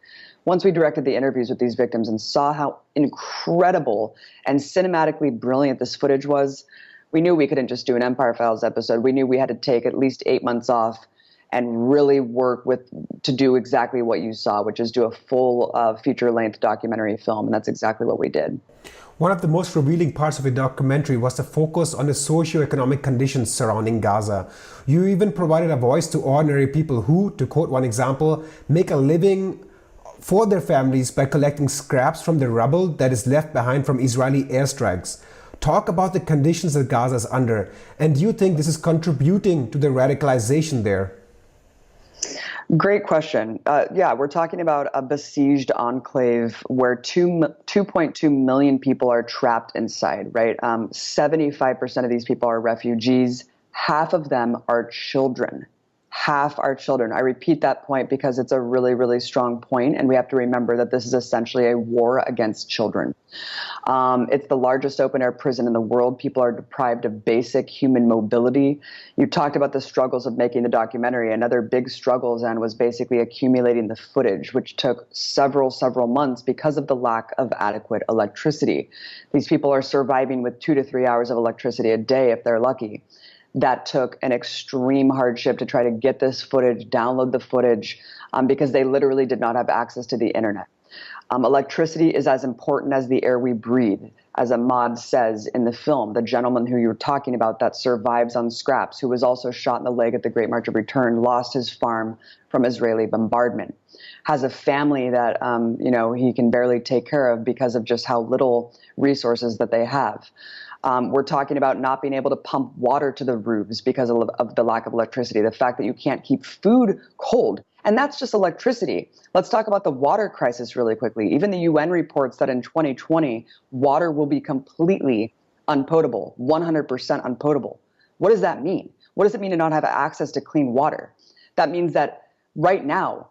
once we directed the interviews with these victims and saw how incredible and cinematically brilliant this footage was, we knew we couldn't just do an Empire Files episode. We knew we had to take at least 8 months off and really work to do exactly what you saw, which is do a full feature-length documentary film, and that's exactly what we did. One of the most revealing parts of the documentary was the focus on the socio-economic conditions surrounding Gaza. You even provided a voice to ordinary people who, to quote one example, make a living for their families by collecting scraps from the rubble that is left behind from Israeli airstrikes. Talk about the conditions that Gaza is under, and do you think this is contributing to the radicalization there? Great question. Yeah, we're talking about a besieged enclave where 2.2 million people are trapped inside, right? 75% of these people are refugees. Half of them are children. Half are children. I repeat that point because it's a really, really strong point, and we have to remember that this is essentially a war against children. It's the largest open-air prison in the world. People are deprived of basic human mobility. You talked about the struggles of making the documentary. Another big struggle, Zen, was basically accumulating the footage, which took several months because of the lack of adequate electricity. These people are surviving with 2 to 3 hours of electricity a day if they're lucky. That took an extreme hardship to try to get this footage, download the footage, because they literally did not have access to the internet. Electricity is as important as the air we breathe, as Ahmad says in the film. The gentleman who you were talking about that survives on scraps, who was also shot in the leg at the Great March of Return, lost his farm from Israeli bombardment, has a family that he can barely take care of because of just how little resources that they have. We're talking about not being able to pump water to the roofs because of the lack of electricity, the fact that you can't keep food cold. And that's just electricity. Let's talk about the water crisis really quickly. Even the UN reports that in 2020, water will be completely unpotable, 100% unpotable. What does that mean? What does it mean to not have access to clean water? That means that right now,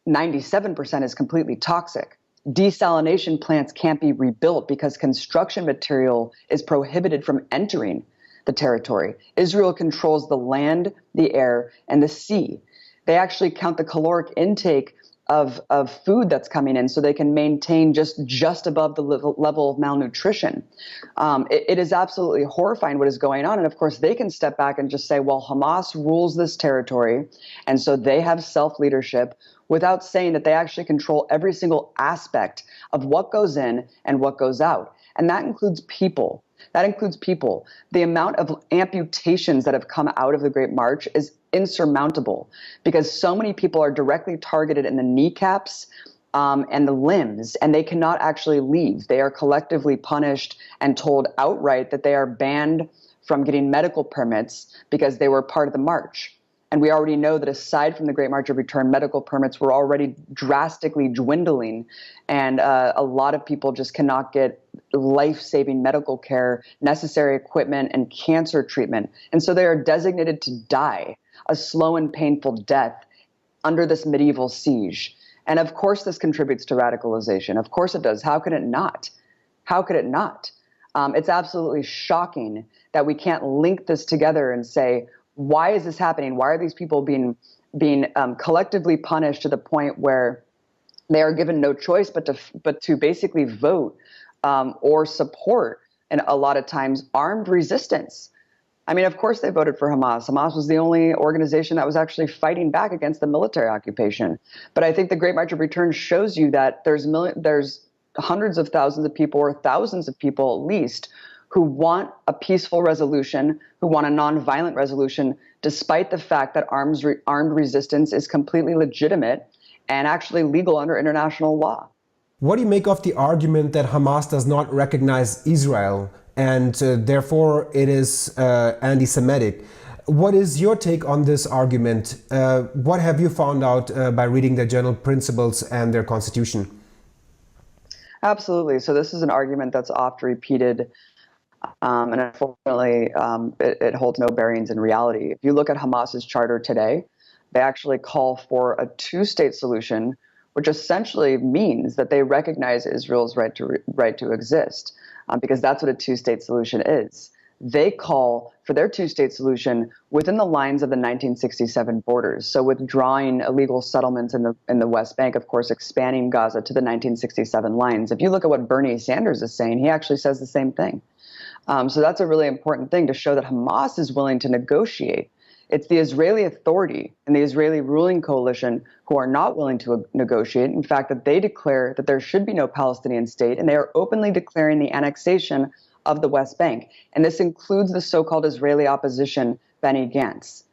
97% is completely toxic. Desalination plants can't be rebuilt because construction material is prohibited from entering the territory. Israel controls the land, the air, and the sea. They actually count the caloric intake of food that's coming in so they can maintain just above the level of malnutrition. It is absolutely horrifying what is going on. And of course, they can step back and just say, well, Hamas rules this territory, and so they have self-leadership, without saying that they actually control every single aspect of what goes in and what goes out. And that includes people. That includes people. The amount of amputations that have come out of the Great March is insurmountable because so many people are directly targeted in the kneecaps and the limbs, and they cannot actually leave. They are collectively punished and told outright that they are banned from getting medical permits because they were part of the march. And we already know that aside from the Great March of Return, medical permits were already drastically dwindling, and a lot of people just cannot get life-saving medical care, necessary equipment, and cancer treatment. And so they are designated to die a slow and painful death under this medieval siege. And of course this contributes to radicalization. Of course it does. How could it not? How could it not? It's absolutely shocking that we can't link this together and say, why is this happening? Why are these people being collectively punished to the point where they are given no choice but to basically vote or support, and a lot of times, armed resistance? I mean, of course they voted for Hamas. Hamas was the only organization that was actually fighting back against the military occupation. But I think the Great March of Return shows you that there's hundreds of thousands of people, or thousands of people at least, who want a peaceful resolution, who want a nonviolent resolution, despite the fact that armed resistance is completely legitimate and actually legal under international law. What do you make of the argument that Hamas does not recognize Israel and therefore it is anti-Semitic? What is your take on this argument? What have you found out by reading their general principles and their constitution? Absolutely. So this is an argument that's oft repeated, and unfortunately, it holds no bearings in reality. If you look at Hamas's charter today, they actually call for a two-state solution, which essentially means that they recognize Israel's right to exist, because that's what a two-state solution is. They call for their two-state solution within the lines of the 1967 borders. So withdrawing illegal settlements in the West Bank, of course, expanding Gaza to the 1967 lines. If you look at what Bernie Sanders is saying, he actually says the same thing. So that's a really important thing to show that Hamas is willing to negotiate. It's the Israeli Authority and the Israeli ruling coalition who are not willing to negotiate. In fact, that they declare that there should be no Palestinian state, and they are openly declaring the annexation of the West Bank. And this includes the so-called Israeli opposition, Benny Gantz.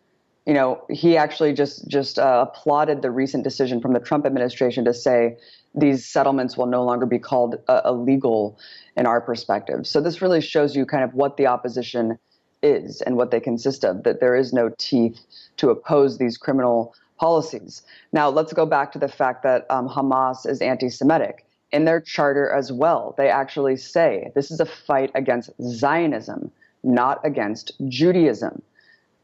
You know, he actually just applauded the recent decision from the Trump administration to say these settlements will no longer be called illegal in our perspective. So this really shows you kind of what the opposition is and what they consist of, that there is no teeth to oppose these criminal policies. Now, let's go back to the fact that Hamas is anti-Semitic. In their charter as well, they actually say this is a fight against Zionism, not against Judaism.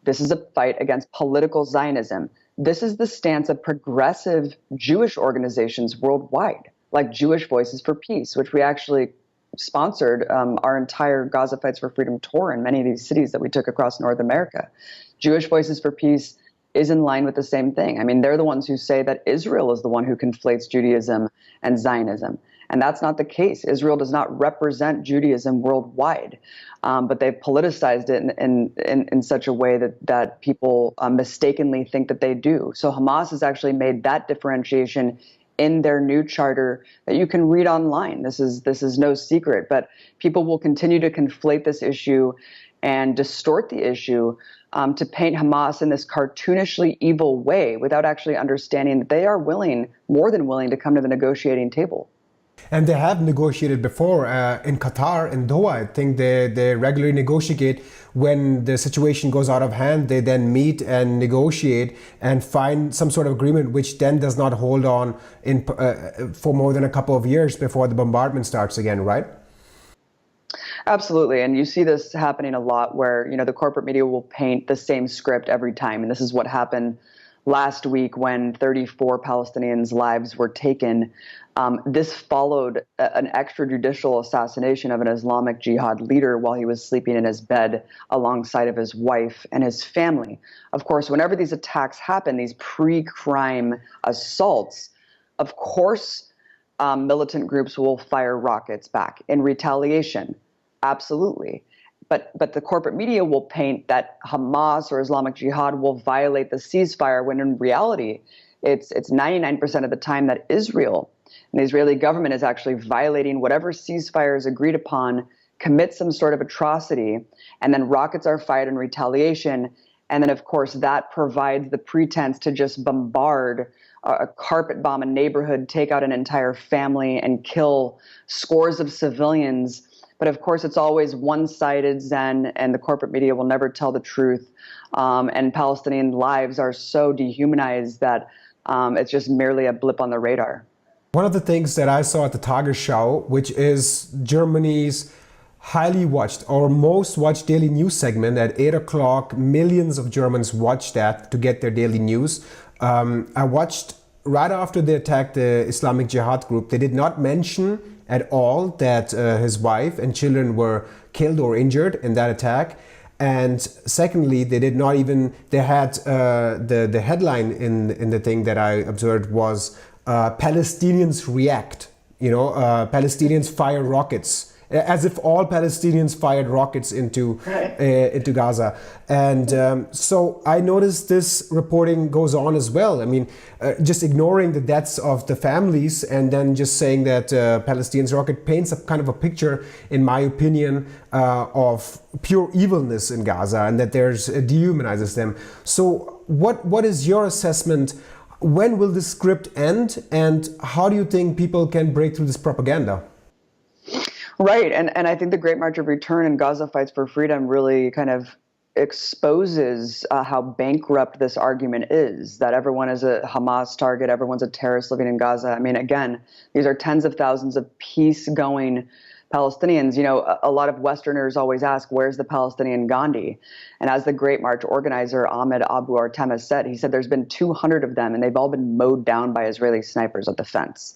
This is a fight against political Zionism. This is the stance of progressive Jewish organizations worldwide, like Jewish Voices for Peace, which we actually sponsored our entire Gaza Fights for Freedom tour in many of these cities that we took across North America. Jewish Voices for Peace is in line with the same thing. I mean, they're the ones who say that Israel is the one who conflates Judaism and Zionism. And that's not the case. Israel does not represent Judaism worldwide, but they've politicized it in such a way that people mistakenly think that they do. So Hamas has actually made that differentiation in their new charter that you can read online. This is no secret, but people will continue to conflate this issue and distort the issue to paint Hamas in this cartoonishly evil way without actually understanding that they are more than willing to come to the negotiating table. And they have negotiated before in Qatar, in Doha. I think they regularly negotiate when the situation goes out of hand. They then meet and negotiate and find some sort of agreement, which then does not hold on for more than a couple of years before the bombardment starts again, right? Absolutely. And you see this happening a lot where, you know, the corporate media will paint the same script every time. And this is what happened last week when 34 Palestinians' lives were taken. This followed an extrajudicial assassination of an Islamic Jihad leader while he was sleeping in his bed alongside of his wife and his family. Of course, whenever these attacks happen, these pre-crime assaults, of course, militant groups will fire rockets back in retaliation. Absolutely. But the corporate media will paint that Hamas or Islamic Jihad will violate the ceasefire when in reality, it's 99% of the time that Israel and the Israeli government is actually violating whatever ceasefire is agreed upon, commits some sort of atrocity, and then rockets are fired in retaliation. And then, of course, that provides the pretense to just bombard a carpet bomb a neighborhood, take out an entire family, and kill scores of civilians. But of course, it's always one-sided, Zen, and the corporate media will never tell the truth. And Palestinian lives are so dehumanized that it's just merely a blip on the radar. One of the things that I saw at the Tagesschau, which is Germany's highly watched or most watched daily news segment at 8 o'clock, millions of Germans watch that to get their daily news. I watched right after they attacked the Islamic Jihad group. They did not mention at all that his wife and children were killed or injured in that attack. And secondly, they did not even, they had the headline in the thing that I observed was Palestinians react, Palestinians fire rockets, as if all Palestinians fired rockets into Gaza. And so I noticed this reporting goes on as well. I mean, just ignoring the deaths of the families and then just saying that Palestinians rocket paints a kind of a picture, in my opinion, of pure evilness in Gaza, and that dehumanizes them. So what is your assessment? When will this script end, and how do you think people can break through this propaganda? Right, and I think the Great March of Return and Gaza Fights for Freedom really kind of exposes how bankrupt this argument is, that everyone is a Hamas target, everyone's a terrorist living in Gaza. I mean, again, these are tens of thousands of peace-going Palestinians. A lot of Westerners always ask, where's the Palestinian Gandhi? And as the Great March organizer Ahmed Abu Artem said, he said there's been 200 of them, and they've all been mowed down by Israeli snipers at the fence.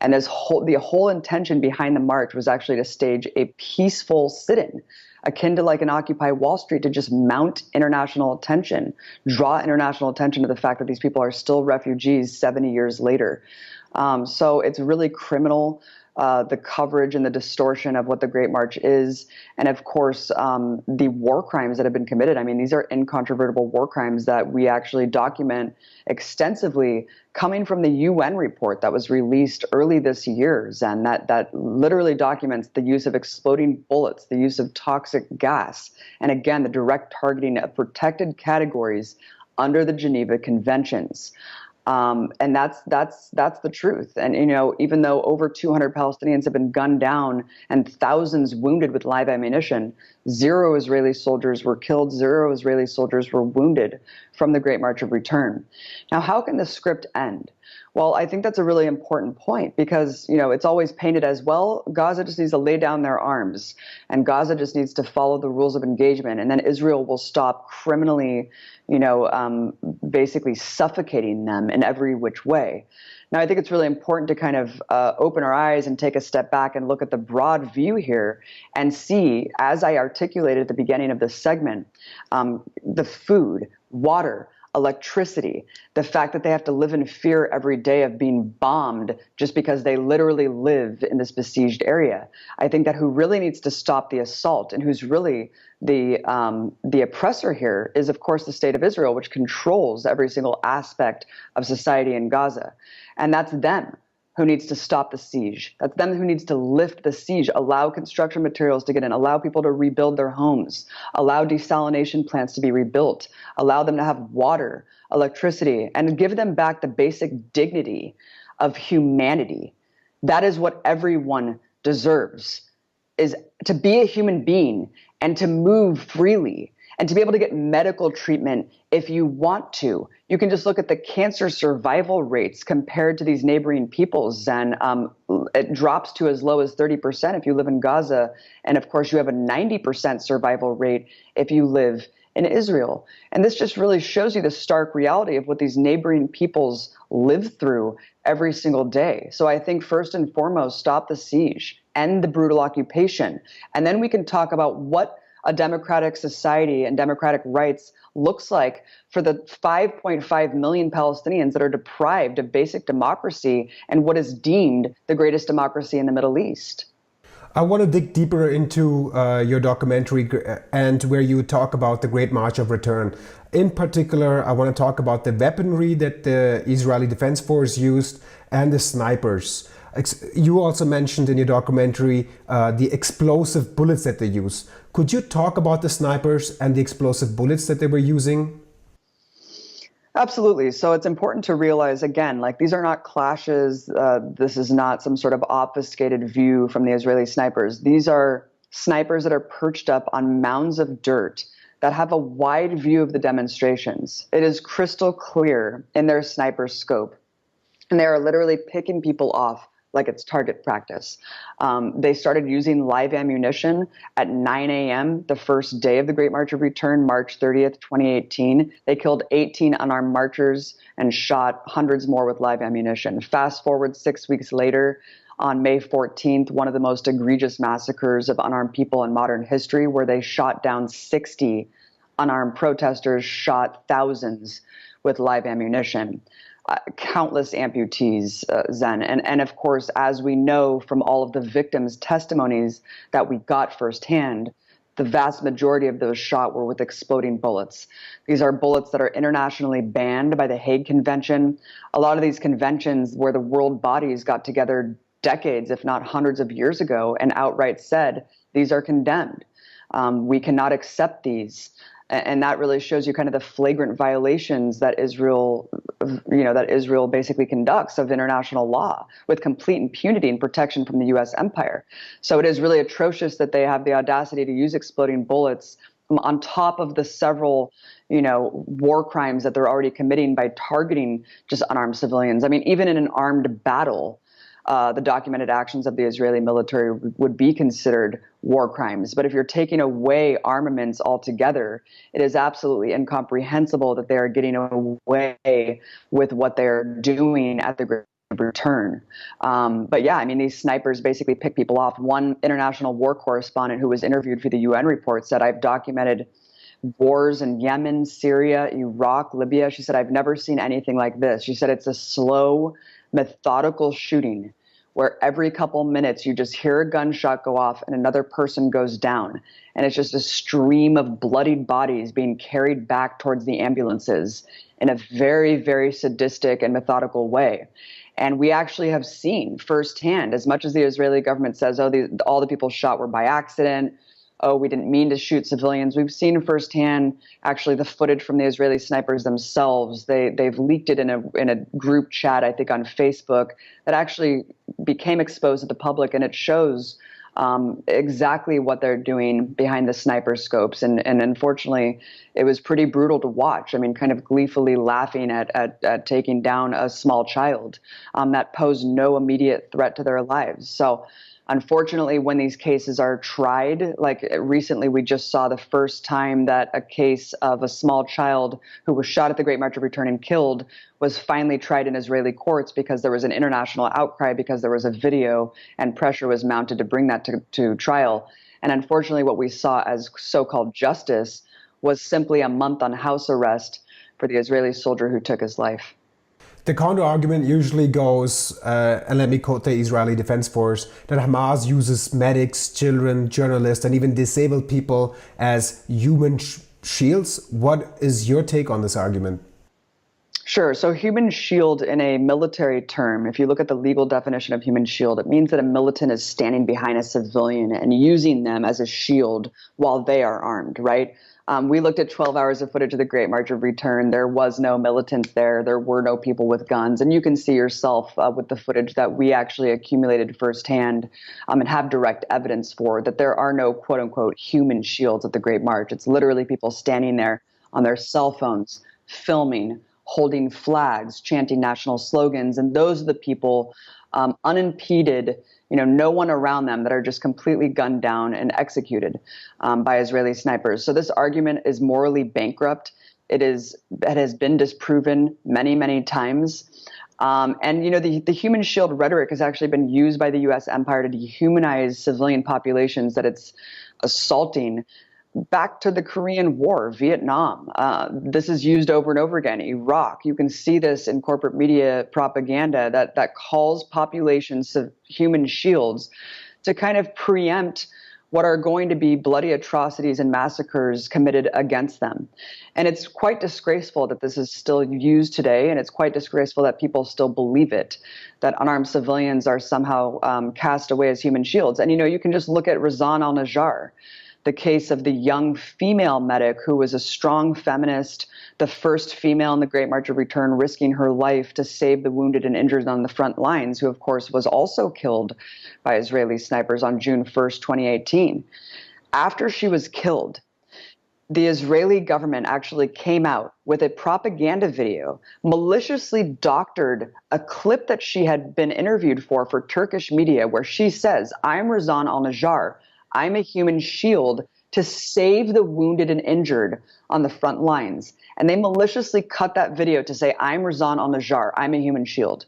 And the whole intention behind the march was actually to stage a peaceful sit-in, akin to like an Occupy Wall Street, to just mount international attention, draw international attention to the fact that these people are still refugees 70 years later. So it's really criminal the coverage and the distortion of what the Great March is, and of course, the war crimes that have been committed. I mean, these are incontrovertible war crimes that we actually document extensively, coming from the UN report that was released early this year, Zen, that literally documents the use of exploding bullets, the use of toxic gas, and again, the direct targeting of protected categories under the Geneva Conventions. And that's the truth. And, you know, even though over 200 Palestinians have been gunned down and thousands wounded with live ammunition, 0 Israeli soldiers were killed, 0 Israeli soldiers were wounded from the Great March of Return. Now, how can the script end? Well, I think that's a really important point because, you know, it's always painted as, well, Gaza just needs to lay down their arms and Gaza just needs to follow the rules of engagement, and then Israel will stop criminally, you know, basically suffocating them in every which way. Now, I think it's really important to kind of open our eyes and take a step back and look at the broad view here and see, as I articulated at the beginning of this segment, the food, water, electricity, the fact that they have to live in fear every day of being bombed just because they literally live in this besieged area. I think that who really needs to stop the assault and who's really the oppressor here is, of course, the state of Israel, which controls every single aspect of society in Gaza. And that's them who needs to stop the siege. That's them who needs to lift the siege, allow construction materials to get in, allow people to rebuild their homes, allow desalination plants to be rebuilt, allow them to have water, electricity, and give them back the basic dignity of humanity. That is what everyone deserves, is to be a human being and to move freely and to be able to get medical treatment if you want to. You can just look at the cancer survival rates compared to these neighboring peoples, and it drops to as low as 30% if you live in Gaza. And of course, you have a 90% survival rate if you live in Israel. And this just really shows you the stark reality of what these neighboring peoples live through every single day. So I think first and foremost, stop the siege, end the brutal occupation, and then we can talk about what a democratic society and democratic rights looks like for the 5.5 million Palestinians that are deprived of basic democracy and what is deemed the greatest democracy in the Middle East. I want to dig deeper into your documentary and where you talk about the Great March of Return. In particular, I want to talk about the weaponry that the Israeli Defense Force used and the snipers. You also mentioned in your documentary the explosive bullets that they use. Could you talk about the snipers and the explosive bullets that they were using? Absolutely. So it's important to realize, again, like these are not clashes. This is not some sort of obfuscated view from the Israeli snipers. These are snipers that are perched up on mounds of dirt that have a wide view of the demonstrations. It is crystal clear in their sniper scope. And they are literally picking people off like it's target practice. They started using live ammunition at 9 a.m. the first day of the Great March of Return, March 30th, 2018. They killed 18 unarmed marchers and shot hundreds more with live ammunition. Fast forward 6 weeks later, on May 14th, one of the most egregious massacres of unarmed people in modern history, where they shot down 60 unarmed protesters, shot thousands with live ammunition. Countless amputees, Zen. And of course, as we know from all of the victims' testimonies that we got firsthand, the vast majority of those shot were with exploding bullets. These are bullets that are internationally banned by the Hague Convention. A lot of these conventions where the world bodies got together decades, if not hundreds of years ago, and outright said, these are condemned. We cannot accept these. And that really shows you kind of the flagrant violations that Israel basically conducts of international law with complete impunity and protection from the U.S. empire. So it is really atrocious that they have the audacity to use exploding bullets on top of the several, war crimes that they're already committing by targeting just unarmed civilians. I mean, even in an armed battle, the documented actions of the Israeli military would be considered war crimes. But if you're taking away armaments altogether, it is absolutely incomprehensible that they are getting away with what they're doing at the Great Return. But yeah, I mean, these snipers basically pick people off. One international war correspondent who was interviewed for the UN report said, I've documented wars in Yemen, Syria, Iraq, Libya. She said, I've never seen anything like this. She said, it's a slow, methodical shooting where every couple minutes you just hear a gunshot go off and another person goes down. And it's just a stream of bloodied bodies being carried back towards the ambulances in a very, very sadistic and methodical way. And we actually have seen firsthand, as much as the Israeli government says, oh, all the people shot were by accident, oh, we didn't mean to shoot civilians. We've seen firsthand, actually, the footage from the Israeli snipers themselves. They've leaked it in a group chat, I think, on Facebook that actually became exposed to the public, and it shows exactly what they're doing behind the sniper scopes. And unfortunately, it was pretty brutal to watch. I mean, kind of gleefully laughing at taking down a small child that posed no immediate threat to their lives. So unfortunately, when these cases are tried, like recently we just saw the first time that a case of a small child who was shot at the Great March of Return and killed was finally tried in Israeli courts because there was an international outcry, because there was a video and pressure was mounted to bring that to trial. And unfortunately, what we saw as so-called justice was simply a month on house arrest for the Israeli soldier who took his life. The counter-argument usually goes, and let me quote the Israeli Defense Force, that Hamas uses medics, children, journalists, and even disabled people as human shields. What is your take on this argument? Sure. So human shield in a military term, if you look at the legal definition of human shield, it means that a militant is standing behind a civilian and using them as a shield while they are armed, right? We looked at 12 hours of footage of the Great March of Return. There was no militants there. There were no people with guns. And you can see yourself with the footage that we actually accumulated firsthand and have direct evidence for, that there are no quote unquote human shields at the Great March. It's literally people standing there on their cell phones, filming, holding flags, chanting national slogans. And those are the people unimpeded, no one around them, that are just completely gunned down and executed by Israeli snipers. So this argument is morally bankrupt. It has been disproven many, many times. And the human shield rhetoric has actually been used by the U.S. empire to dehumanize civilian populations that it's assaulting. Back to the Korean War, Vietnam. This is used over and over again. Iraq. You can see this in corporate media propaganda that calls populations of human shields to kind of preempt what are going to be bloody atrocities and massacres committed against them. And it's quite disgraceful that this is still used today, and it's quite disgraceful that people still believe it, that unarmed civilians are somehow cast away as human shields. And you can just look at Razan al-Najjar, the case of the young female medic who was a strong feminist, the first female in the Great March of Return, risking her life to save the wounded and injured on the front lines, who of course was also killed by Israeli snipers on June 1st, 2018. After she was killed, the Israeli government actually came out with a propaganda video, maliciously doctored a clip that she had been interviewed for Turkish media, where she says, "I'm Razan al-Najjar. I'm a human shield to save the wounded and injured on the front lines." And they maliciously cut that video to say, "I'm Razan al-Najjar. I'm a human shield."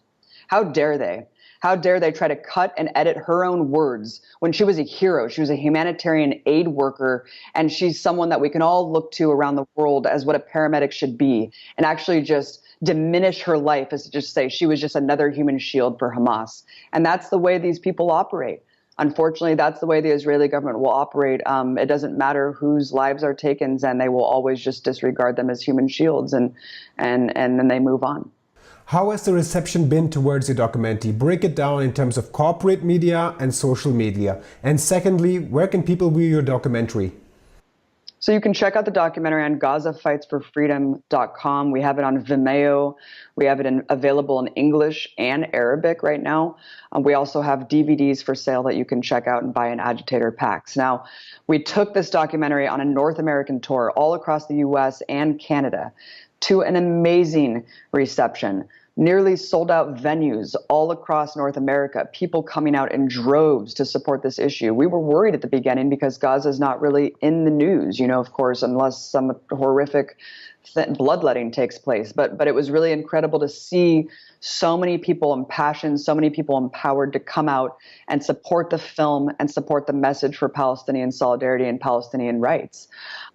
How dare they? How dare they try to cut and edit her own words when she was a hero? She was a humanitarian aid worker, and she's someone that we can all look to around the world as what a paramedic should be, and actually just diminish her life as to just say she was just another human shield for Hamas. And that's the way these people operate. Unfortunately, that's the way the Israeli government will operate. It doesn't matter whose lives are taken, and they will always just disregard them as human shields, and then they move on. How has the reception been towards your documentary? Break it down in terms of corporate media and social media. And secondly, where can people view your documentary? So you can check out the documentary on GazaFightsForFreedom.com. We have it on Vimeo. We have it available in English and Arabic right now. We also have DVDs for sale that you can check out and buy in agitator packs. Now, we took this documentary on a North American tour all across the US and Canada to an amazing reception. Nearly sold out venues all across North America, people coming out in droves to support this issue. We were worried at the beginning because Gaza is not really in the news, of course, unless some horrific bloodletting takes place. But it was really incredible to see so many people impassioned, so many people empowered to come out and support the film and support the message for Palestinian solidarity and Palestinian rights.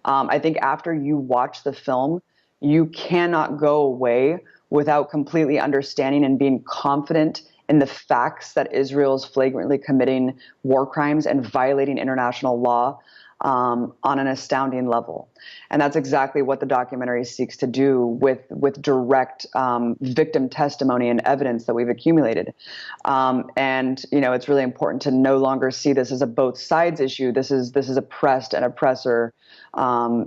I think after you watch the film, you cannot go away without completely understanding and being confident in the facts that Israel is flagrantly committing war crimes and violating international law on an astounding level. And that's exactly what the documentary seeks to do with direct victim testimony and evidence that we've accumulated. And it's really important to no longer see this as a both sides issue. This is oppressed and oppressor.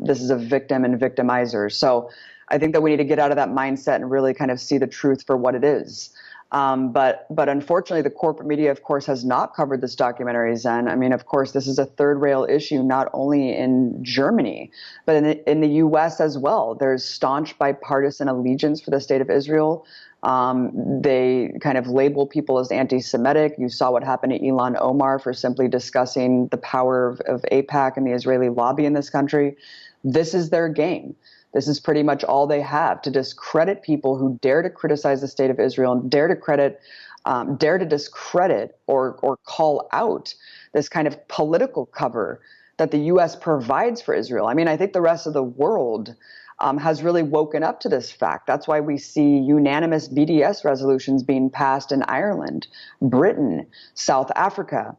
This is a victim and victimizer. So I think that we need to get out of that mindset and really kind of see the truth for what it is. But unfortunately, the corporate media, of course, has not covered this documentary, Zen. I mean, of course, this is a third rail issue, not only in Germany, but in the U.S. as well. There's staunch bipartisan allegiance for the state of Israel. They kind of label people as anti-Semitic. You saw what happened to Ilhan Omar for simply discussing the power of AIPAC and the Israeli lobby in this country. This is their game. This is pretty much all they have, to discredit people who dare to criticize the state of Israel and dare to discredit or call out this kind of political cover that the U.S. provides for Israel. I mean, I think the rest of the world has really woken up to this fact. That's why we see unanimous BDS resolutions being passed in Ireland, Britain, South Africa,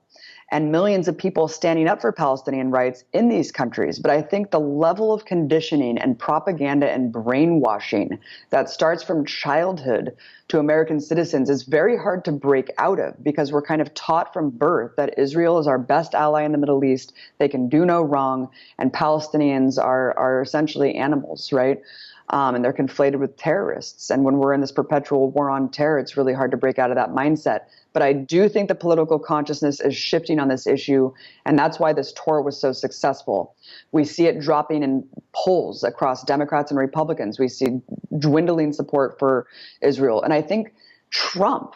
and millions of people standing up for Palestinian rights in these countries. But I think the level of conditioning and propaganda and brainwashing that starts from childhood to American citizens is very hard to break out of, because we're kind of taught from birth that Israel is our best ally in the Middle East. They can do no wrong, and Palestinians are essentially animals, right? And they're conflated with terrorists. And when we're in this perpetual war on terror, it's really hard to break out of that mindset. But I do think the political consciousness is shifting on this issue, and that's why this tour was so successful. We see it dropping in polls across Democrats and Republicans. We see dwindling support for Israel. And I think Trump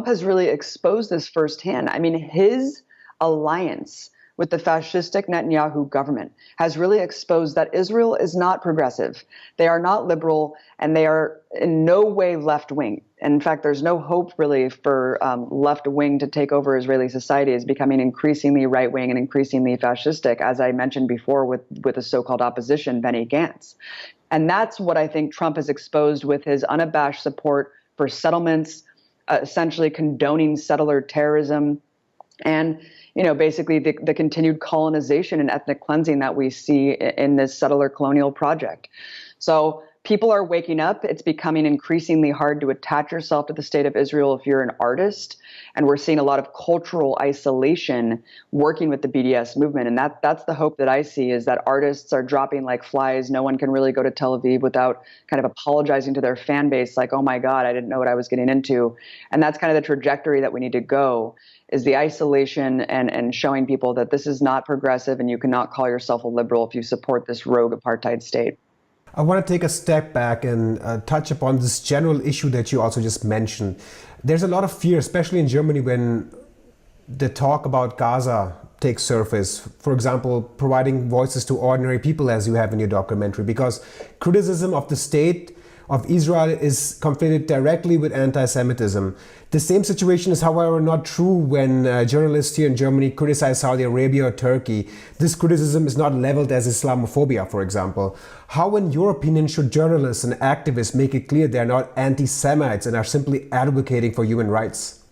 has really exposed this firsthand. I mean, his alliance with the fascistic Netanyahu government has really exposed that Israel is not progressive. They are not liberal, and they are in no way left-wing. In fact, there's no hope really for left-wing to take over Israeli society. It's becoming increasingly right-wing and increasingly fascistic, as I mentioned before with the so-called opposition, Benny Gantz. And that's what I think Trump has exposed with his unabashed support for settlements, essentially condoning settler terrorism, and basically the continued colonization and ethnic cleansing that we see in this settler colonial project. So people are waking up. It's becoming increasingly hard to attach yourself to the state of Israel if you're an artist. And we're seeing a lot of cultural isolation working with the BDS movement. And that's the hope that I see, is that artists are dropping like flies. No one can really go to Tel Aviv without kind of apologizing to their fan base, like, oh my God, I didn't know what I was getting into. And that's kind of the trajectory that we need to go, is the isolation and showing people that this is not progressive, and you cannot call yourself a liberal if you support this rogue apartheid state. I want to take a step back and touch upon this general issue that you also just mentioned. There's a lot of fear, especially in Germany, when the talk about Gaza takes surface. For example, providing voices to ordinary people, as you have in your documentary, because criticism of the state of Israel is conflated directly with anti-Semitism. The same situation is, however, not true when journalists here in Germany criticize Saudi Arabia or Turkey. This criticism is not leveled as Islamophobia, for example. How, in your opinion, should journalists and activists make it clear they're not anti-Semites and are simply advocating for human rights?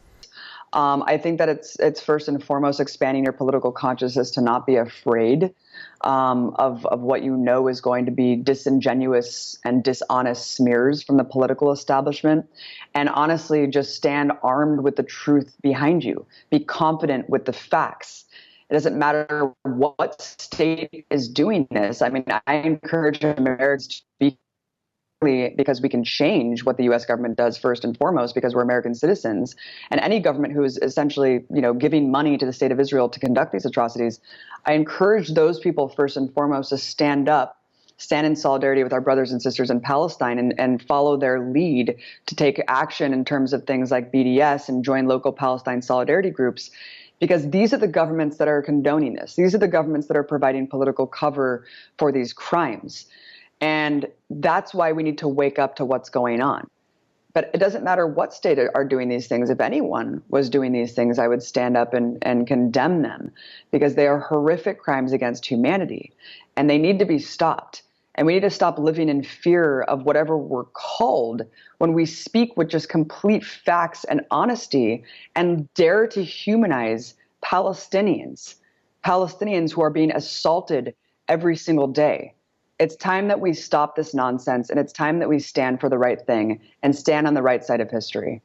I think that it's first and foremost expanding your political consciousness to not be afraid of what you know is going to be disingenuous and dishonest smears from the political establishment. And honestly, just stand armed with the truth behind you. Be confident with the facts. It doesn't matter what state is doing this. I mean, I encourage Americans to be, because we can change what the U.S. government does first and foremost, because we're American citizens. And any government who is essentially, giving money to the state of Israel to conduct these atrocities, I encourage those people first and foremost to stand in solidarity with our brothers and sisters in Palestine, and follow their lead to take action in terms of things like BDS and join local Palestine solidarity groups. Because these are the governments that are condoning this. These are the governments that are providing political cover for these crimes. And that's why we need to wake up to what's going on. But it doesn't matter what state are doing these things. If anyone was doing these things, I would stand up and condemn them, because they are horrific crimes against humanity, and they need to be stopped. And we need to stop living in fear of whatever we're called when we speak with just complete facts and honesty and dare to humanize Palestinians who are being assaulted every single day. It's time that we stop this nonsense, and it's time that we stand for the right thing and stand on the right side of history.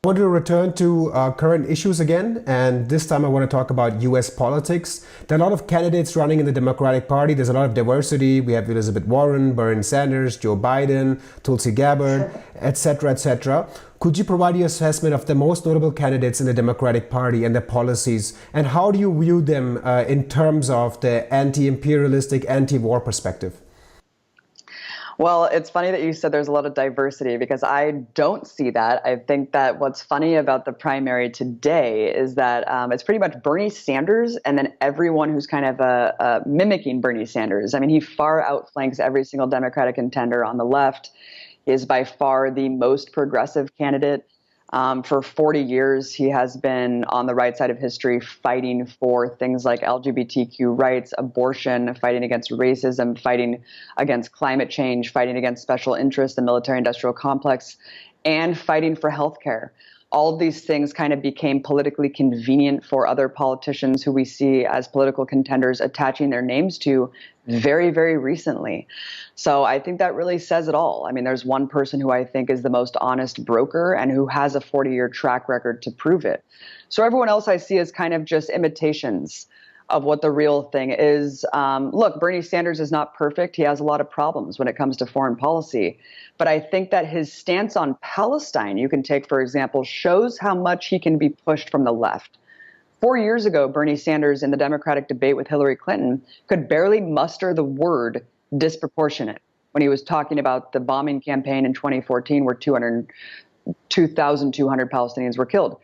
I want to return to current issues again, and this time I want to talk about US politics. There are a lot of candidates running in the Democratic Party. There's a lot of diversity. We have Elizabeth Warren, Bernie Sanders, Joe Biden, Tulsi Gabbard, etc., etc. Could you provide your assessment of the most notable candidates in the Democratic Party and their policies, and how do you view them in terms of the anti-imperialistic, anti-war perspective? Well, it's funny that you said there's a lot of diversity, because I don't see that. I think that what's funny about the primary today is that it's pretty much Bernie Sanders and then everyone who's kind of mimicking Bernie Sanders. I mean, he far outflanks every single Democratic contender on the left. He is by far the most progressive candidate. For 40 years, he has been on the right side of history, fighting for things like LGBTQ rights, abortion, fighting against racism, fighting against climate change, fighting against special interests, the military-industrial complex, and fighting for healthcare. All of these things kind of became politically convenient for other politicians who we see as political contenders attaching their names to very, very recently. So I think that really says it all. I mean, there's one person who I think is the most honest broker and who has a 40-year track record to prove it. So everyone else I see as kind of just imitations of what the real thing is. Look, Bernie Sanders is not perfect. He has a lot of problems when it comes to foreign policy. But I think that his stance on Palestine, you can take, for example, shows how much he can be pushed from the left. 4 years ago, Bernie Sanders in the Democratic debate with Hillary Clinton could barely muster the word disproportionate when he was talking about the bombing campaign in 2014 where 2,200 Palestinians were killed.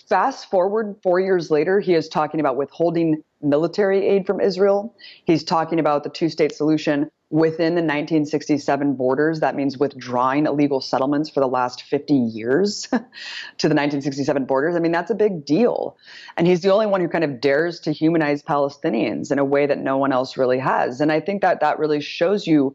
Fast forward 4 years later, he is talking about withholding military aid from Israel. He's talking about the two-state solution within the 1967 borders. That means withdrawing illegal settlements for the last 50 years to the 1967 borders. I mean, that's a big deal. And he's the only one who kind of dares to humanize Palestinians in a way that no one else really has. And I think that that really shows you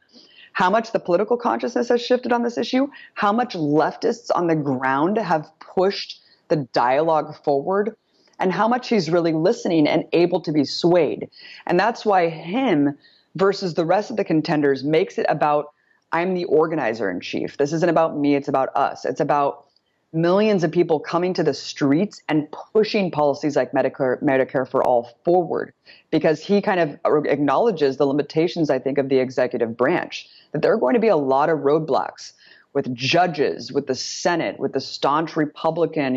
how much the political consciousness has shifted on this issue, how much leftists on the ground have pushed the dialogue forward, and how much he's really listening and able to be swayed. And that's why him versus the rest of the contenders makes it about, I'm the organizer in chief. This isn't about me, it's about us. It's about millions of people coming to the streets and pushing policies like Medicare for all forward, because he kind of acknowledges the limitations, I think, of the executive branch, that there are going to be a lot of roadblocks with judges, with the Senate, with the staunch Republican,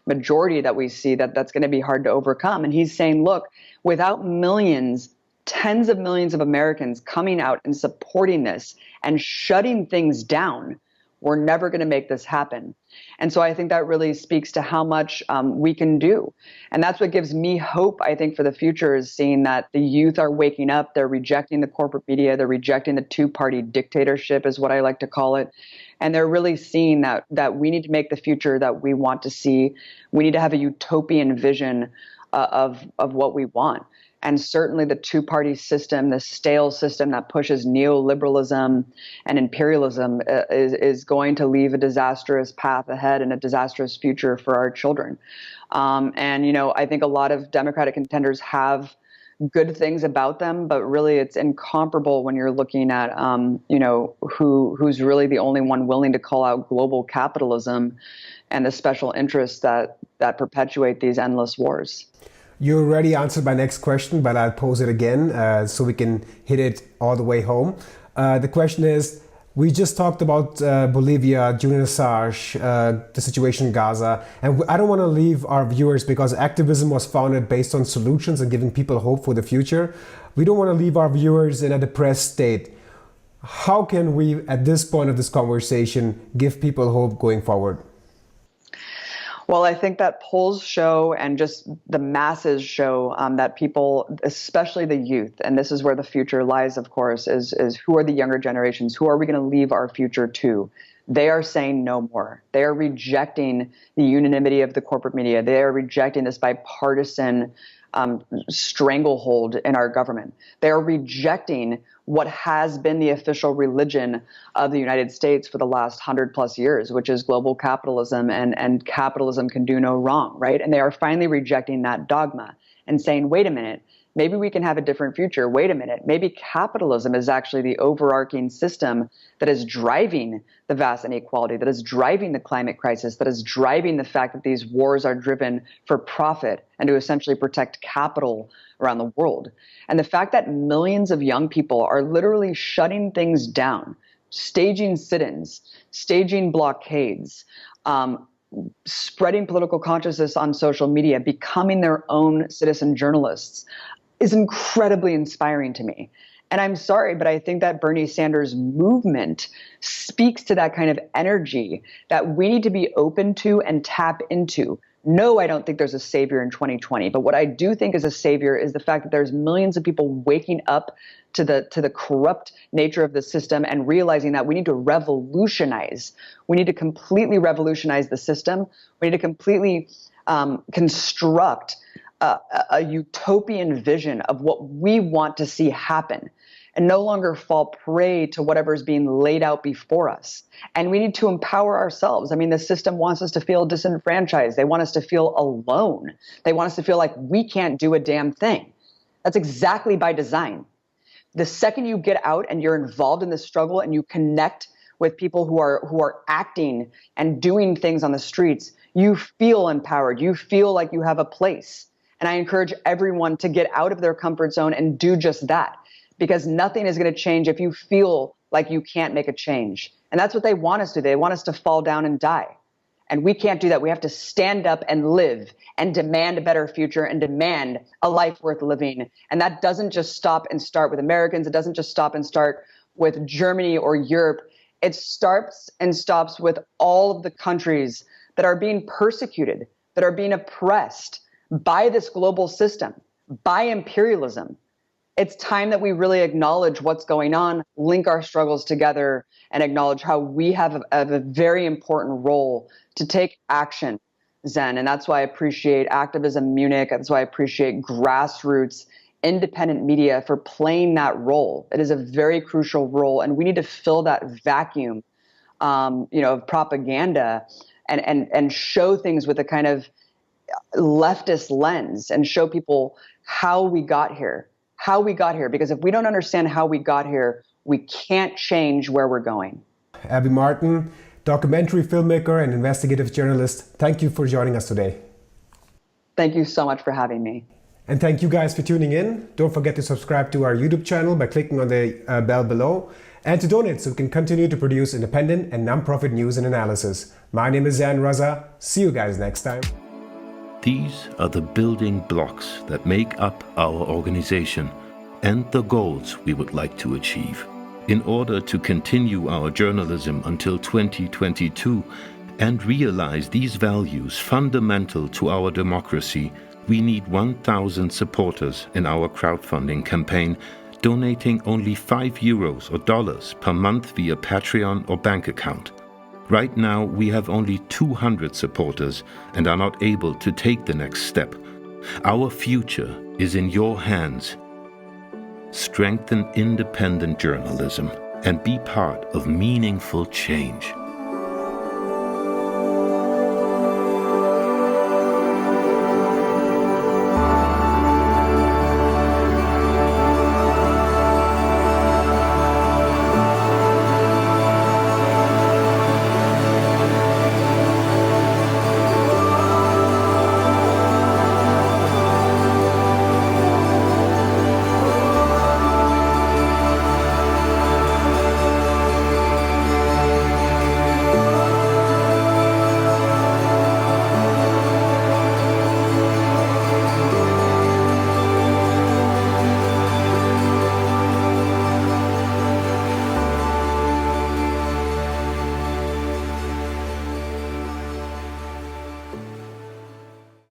majority that we see, that's going to be hard to overcome. And he's saying, look, without millions, tens of millions of Americans coming out and supporting this and shutting things down, we're never going to make this happen. And so I think that really speaks to how much we can do. And that's what gives me hope, I think, for the future, is seeing that the youth are waking up. They're rejecting the corporate media. They're rejecting the two-party dictatorship, is what I like to call it. And they're really seeing that we need to make the future that we want to see. We need to have a utopian vision of what we want. And certainly the two-party system, the stale system that pushes neoliberalism and imperialism is going to leave a disastrous path ahead and a disastrous future for our children. I think a lot of Democratic contenders have good things about them, but really it's incomparable when you're looking at, who's really the only one willing to call out global capitalism and the special interests that perpetuate these endless wars. You already answered my next question, but I'll pose it again so we can hit it all the way home. The question is, we just talked about Bolivia, Julian Assange, the situation in Gaza, and I don't want to leave our viewers, because acTVism was founded based on solutions and giving people hope for the future. We don't want to leave our viewers in a depressed state. How can we, at this point of this conversation, give people hope going forward? Well, I think that polls show, and just the masses show, that people, especially the youth, and this is where the future lies, of course, is who are the younger generations? Who are we going to leave our future to? They are saying no more. They are rejecting the unanimity of the corporate media. They are rejecting this bipartisan stranglehold in our government. They are rejecting what has been the official religion of the United States for the last 100+ years, which is global capitalism, and capitalism can do no wrong, right? And they are finally rejecting that dogma and saying, wait a minute, maybe we can have a different future. Wait a minute, maybe capitalism is actually the overarching system that is driving the vast inequality, that is driving the climate crisis, that is driving the fact that these wars are driven for profit and to essentially protect capital around the world. And the fact that millions of young people are literally shutting things down, staging sit-ins, staging blockades, spreading political consciousness on social media, becoming their own citizen journalists, is incredibly inspiring to me. And I'm sorry, but I think that Bernie Sanders' movement speaks to that kind of energy that we need to be open to and tap into. No, I don't think there's a savior in 2020, but what I do think is a savior is the fact that there's millions of people waking up to the corrupt nature of the system and realizing that we need to revolutionize. We need to completely revolutionize the system. We need to completely construct a utopian vision of what we want to see happen, and no longer fall prey to whatever's being laid out before us. And we need to empower ourselves. I mean, the system wants us to feel disenfranchised. They want us to feel alone. They want us to feel like we can't do a damn thing. That's exactly by design. The second you get out and you're involved in the struggle and you connect with people who are acting and doing things on the streets, you feel empowered. You feel like you have a place. And I encourage everyone to get out of their comfort zone and do just that, because nothing is going to change if you feel like you can't make a change. And that's what they want us to do. They want us to fall down and die. And we can't do that. We have to stand up and live and demand a better future and demand a life worth living. And that doesn't just stop and start with Americans. It doesn't just stop and start with Germany or Europe. It starts and stops with all of the countries that are being persecuted, that are being oppressed by this global system, by imperialism. It's time that we really acknowledge what's going on, link our struggles together, and acknowledge how we have a very important role to take action, Zen. And that's why I appreciate acTVism Munich. That's why I appreciate grassroots independent media for playing that role. It is a very crucial role, and we need to fill that vacuum, of propaganda, and show things with a kind of leftist lens, and show people how we got here. Because if we don't understand how we got here, we can't change where we're going. Abby Martin, documentary filmmaker and investigative journalist, thank you for joining us today. Thank you so much for having me. And thank you guys for tuning in. Don't forget to subscribe to our YouTube channel by clicking on the bell below, and to donate so we can continue to produce independent and non-profit news and analysis. My name is Zan Raza. See you guys next time. These are the building blocks that make up our organization and the goals we would like to achieve. In order to continue our journalism until 2022 and realize these values fundamental to our democracy, we need 1,000 supporters in our crowdfunding campaign, donating only €5 or dollars per month via Patreon or bank account. Right now, we have only 200 supporters and are not able to take the next step. Our future is in your hands. Strengthen independent journalism and be part of meaningful change.